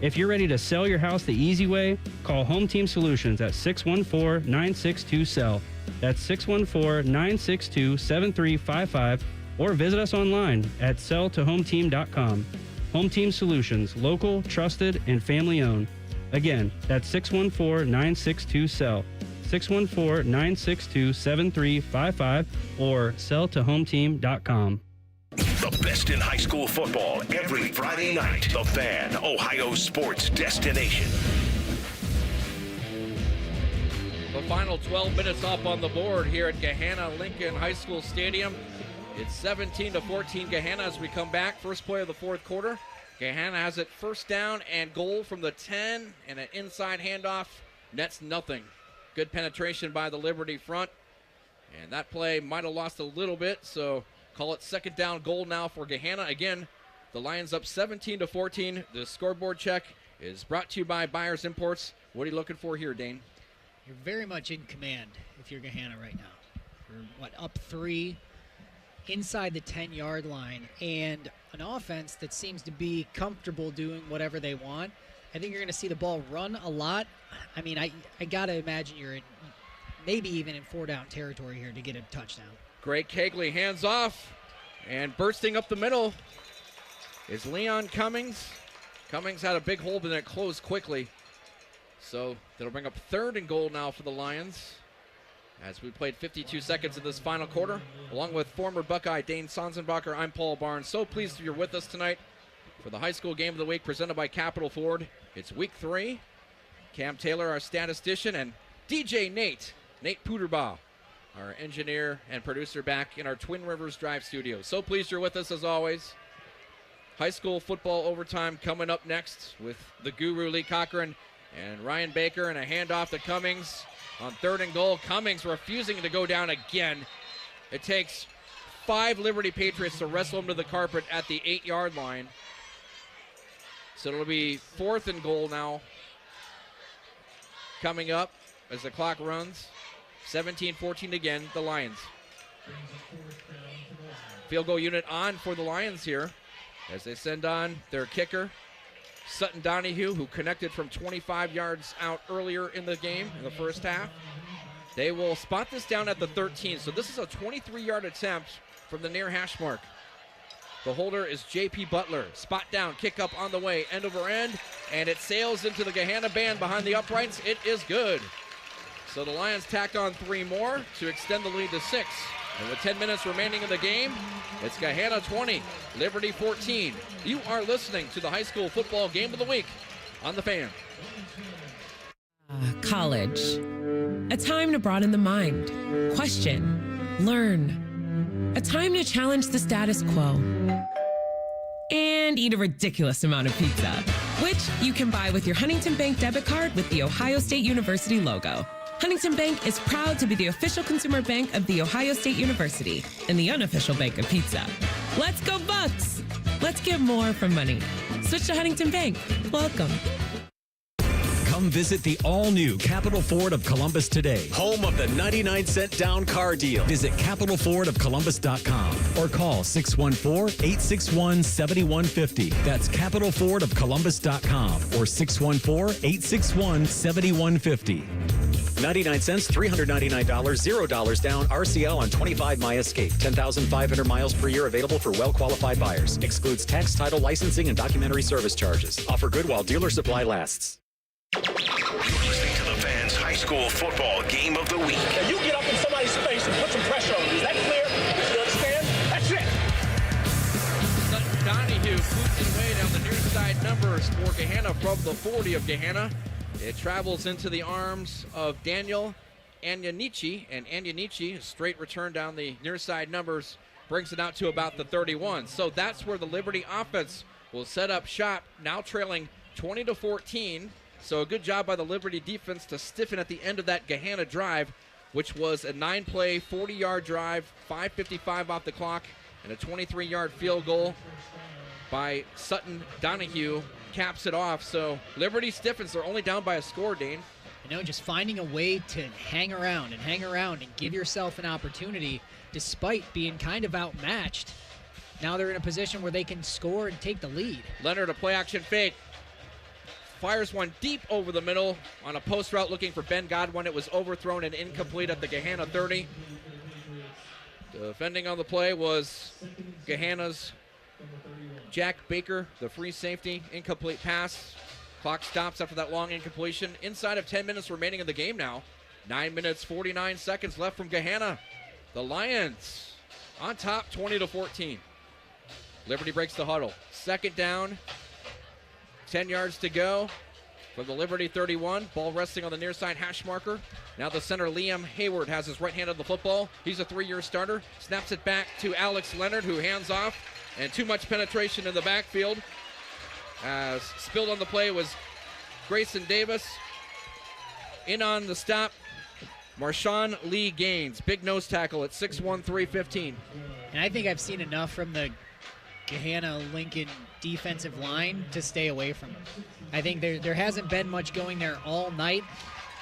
If you're ready to sell your house the easy way, call Home Team Solutions at 614-962-SELL. That's 614-962-7355, or visit us online at selltohometeam.com. Home Team Solutions, local, trusted, and family-owned. Again, that's 614-962-SELL. 614-962-7355 or selltohometeam.com. The best in high school football every Friday night. The Fan, Ohio sports destination. The final 12 minutes up on the board here at Gahana Lincoln High School Stadium. It's 17-14 Gahana as we come back. First play of the fourth quarter. Gahana has it first down and goal from the 10, and an inside handoff nets nothing. Good penetration by the Liberty front. And that play might have lost a little bit, so call it second down goal now for Gahanna. Again, the Lions up 17-14. The scoreboard check is brought to you by Buyers Imports. What are you looking for here, Dane? You're very much in command if you're Gahanna right now. You're, up 3 inside the 10-yard line, and an offense that seems to be comfortable doing whatever they want. I think you're going to see the ball run a lot. I mean, I got to imagine you're in maybe even in 4-down territory here to get a touchdown. Greg Kegley hands off, and bursting up the middle is Leon Cummings. Cummings had a big hole, but then it closed quickly. So that'll bring up 3rd and goal now for the Lions as we played 52 seconds in this final quarter. Along with former Buckeye Dane Sanzenbacher, I'm Paul Barnes. So pleased you're with us tonight for the high school game of the week presented by Capital Ford. It's week 3. Cam Taylor, our statistician, and DJ Nate Puderbaugh, our engineer and producer, back in our Twin Rivers Drive studio. So pleased you're with us as always. High school football overtime coming up next with the guru Lee Cochran and Ryan Baker, and a handoff to Cummings on 3rd and goal. Cummings refusing to go down again. It takes 5 Liberty Patriots to wrestle him to the carpet at the 8-yard line. So it'll be 4th and goal now coming up as the clock runs. 17-14 again, the Lions. Field goal unit on for the Lions here as they send on their kicker, Sutton Donahue, who connected from 25 yards out earlier in the game in the first half. They will spot this down at the 13. So this is a 23-yard attempt from the near hash mark. The holder is J.P. Butler. Spot down, kick up on the way, end over end, and it sails into the Gahanna band behind the uprights. It is good. So the Lions tack on 3 more to extend the lead to 6. And with 10 minutes remaining in the game, it's Gahanna 20, Liberty 14. You are listening to the high school football game of the week on The Fan. College. A time to broaden the mind, question, learn. A time to challenge the status quo. And eat a ridiculous amount of pizza, which you can buy with your Huntington Bank debit card with the Ohio State University logo. Huntington Bank is proud to be the official consumer bank of The Ohio State University and the unofficial bank of pizza. Let's go Bucks! Let's get more from money. Switch to Huntington Bank. Welcome. Come visit the all-new Capital Ford of Columbus today. Home of the 99-cent down car deal. Visit capitalfordofcolumbus.com or call 614-861-7150. That's capitalfordofcolumbus.com or 614-861-7150. 99 cents, $399, $0 down, RCL on 25 My Escape. 10,500 miles per year available for well-qualified buyers. Excludes tax, title, licensing, and documentary service charges. Offer good while dealer supply lasts. You're listening to the Fans High School Football Game of the Week. Now you get up in somebody's face and put some pressure on them. Is that clear? You understand? That's it. Sutton Donahue moves his way down the near side numbers for Gahanna from the 40 of Gahanna. It travels into the arms of Daniel Anyanichi, and Anyanichi, a straight return down the near side numbers, brings it out to about the 31. So that's where the Liberty offense will set up shop, now trailing 20-14. So a good job by the Liberty defense to stiffen at the end of that Gahanna drive, which was a 9-play, 40-yard drive, 5:55 off the clock, and a 23-yard field goal by Sutton Donahue caps it off. So Liberty stiffens. They're only down by a score, Dane. Just finding a way to hang around and give yourself an opportunity despite being kind of outmatched. Now they're in a position where they can score and take the lead. Leonard, a play-action fake. Fires one deep over the middle on a post route looking for Ben Godwin. It was overthrown and incomplete at the Gahanna 30. Defending on the play was Gahanna's Jack Baker, the free safety. Incomplete pass. Clock stops after that long incompletion. Inside of 10 minutes remaining in the game now. 9 minutes, 49 seconds left from Gahanna. The Lions on top, 20-14. Liberty breaks the huddle. Second down. 10 yards to go from the Liberty 31. Ball resting on the near side hash marker. Now the center, Liam Hayward, has his right hand on the football. He's a 3-year starter. Snaps it back to Alex Leonard, who hands off. And too much penetration in the backfield. As spilled on the play was Grayson Davis. In on the stop Marshawn Lee Gaines, big nose tackle at 6'1", 315. And I think I've seen enough from the Gahanna-Lincoln defensive line to stay away from him. I think there hasn't been much going there all night,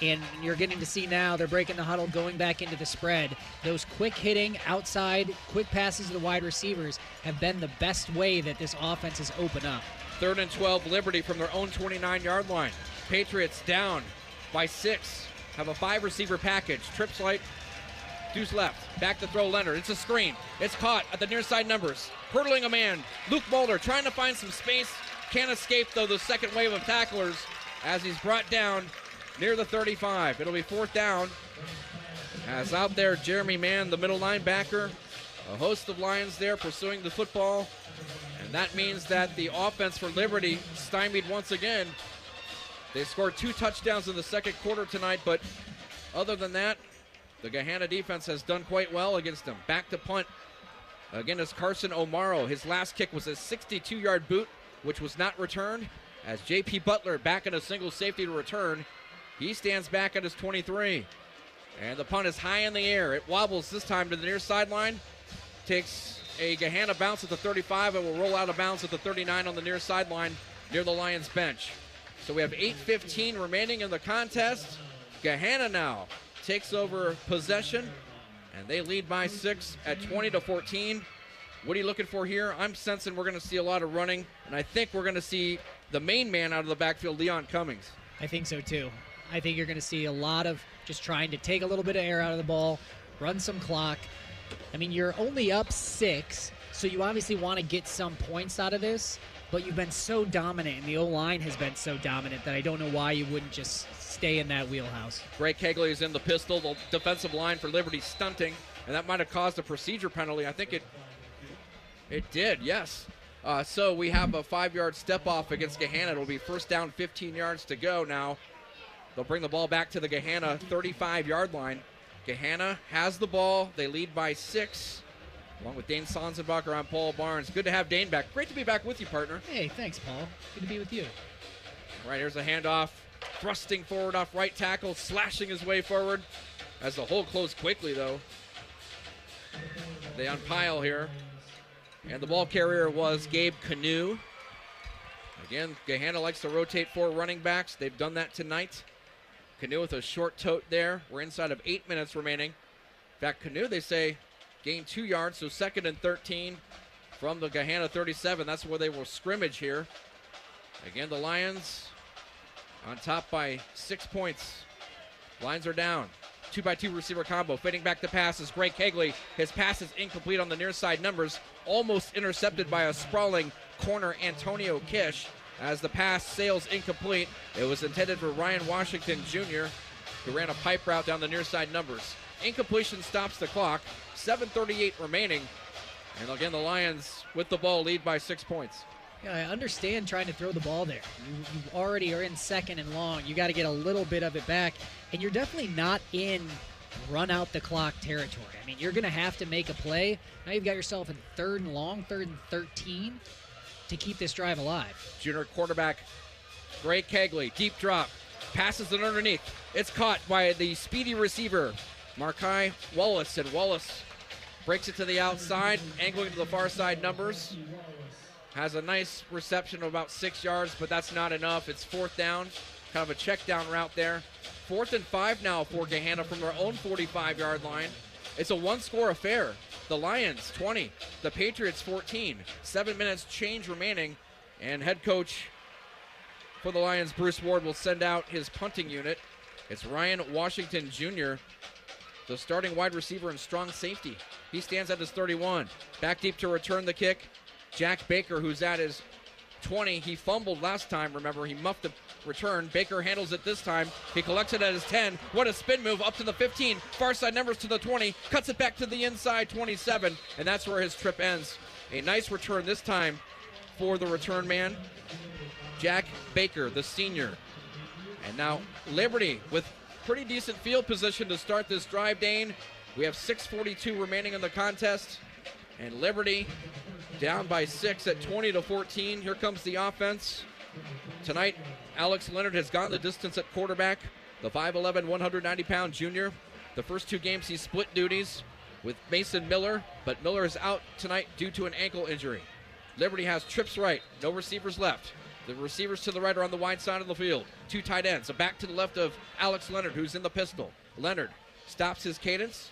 and you're getting to see now they're breaking the huddle, going back into the spread. Those quick hitting, outside, quick passes to the wide receivers have been the best way that this offense has opened up. 3rd and 12, Liberty from their own 29-yard line. Patriots down by 6. Have a 5-receiver package. Trips right, deuce left. Back to throw Leonard. It's a screen. It's caught at the near side numbers. Hurdling a man. Luke Mulder trying to find some space. Can't escape, though, the second wave of tacklers as he's brought down near the 35. It'll be 4th down. As out there, Jeremy Mann, the middle linebacker. A host of Lions there pursuing the football. And that means that the offense for Liberty stymied once again. They scored 2 touchdowns in the second quarter tonight, but other than that, the Gahanna defense has done quite well against them. Back to punt. Again, it's Carson O'Maro. His last kick was a 62-yard boot, which was not returned. As J.P. Butler back in a single safety to return, he stands back at his 23. And the punt is high in the air. It wobbles this time to the near sideline. Takes a Gahanna bounce at the 35 and will roll out of bounds at the 39 on the near sideline near the Lions bench. So we have 8:15 remaining in the contest. Gahanna now takes over possession, and they lead by 6 at 20-14. What are you looking for here? I'm sensing we're going to see a lot of running, and I think we're going to see the main man out of the backfield, Leon Cummings. I think so too. I think you're going to see a lot of just trying to take a little bit of air out of the ball, run some clock. I mean, you're only up 6, so you obviously want to get some points out of this, but you've been so dominant, and the O-line has been so dominant that I don't know why you wouldn't just stay in that wheelhouse. Greg Kegley is in the pistol. The defensive line for Liberty stunting, and that might have caused a procedure penalty. I think it did, yes. So we have a 5-yard step off against Gahanna. It'll be 1st down, 15 yards to go now. They'll bring the ball back to the Gahanna 35-yard line. Gahanna has the ball. They lead by 6. Along with Dane Sanzenbacher, I'm Paul Barnes. Good to have Dane back. Great to be back with you, partner. Hey, thanks, Paul. Good to be with you. All right, here's a handoff. Thrusting forward off right tackle, slashing his way forward. As the hole closed quickly, though. They unpile here. And the ball carrier was Gabe Canoe. Again, Gahanna likes to rotate 4 running backs. They've done that tonight. Canoe with a short tote there. We're inside of 8 minutes remaining. In fact, Canoe, they say, gained 2 yards, so 2nd and 13 from the Gahanna 37. That's where they will scrimmage here. Again, the Lions on top by 6 points. Lions are down. 2-by-2 receiver combo. Fading back to pass is Greg Kegley. His pass is incomplete on the near side numbers. Almost intercepted by a sprawling corner, Antonio Kish. As the pass sails incomplete, it was intended for Ryan Washington Jr., who ran a pipe route down the near side numbers. Incompletion stops the clock. 7:38 remaining. And again, the Lions with the ball lead by 6 points. Yeah, I understand trying to throw the ball there. You already are in 2nd and long. You got to get a little bit of it back. And you're definitely not in run out the clock territory. I mean, you're going to have to make a play. Now you've got yourself in 3rd and long, 3rd and 13 to keep this drive alive. Junior quarterback Greg Kegley, deep drop, passes it underneath. It's caught by the speedy receiver, Markai Wallace, and Wallace breaks it to the outside, angling to the far side numbers. Has a nice reception of about 6 yards, but that's not enough. It's 4th down, kind of a check down route there. 4th and 5 now for Gahanna from their own 45-yard line. It's a one-score affair. The Lions 20, the Patriots 14. 7 minutes change remaining, and head coach for the Lions, Bruce Ward, will send out his punting unit. It's Ryan Washington Jr., the starting wide receiver and strong safety. He stands at his 31. Back deep to return the kick, Jack Baker, who's at his 20. He fumbled last time, remember. He muffed the return. Baker handles it this time. He collects it at his 10. What a spin move up to the 15. Far side numbers to the 20. Cuts it back to the inside 27. And that's where his trip ends. A nice return this time for the return man, Jack Baker, the senior. And now Liberty with pretty decent field position to start this drive, Dane. We have 6:42 remaining in the contest. And Liberty down by 6 at 20-14. Here comes the offense. Tonight, Alex Leonard has gone the distance at quarterback. The 5'11", 190-pound junior. The first 2 games he split duties with Mason Miller, but Miller is out tonight due to an ankle injury. Liberty has trips right, no receivers left. The receivers to the right are on the wide side of the field. 2 tight ends, a back to the left of Alex Leonard, who's in the pistol. Leonard stops his cadence.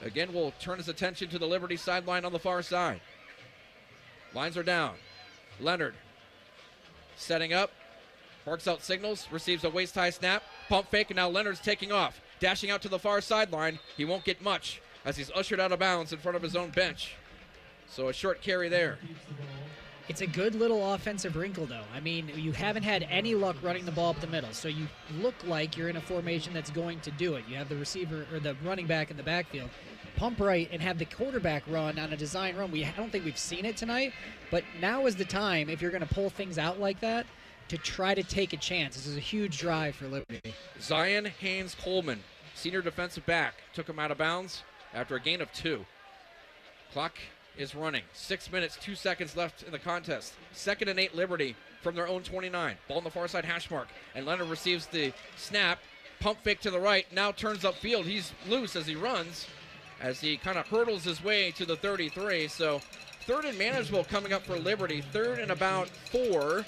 Again, will turn his attention to the Liberty sideline on the far side. Lines are down. Leonard setting up, barks out signals, receives a waist-high snap, pump fake, and now Leonard's taking off. Dashing out to the far sideline. He won't get much as he's ushered out of bounds in front of his own bench. So a short carry there. It's a good little offensive wrinkle, though. I mean, you haven't had any luck running the ball up the middle, so you look like you're in a formation that's going to do it. You have the receiver or the running back in the backfield. Pump right and have the quarterback run on a design run. I don't think we've seen it tonight, but now is the time, if you're going to pull things out like that, to try to take a chance. This is a huge drive for Liberty. Zion Haynes-Coleman, senior defensive back, took him out of bounds after a gain of 2. Clock is running. 6 minutes, 2 seconds left in the contest. 2nd and 8 Liberty from their own 29. Ball on the far side hash mark. And Leonard receives the snap. Pump fake to the right. Now turns upfield. He's loose as he runs, as he kind of hurdles his way to the 33. So 3rd and manageable coming up for Liberty. 3rd and about 4.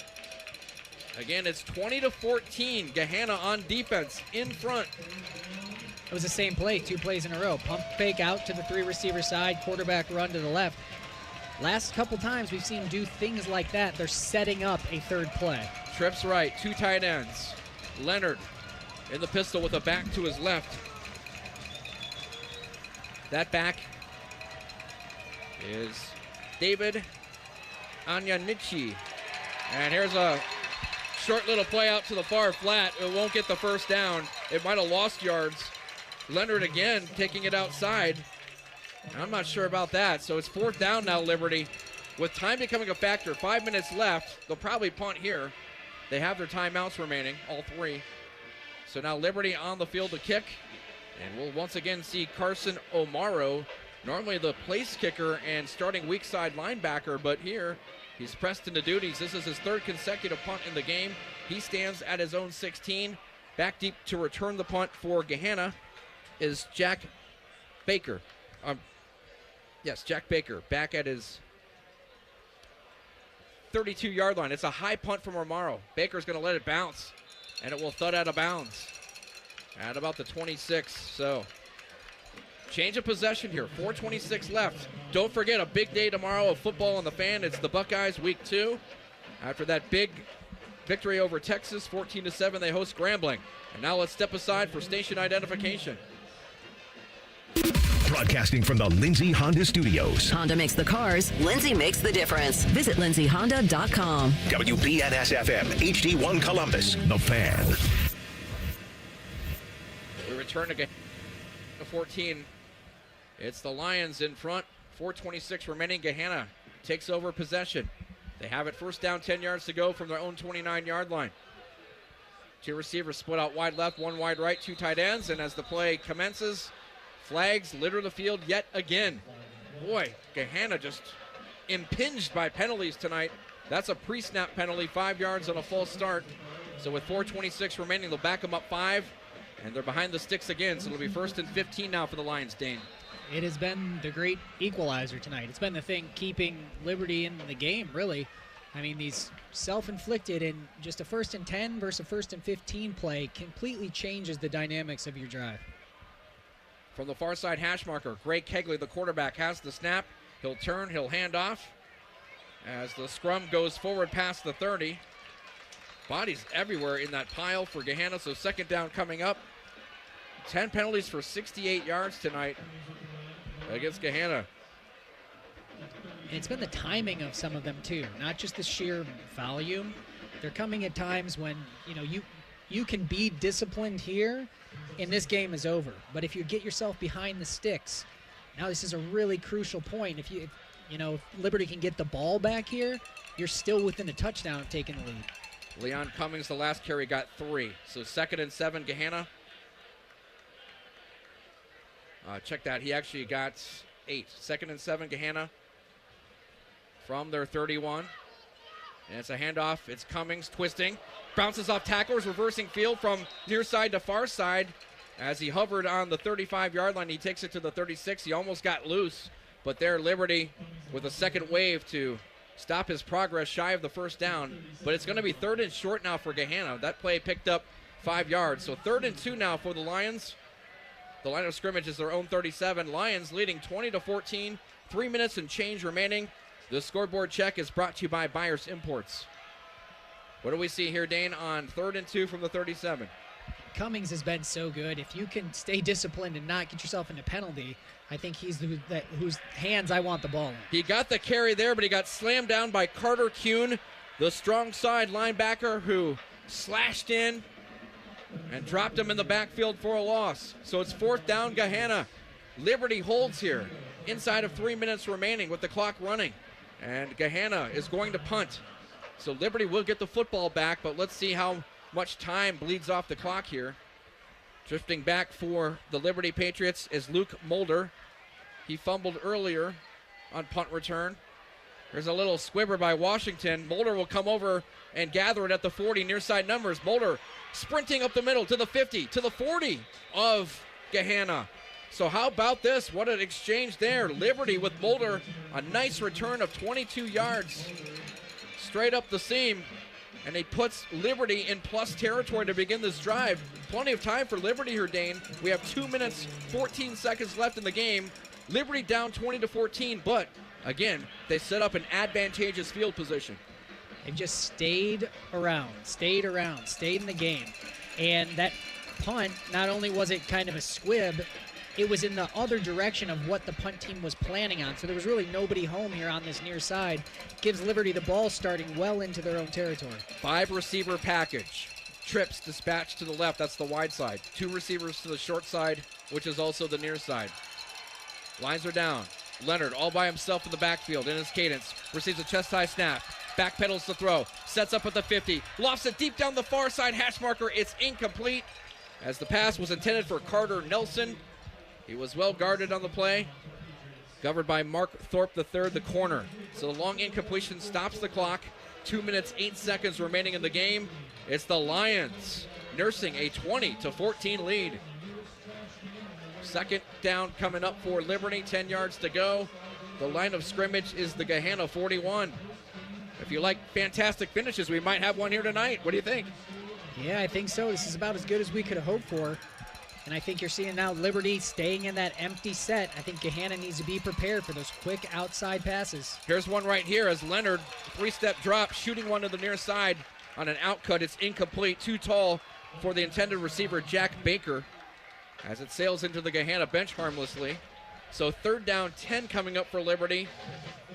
Again, it's 20-14. Gahana on defense in front. It was the same play, 2 plays in a row. Pump fake out to the 3 receiver side, quarterback run to the left. Last couple times we've seen do things like that. They're setting up a 3rd play. Trips right, 2 tight ends. Leonard in the pistol with a back to his left. That back is David Anyanichi. And here's a short little play out to the far flat. It won't get the first down. It might have lost yards. Leonard again taking it outside. I'm not sure about that. So it's 4th down now, Liberty. With time becoming a factor, 5 minutes left. They'll probably punt here. They have their timeouts remaining, all 3. So now Liberty on the field to kick. And we'll once again see Carson O'Maro, normally the place kicker and starting weak side linebacker, but here he's pressed into duties. This is his 3rd consecutive punt in the game. He stands at his own 16. Back deep to return the punt for Gahana is Jack Baker. Jack Baker back at his 32-yard line. It's a high punt from O'Maro. Baker's going to let it bounce, and it will thud out of bounds at about the 26. So change of possession here. 4:26 left. Don't forget, a big day tomorrow of football on the Fan. It's the Buckeyes week 2. After that big victory over Texas, 14-7, they host Grambling. And now let's step aside for station identification. Broadcasting from the Lindsay Honda Studios. Honda makes the cars. Lindsay makes the difference. Visit lindsayhonda.com. WBNS-FM, HD1 Columbus, The Fan. We return to 14. It's the Lions in front. 4:26 remaining. Gahana takes over possession. They have it 1st down, 10 yards to go from their own 29-yard line. 2 receivers split out wide left, 1 wide right, 2 tight ends. And as the play commences, flags litter the field yet again. Boy, Gahana just impinged by penalties tonight. That's a pre-snap penalty, 5 yards on a false start. So with 4:26 remaining, they'll back them up 5. And they're behind the sticks again, so it'll be 1st and 15 now for the Lions, Dane. It has been the great equalizer tonight. It's been the thing keeping Liberty in the game, really. I mean, these self-inflicted and just a 1st and 10 versus a 1st and 15 play completely changes the dynamics of your drive. From the far side hash marker, Greg Kegley, the quarterback, has the snap. He'll turn, he'll hand off as the scrum goes forward past the 30. Bodies everywhere in that pile for Gahana, so 2nd down coming up. 10 penalties for 68 yards tonight against Gahana. And it's been the timing of some of them too, not just the sheer volume. They're coming at times when, you can be disciplined here and this game is over. But if you get yourself behind the sticks, now this is a really crucial point. If Liberty can get the ball back here, you're still within a touchdown of taking the lead. Leon Cummings, the last carry, got 3. So 2nd and 7, Gahana. Check that. He actually got 8. 2nd and 7, Gahana from their 31. And it's a handoff. It's Cummings twisting. Bounces off tacklers, reversing field from near side to far side. As he hovered on the 35-yard line, he takes it to the 36. He almost got loose, but there Liberty with a second wave to stop his progress shy of the first down. But it's going to be 3rd and short now for Gahana. That play picked up 5 yards. So 3rd and 2 now for the Lions. The line of scrimmage is their own 37. Lions leading 20-14. 3 minutes and change remaining. The scoreboard check is brought to you by Byers Imports. What do we see here, Dane, on 3rd and 2 from the 37? Cummings has been so good. If you can stay disciplined and not get yourself into penalty, I think he's whose hands I want the ball in. He got the carry there, but he got slammed down by Carter Kuhn, the strong side linebacker who slashed in and dropped him in the backfield for a loss. So it's 4th down, Gahana. Liberty holds here inside of 3 minutes remaining with the clock running. And Gahana is going to punt. So Liberty will get the football back, but let's see how much time bleeds off the clock here. Drifting back for the Liberty Patriots is Luke Mulder. He fumbled earlier on punt return. There's a little squibber by Washington. Mulder will come over and gather it at the 40, near side numbers. Mulder sprinting up the middle to the 50, to the 40 of Gahana. So how about this? What an exchange there. Liberty with Mulder, a nice return of 22 yards straight up the seam. And he puts Liberty in plus territory to begin this drive. Plenty of time for Liberty here, Dane. We have 2 minutes, 14 seconds left in the game. Liberty down 20-14, but again, they set up an advantageous field position. They've just stayed around, stayed in the game. And that punt, not only was it kind of a squib, it was in the other direction of what the punt team was planning on. So there was really nobody home here on this near side. Gives Liberty the ball starting well into their own territory. 5 receiver package. Trips dispatched to the left, that's the wide side. 2 receivers to the short side, which is also the near side. Lines are down. Leonard all by himself in the backfield in his cadence. Receives a chest-high snap. Backpedals the throw. Sets up at the 50. Lofts it deep down the far side hash marker. It's incomplete as the pass was intended for Carter Nelson. He was well guarded on the play. Covered by Mark Thorpe III, the corner. So the long incompletion stops the clock. 2 minutes, 8 seconds remaining in the game. It's the Lions nursing a 20-14 lead. Second down coming up for Liberty, 10 yards to go. The line of scrimmage is the Gahana 41. If you like fantastic finishes, we might have one here tonight. What do you think? Yeah, I think so. This is about as good as we could have hoped for. And I think you're seeing now Liberty staying in that empty set. I think Gahana needs to be prepared for those quick outside passes. Here's one right here as Leonard, 3-step drop, shooting one to the near side on an outcut. It's incomplete, too tall for the intended receiver, Jack Baker, as it sails into the Gahana bench harmlessly. So 3rd down, 10 coming up for Liberty.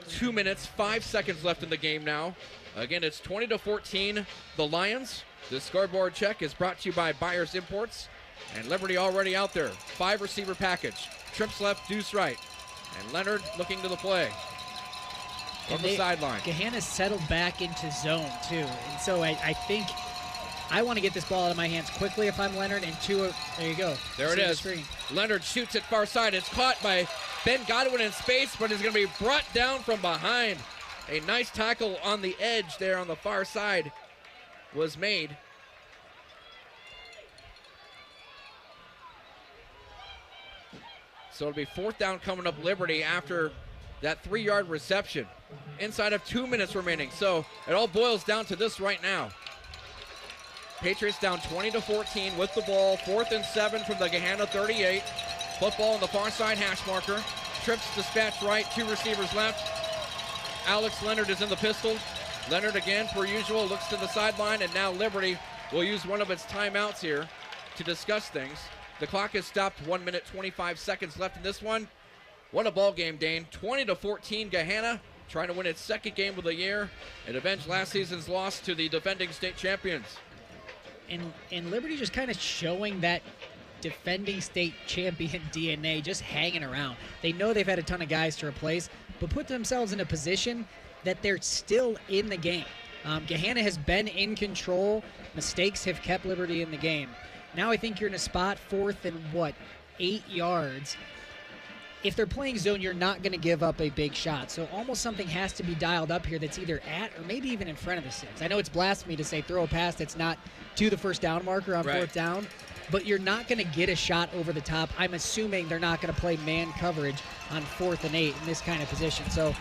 2 minutes, 5 seconds left in the game now. Again, it's 20-14, the Lions. The scoreboard check is brought to you by Byers Imports. And Liberty already out there. 5 receiver package. Trips left, Deuce right. And Leonard looking to the play from the sideline. Gahana's settled back into zone, too. And so I think I want to get this ball out of my hands quickly if I'm Leonard. And there you go. There it is. Leonard shoots it far side. It's caught by Ben Godwin in space, but is going to be brought down from behind. A nice tackle on the edge there on the far side was made. So it'll be 4th down coming up Liberty after that 3-yard reception. Inside of 2 minutes remaining. So it all boils down to this right now. Patriots down 20-14 with the ball. 4th and 7 from the Gahana 38. Football on the far side hash marker. Trips dispatched right, 2 receivers left. Alex Leonard is in the pistol. Leonard again, per usual, looks to the sideline, and now Liberty will use one of its timeouts here to discuss things. The clock is stopped, 1 minute, 25 seconds left in this one. What a ball game, Dane. 20-14, Gahana trying to win its 2nd game of the year and avenge last season's loss to the defending state champions. And Liberty just kind of showing that defending state champion DNA, just hanging around. They know they've had a ton of guys to replace, but put themselves in a position that they're still in the game. Gahana has been in control. Mistakes have kept Liberty in the game. Now I think you're in a spot 4th and 8 yards. If they're playing zone, you're not going to give up a big shot. So almost something has to be dialed up here that's either at or maybe even in front of the 6. I know it's blasphemy to say throw a pass that's not to the first down marker on 4th down, but you're not going to get a shot over the top. I'm assuming they're not going to play man coverage on 4th and 8 in this kind of position. So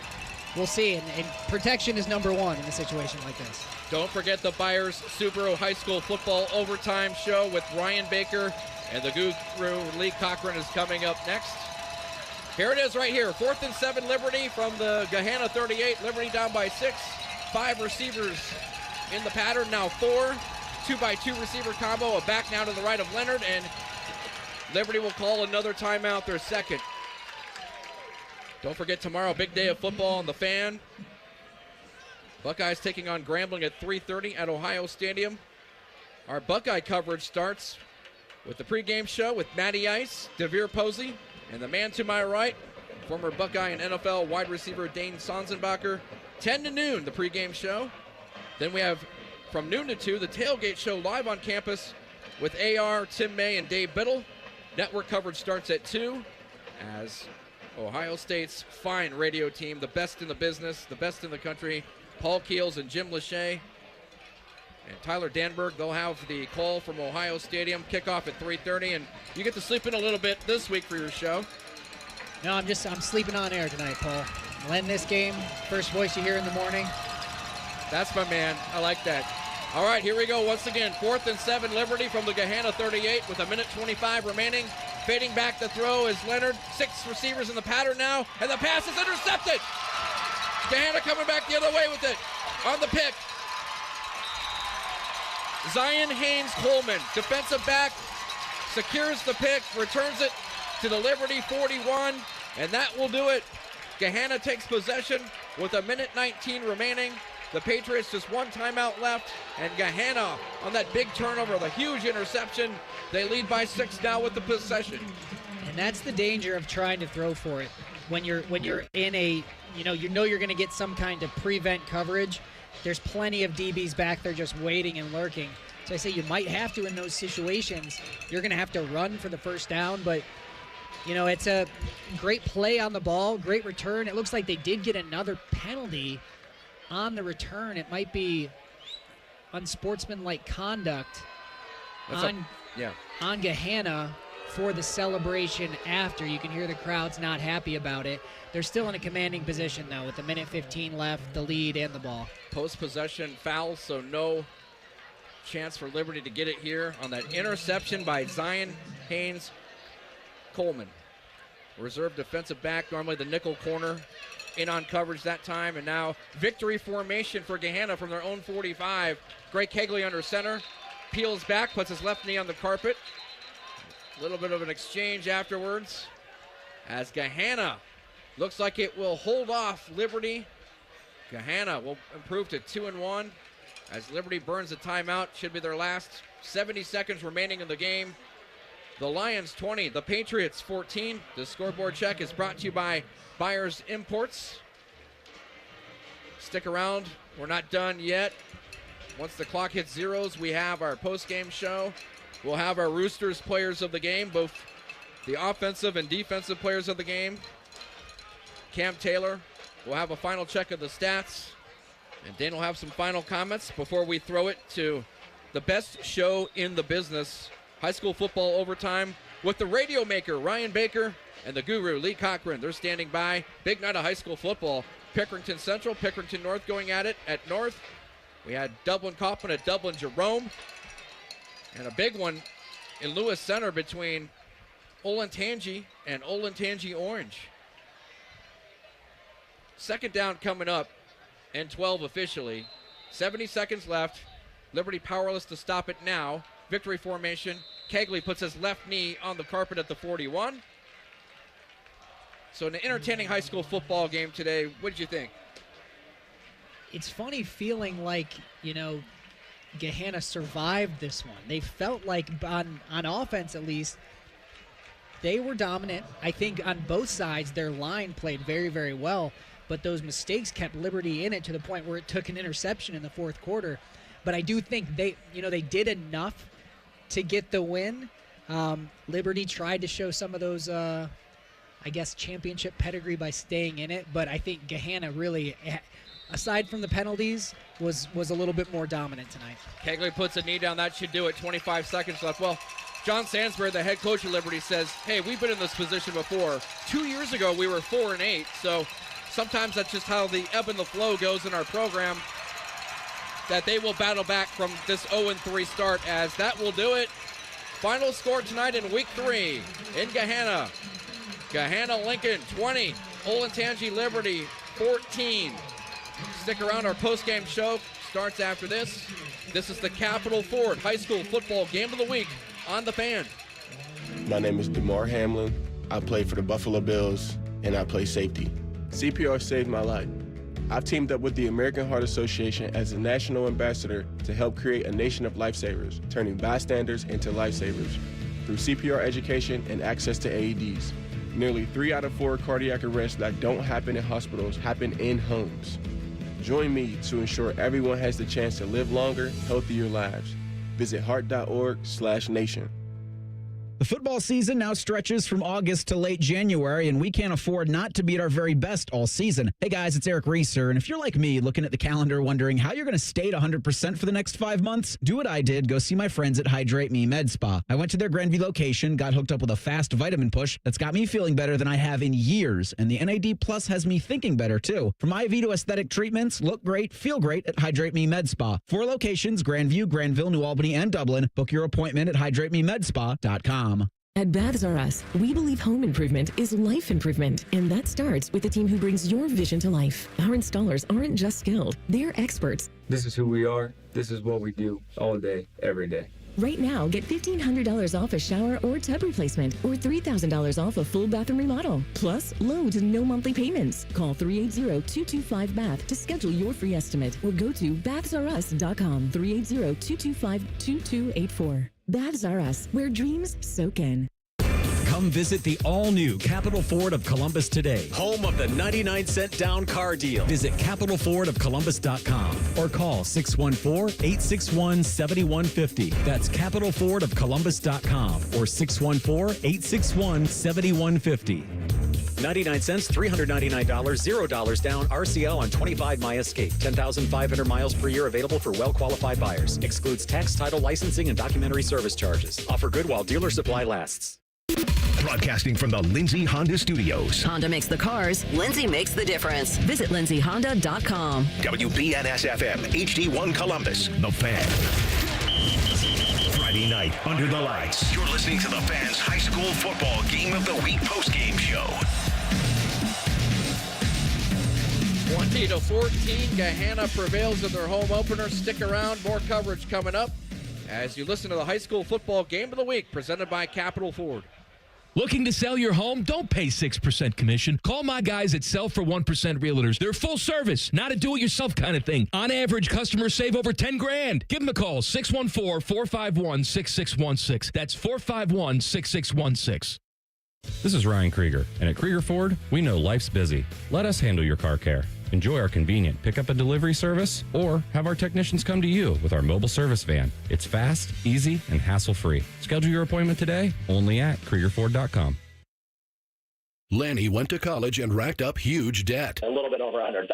we'll see, and protection is number one in a situation like this. Don't forget the Byers Subaru High School Football Overtime Show with Ryan Baker and the guru Lee Cochran is coming up next. Here it is right here. 4th and 7 Liberty from the Gahana 38. Liberty down by 6. 5 receivers in the pattern. Now 4. 2-by-2 receiver combo. A back now to the right of Leonard. And Liberty will call another timeout, their second. Don't forget tomorrow, big day of football on the Fan. Buckeyes taking on Grambling at 3:30 at Ohio Stadium. Our Buckeye coverage starts with the pregame show with Matty Ice, DeVere Posey, and the man to my right, former Buckeye and NFL wide receiver Dane Sanzenbacher. 10 to noon, the pregame show. Then we have from noon to 2, the tailgate show live on campus with AR, Tim May, and Dave Biddle. Network coverage starts at 2 as Ohio State's fine radio team, the best in the business, the best in the country, Paul Keels and Jim Lachey and Tyler Danberg, they'll have the call from Ohio Stadium, kickoff at 3:30, and you get to sleep in a little bit this week for your show. No, I'm sleeping on air tonight, Paul. Len this game, first voice you hear in the morning. That's my man. I like that. All right, here we go once again. 4th and 7 Liberty from the Gahana 38 with 1:25 remaining. Fading back the throw is Leonard. 6 receivers in the pattern now, and the pass is intercepted. Gahana coming back the other way with it on the pick. Zion Haynes-Coleman, defensive back, secures the pick, returns it to the Liberty 41, and that will do it. Gahana takes possession with 1:19 remaining. The Patriots just one timeout left, and Gahana on that big turnover, the huge interception. They lead by 6 now with the possession. And that's the danger of trying to throw for it. When you're in a, you know you're going to get some kind of prevent coverage. There's plenty of DBs back there just waiting and lurking. So I say you might have to in those situations. You're going to have to run for the first down, but it's a great play on the ball, great return. It looks like they did get another penalty on the return. It might be unsportsmanlike conduct on Gahana for the celebration after. You can hear the crowd's not happy about it. They're still in a commanding position, though, with 1:15 left, the lead and the ball. Post-possession foul, so no chance for Liberty to get it here on that interception by Zion Haynes-Coleman. Reserve defensive back, normally the nickel corner, in on coverage that time, and now victory formation for Gahana from their own 45. Greg Kegley under center, peels back, puts his left knee on the carpet. A little bit of an exchange afterwards as Gahana looks like it will hold off Liberty. Gahana will improve to 2-1 as Liberty burns a timeout. Should be their last. 70 seconds remaining in the game. The Lions 20, the Patriots 14. The scoreboard check is brought to you by Byers Imports. Stick around. We're not done yet. Once the clock hits zeros, we have our post-game show. We'll have our Roosters players of the game, both the offensive and defensive players of the game. Cam Taylor will have a final check of the stats, and Dane will have some final comments before we throw it to the best show in the business, high school football overtime, with the radio maker, Ryan Baker, and the guru, Lee Cochran. They're standing by. Big night of high school football. Pickerington Central, Pickerington North going at it at North. We had Dublin Kaufman at Dublin Jerome. And a big one in Lewis Center between Olentangy and Olentangy Orange. Second down coming up, and 12 officially. 70 seconds left. Liberty powerless to stop it now. Victory formation. Kegley puts his left knee on the carpet at the 41. So an entertaining high school football game today. What did you think? It's funny feeling like, Gahana survived this one. They felt like on offense at least, they were dominant. I think on both sides their line played very, very well, but those mistakes kept Liberty in it to the point where it took an interception in the fourth quarter. But I do think they did enough to get the win. Liberty tried to show some of those championship pedigree by staying in it, but I think Gahana really, aside from the penalties, was a little bit more dominant tonight. Kegley puts a knee down. That should do it. 25 seconds left. Well, John Sanzenbacher, the head coach of Liberty, says, hey, we've been in this position before. 2 years ago, we were 4-8, so sometimes that's just how the ebb and the flow goes in our program, that they will battle back from this 0-3 start, as that will do it. Final score tonight in Week 3 in Gahana. Gahanna Lincoln 20, Olentangy Liberty 14. Stick around, our post-game show starts after this. This is the Capital Ford High School Football Game of the Week on The Fan. My name is DeMar Hamlin. I play for the Buffalo Bills, and I play safety. CPR saved my life. I've teamed up with the American Heart Association as a national ambassador to help create a nation of lifesavers, turning bystanders into lifesavers through CPR education and access to AEDs. Nearly 3 out of 4 cardiac arrests that don't happen in hospitals happen in homes. Join me to ensure everyone has the chance to live longer, healthier lives. Visit heart.org/nation. The football season now stretches from August to late January, and we can't afford not to be at our very best all season. Hey guys, it's Eric Reeser, and if you're like me, looking at the calendar wondering how you're going to stay at 100% for the next 5 months, do what I did, go see my friends at Hydrate Me Med Spa. I went to their Grandview location, got hooked up with a fast vitamin push that's got me feeling better than I have in years, and the NAD Plus has me thinking better too. From IV to aesthetic treatments, look great, feel great at Hydrate Me Med Spa. 4 locations, Grandview, Granville, New Albany, and Dublin. Book your appointment at hydratememedspa.com. At Baths R Us, we believe home improvement is life improvement, and that starts with the team who brings your vision to life. Our installers aren't just skilled, they're experts. This is who we are. This is what we do all day, every day. Right now, get $1,500 off a shower or tub replacement, or $3,000 off a full bathroom remodel. Plus, low to no monthly payments. Call 380-225-BATH to schedule your free estimate, or go to bathsrus.com. 380-225-2284. Baths R Us, where dreams soak in. Come visit the all-new Capital Ford of Columbus today, home of the 99-cent down car deal. Visit capitalfordofcolumbus.com or call 614-861-7150. That's capitalfordofcolumbus.com or 614-861-7150. 99 cents, $399, $0 down, RCL on 25 My Escape. 10,500 miles per year available for well-qualified buyers. Excludes tax, title, licensing, and documentary service charges. Offer good while dealer supply lasts. Broadcasting from the Lindsay Honda Studios. Honda makes the cars. Lindsay makes the difference. Visit lindsayhonda.com. WBNS-FM, HD1 Columbus, The Fan. Friday night, under the lights. You're listening to The Fan's High School Football Game of the Week postgame show. 20-14, Gahanna prevails in their home opener. Stick around, more coverage coming up as you listen to the High School Football Game of the Week presented by Capital Ford. Looking to sell your home? Don't pay 6% commission. Call my guys at Sell for 1% Realtors. They're full service, not a do-it-yourself kind of thing. On average, customers save over $10,000. Give them a call, 614-451-6616. That's 451-6616. This is Ryan Krieger, and at Krieger Ford, we know life's busy. Let us handle your car care. Enjoy our convenient pickup and delivery service, or have our technicians come to you with our mobile service van. It's fast, easy, and hassle-free. Schedule your appointment today, only at KriegerFord.com. Lanny went to college and racked up huge debt. A little bit over $100,000.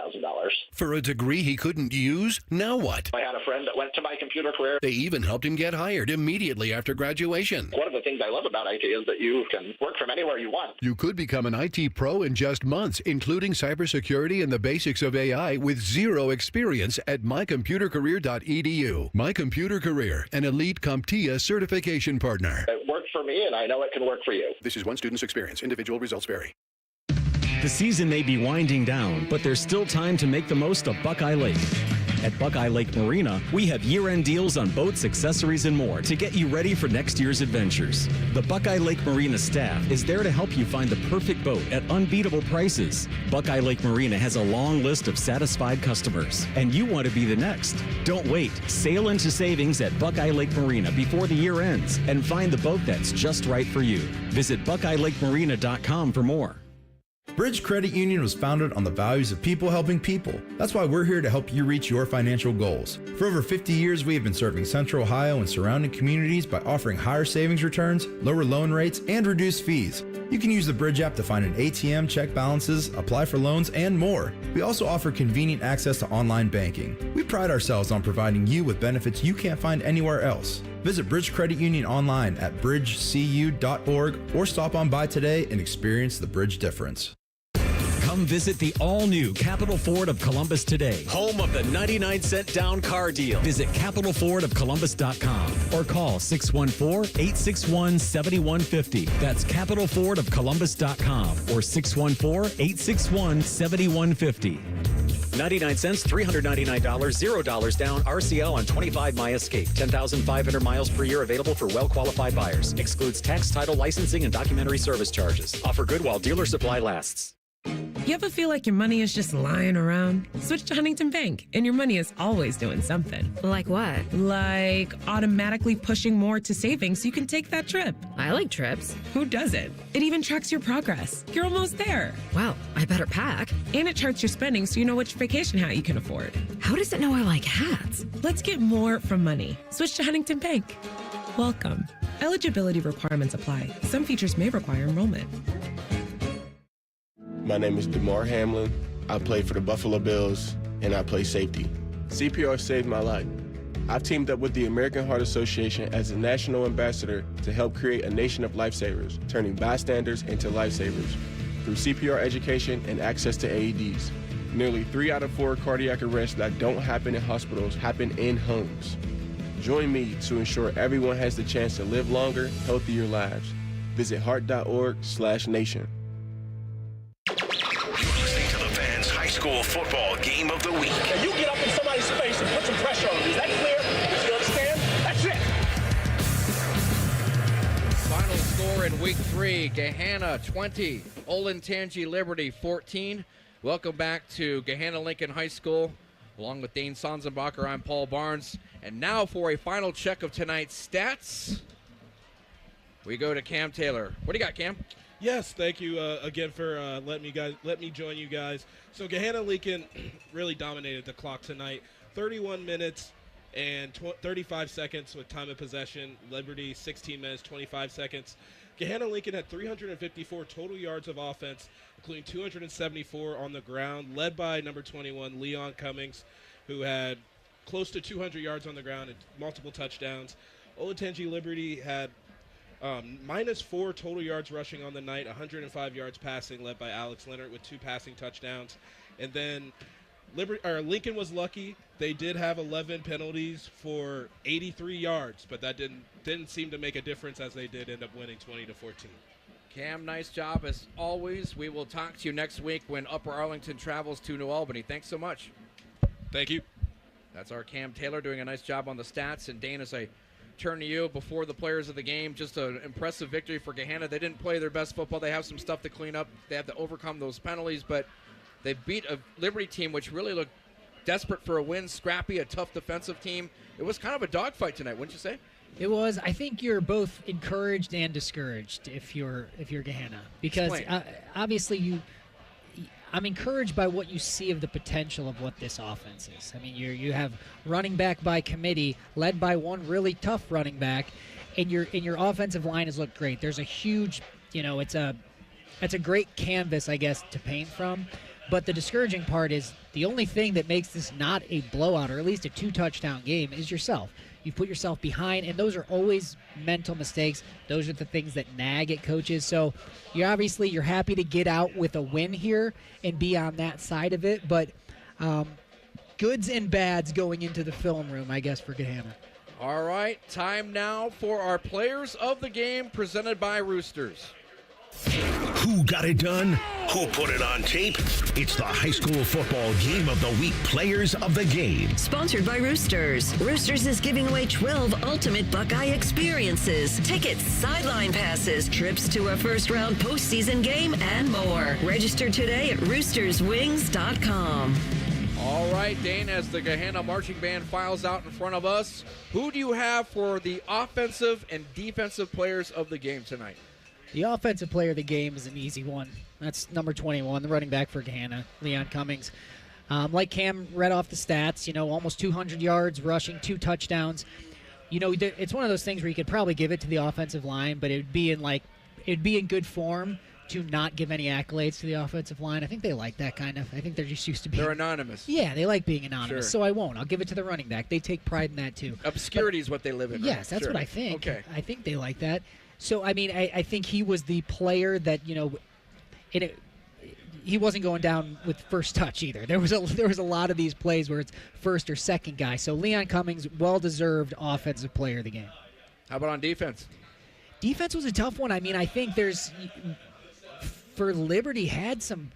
For a degree he couldn't use, now what? I had a friend that went to My Computer Career. They even helped him get hired immediately after graduation. One of the things I love about IT is that you can work from anywhere you want. You could become an IT pro in just months, including cybersecurity and the basics of AI with zero experience at mycomputercareer.edu. My Computer Career, an elite CompTIA certification partner. It worked for me, and I know it can work for you. This is one student's experience. Individual results vary. The season may be winding down, but there's still time to make the most of Buckeye Lake. At Buckeye Lake Marina, we have year-end deals on boats, accessories, and more to get you ready for next year's adventures. The Buckeye Lake Marina staff is there to help you find the perfect boat at unbeatable prices. Buckeye Lake Marina has a long list of satisfied customers, and you want to be the next. Don't wait. Sail into savings at Buckeye Lake Marina before the year ends and find the boat that's just right for you. Visit BuckeyeLakeMarina.com for more. Bridge Credit Union was founded on the values of people helping people. That's why we're here to help you reach your financial goals. For over 50 years, we have been serving Central Ohio and surrounding communities by offering higher savings returns, lower loan rates, and reduced fees. You can use the Bridge app to find an ATM, check balances, apply for loans, and more. We also offer convenient access to online banking. We pride ourselves on providing you with benefits you can't find anywhere else. Visit Bridge Credit Union online at bridgecu.org or stop on by today and experience the Bridge difference. Come visit the all-new Capital Ford of Columbus today. Home of the 99-cent down car deal. Visit capitalfordofcolumbus.com or call 614-861-7150. That's capitalfordofcolumbus.com or 614-861-7150. 99 cents, $399, $0 down, RCL on 25 My Escape. 10,500 miles per year available for well-qualified buyers. Excludes tax, title, licensing, and documentary service charges. Offer good while dealer supply lasts. You ever feel like your money is just lying around? Switch to Huntington Bank, and your money is always doing something. Like what? Like automatically pushing more to savings so you can take that trip. I like trips. Who doesn't? It even tracks your progress. You're almost there. Well, I better pack. And it charts your spending so you know which vacation hat you can afford. How does it know I like hats? Let's get more from money. Switch to Huntington Bank. Welcome. Eligibility requirements apply. Some features may require enrollment. My name is DeMar Hamlin. I play for the Buffalo Bills, and I play safety. CPR saved my life. I've teamed up with the American Heart Association as a national ambassador to help create a nation of lifesavers, turning bystanders into lifesavers through CPR education and access to AEDs. Nearly 3 out of 4 cardiac arrests that don't happen in hospitals happen in homes. Join me to ensure everyone has the chance to live longer, healthier lives. Visit heart.org/nation. School football game of the week. Now you get up in somebody's space and put some pressure on them. Is that clear? You understand? That's it. Final score in week 3, Gahanna 20, Olentangy Liberty 14. Welcome back to Gahanna Lincoln High School. Along with Dane Sanzenbacher, I'm Paul Barnes. And now for a final check of tonight's stats, we go to Cam Taylor. What do you got, Cam? Yes, thank you again for let me join you guys. So Gahanna Lincoln really dominated the clock tonight. 31 minutes and 35 seconds with time of possession. Liberty 16 minutes 25 seconds. Gahanna Lincoln had 354 total yards of offense, including 274 on the ground, led by number 21 Leon Cummings, who had close to 200 yards on the ground and multiple touchdowns. Olentangy Liberty had -4 total yards rushing on the night, 105 yards passing, led by Alex Leonard with 2 passing touchdowns. And then Lincoln was lucky. They did have 11 penalties for 83 yards, but that didn't seem to make a difference, as they did end up winning 20-14. Cam, nice job as always. We will talk to you next week when Upper Arlington travels to New Albany. Thanks so much. Thank you. That's our Cam Taylor doing a nice job on the stats. And Dane, as I turn to you before the players of the game, just an impressive victory for Gahanna. They didn't play their best football. They have some stuff to clean up. They have to overcome those penalties, but they beat a Liberty team which really looked desperate for a win, scrappy, a tough defensive team. It was kind of a dogfight tonight, wouldn't you say? It was. I think you're both encouraged and discouraged if you're Gahanna, because obviously I'm encouraged by what you see of the potential of what this offense is. I mean, you have running back by committee, led by one really tough running back, and your offensive line has looked great. There's a huge, it's a great canvas, I guess, to paint from. But the discouraging part is the only thing that makes this not a blowout, or at least a 2-touchdown game, is yourself. You put yourself behind, and those are always mental mistakes. Those are the things that nag at coaches. So you're happy to get out with a win here and be on that side of it. But goods and bads going into the film room, I guess, for Gahanna. All right, time now for our players of the game presented by Roosters. Who got it done? Who put it on tape? It's the high school football game of the week players of the game. Sponsored by Roosters. Roosters is giving away 12 ultimate Buckeye experiences, tickets, sideline passes, trips to a first-round postseason game, and more. Register today at roosterswings.com. All right, Dane, as the Gahanna marching band files out in front of us, who do you have for the offensive and defensive players of the game tonight? The offensive player of the game is an easy one. That's number 21, the running back for Gahanna, Leon Cummings. Like Cam read off the stats, almost 200 yards rushing, 2 touchdowns. It's one of those things where you could probably give it to the offensive line, but it would be in like it'd be in good form to not give any accolades to the offensive line. I think they like that kind of. I think they're just used to being. They're anonymous. Yeah, they like being anonymous, Sure. so I won't. I'll give it to the running back. They take pride in that too. Obscurity is what they live in. Yes, right? that's Sure. what I think. Okay. I think they like that. So, I mean, I think he was the player that, he wasn't going down with first touch either. There was a lot of these plays where it's first or second guy. So Leon Cummings, well-deserved offensive player of the game. How about on defense? Defense was a tough one. I mean, I think for Liberty had some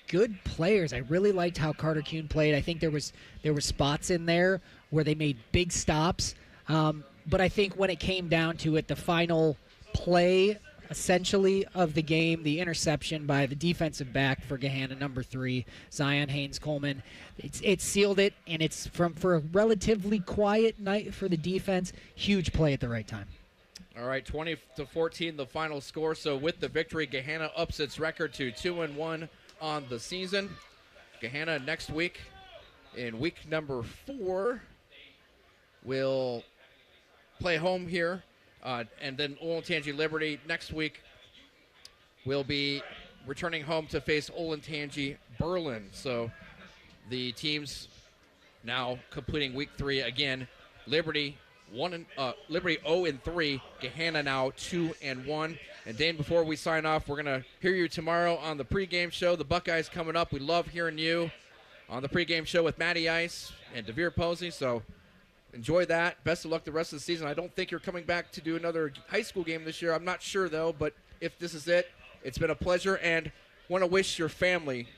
good players. I really liked how Carter Kuhn played. I think there were spots in there where they made big stops. But I think when it came down to it, the final play essentially of the game, the interception by the defensive back for Gahanna, number 3, Zion Haynes-Coleman, it sealed it, and it's for a relatively quiet night for the defense, huge play at the right time. All right, 20-14, the final score. So with the victory, Gahanna ups its record to 2-1 on the season. Gahanna next week, in week number 4, will play home here. And then Olentangy Liberty next week will be returning home to face Olentangy Berlin. So the teams now completing week 3 again. Liberty 0-3. Gahanna now 2-1. And Dane, before we sign off, we're gonna hear you tomorrow on the pregame show. The Buckeyes coming up. We love hearing you on the pregame show with Matty Ice and DeVere Posey. So enjoy that. Best of luck the rest of the season. I don't think you're coming back to do another high school game this year. I'm not sure, though, but if this is it, it's been a pleasure, and want to wish your family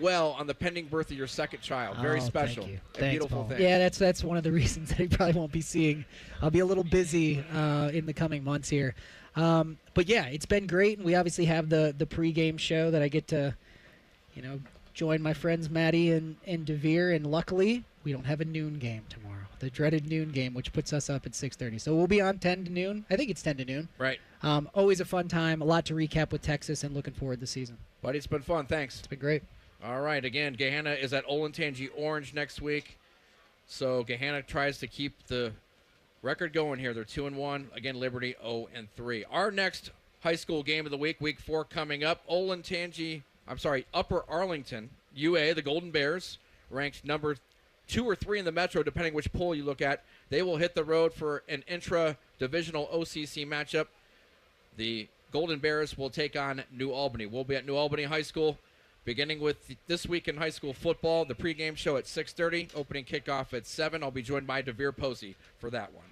well on the pending birth of your second child. Very special. Thank you. And Thanks, beautiful Paul. thing. Yeah, that's one of the reasons that he probably won't be seeing. I'll be a little busy in the coming months here. But, yeah, it's been great, and we obviously have the pregame show that I get to, join my friends Maddie and DeVere, and luckily we don't have a noon game tomorrow. The dreaded noon game, which puts us up at 6:30. So we'll be on 10 to noon. I think it's 10 to noon. Right. Always a fun time. A lot to recap with Texas, and looking forward to the season. Buddy, it's been fun. Thanks. It's been great. All right. Again, Gahanna is at Olentangy Orange next week. So Gahanna tries to keep the record going here. They're 2-1. Again, Liberty 0-3. Our next high school game of the week, week 4 coming up. Upper Arlington, UA, the Golden Bears, ranked number 2 or 3 in the Metro, depending which poll you look at. They will hit the road for an intra-divisional OCC matchup. The Golden Bears will take on New Albany. We'll be at New Albany High School, beginning with this week in high school football. The pregame show at 6:30, opening kickoff at 7. I'll be joined by DeVere Posey for that one.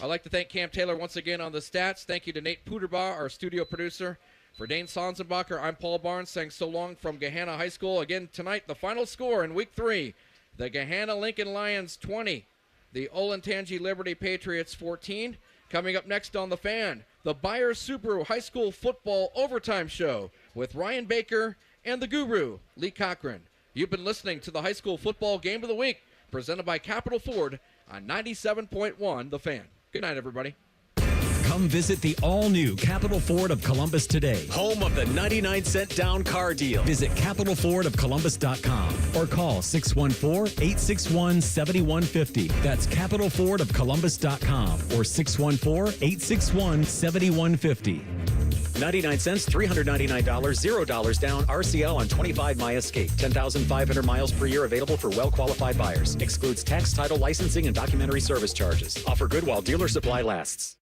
I'd like to thank Cam Taylor once again on the stats. Thank you to Nate Puderbaugh, our studio producer. For Dane Sanzenbacher, I'm Paul Barnes, saying so long from Gahanna High School. Again tonight, the final score in week 3. The Gahanna Lincoln Lions 20, the Olentangy Liberty Patriots 14. Coming up next on The Fan, the Byers Subaru High School Football Overtime Show with Ryan Baker and the Guru, Lee Cochran. You've been listening to the High School Football Game of the Week, presented by Capital Ford on 97.1 The Fan. Good night, everybody. Come visit the all-new Capital Ford of Columbus today. Home of the 99-cent down car deal. Visit CapitalFordOfColumbus.com or call 614-861-7150. That's CapitalFordOfColumbus.com or 614-861-7150. 99 cents, $399, $0 down, RCL on 25 My Escape. 10,500 miles per year available for well-qualified buyers. Excludes tax, title, licensing, and documentary service charges. Offer good while dealer supply lasts.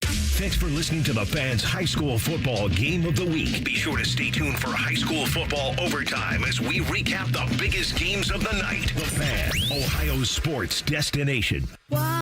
Thanks for listening to the Fan's High School Football Game of the Week. Be sure to stay tuned for High School Football Overtime as we recap the biggest games of the night. The Fan, Ohio's sports destination.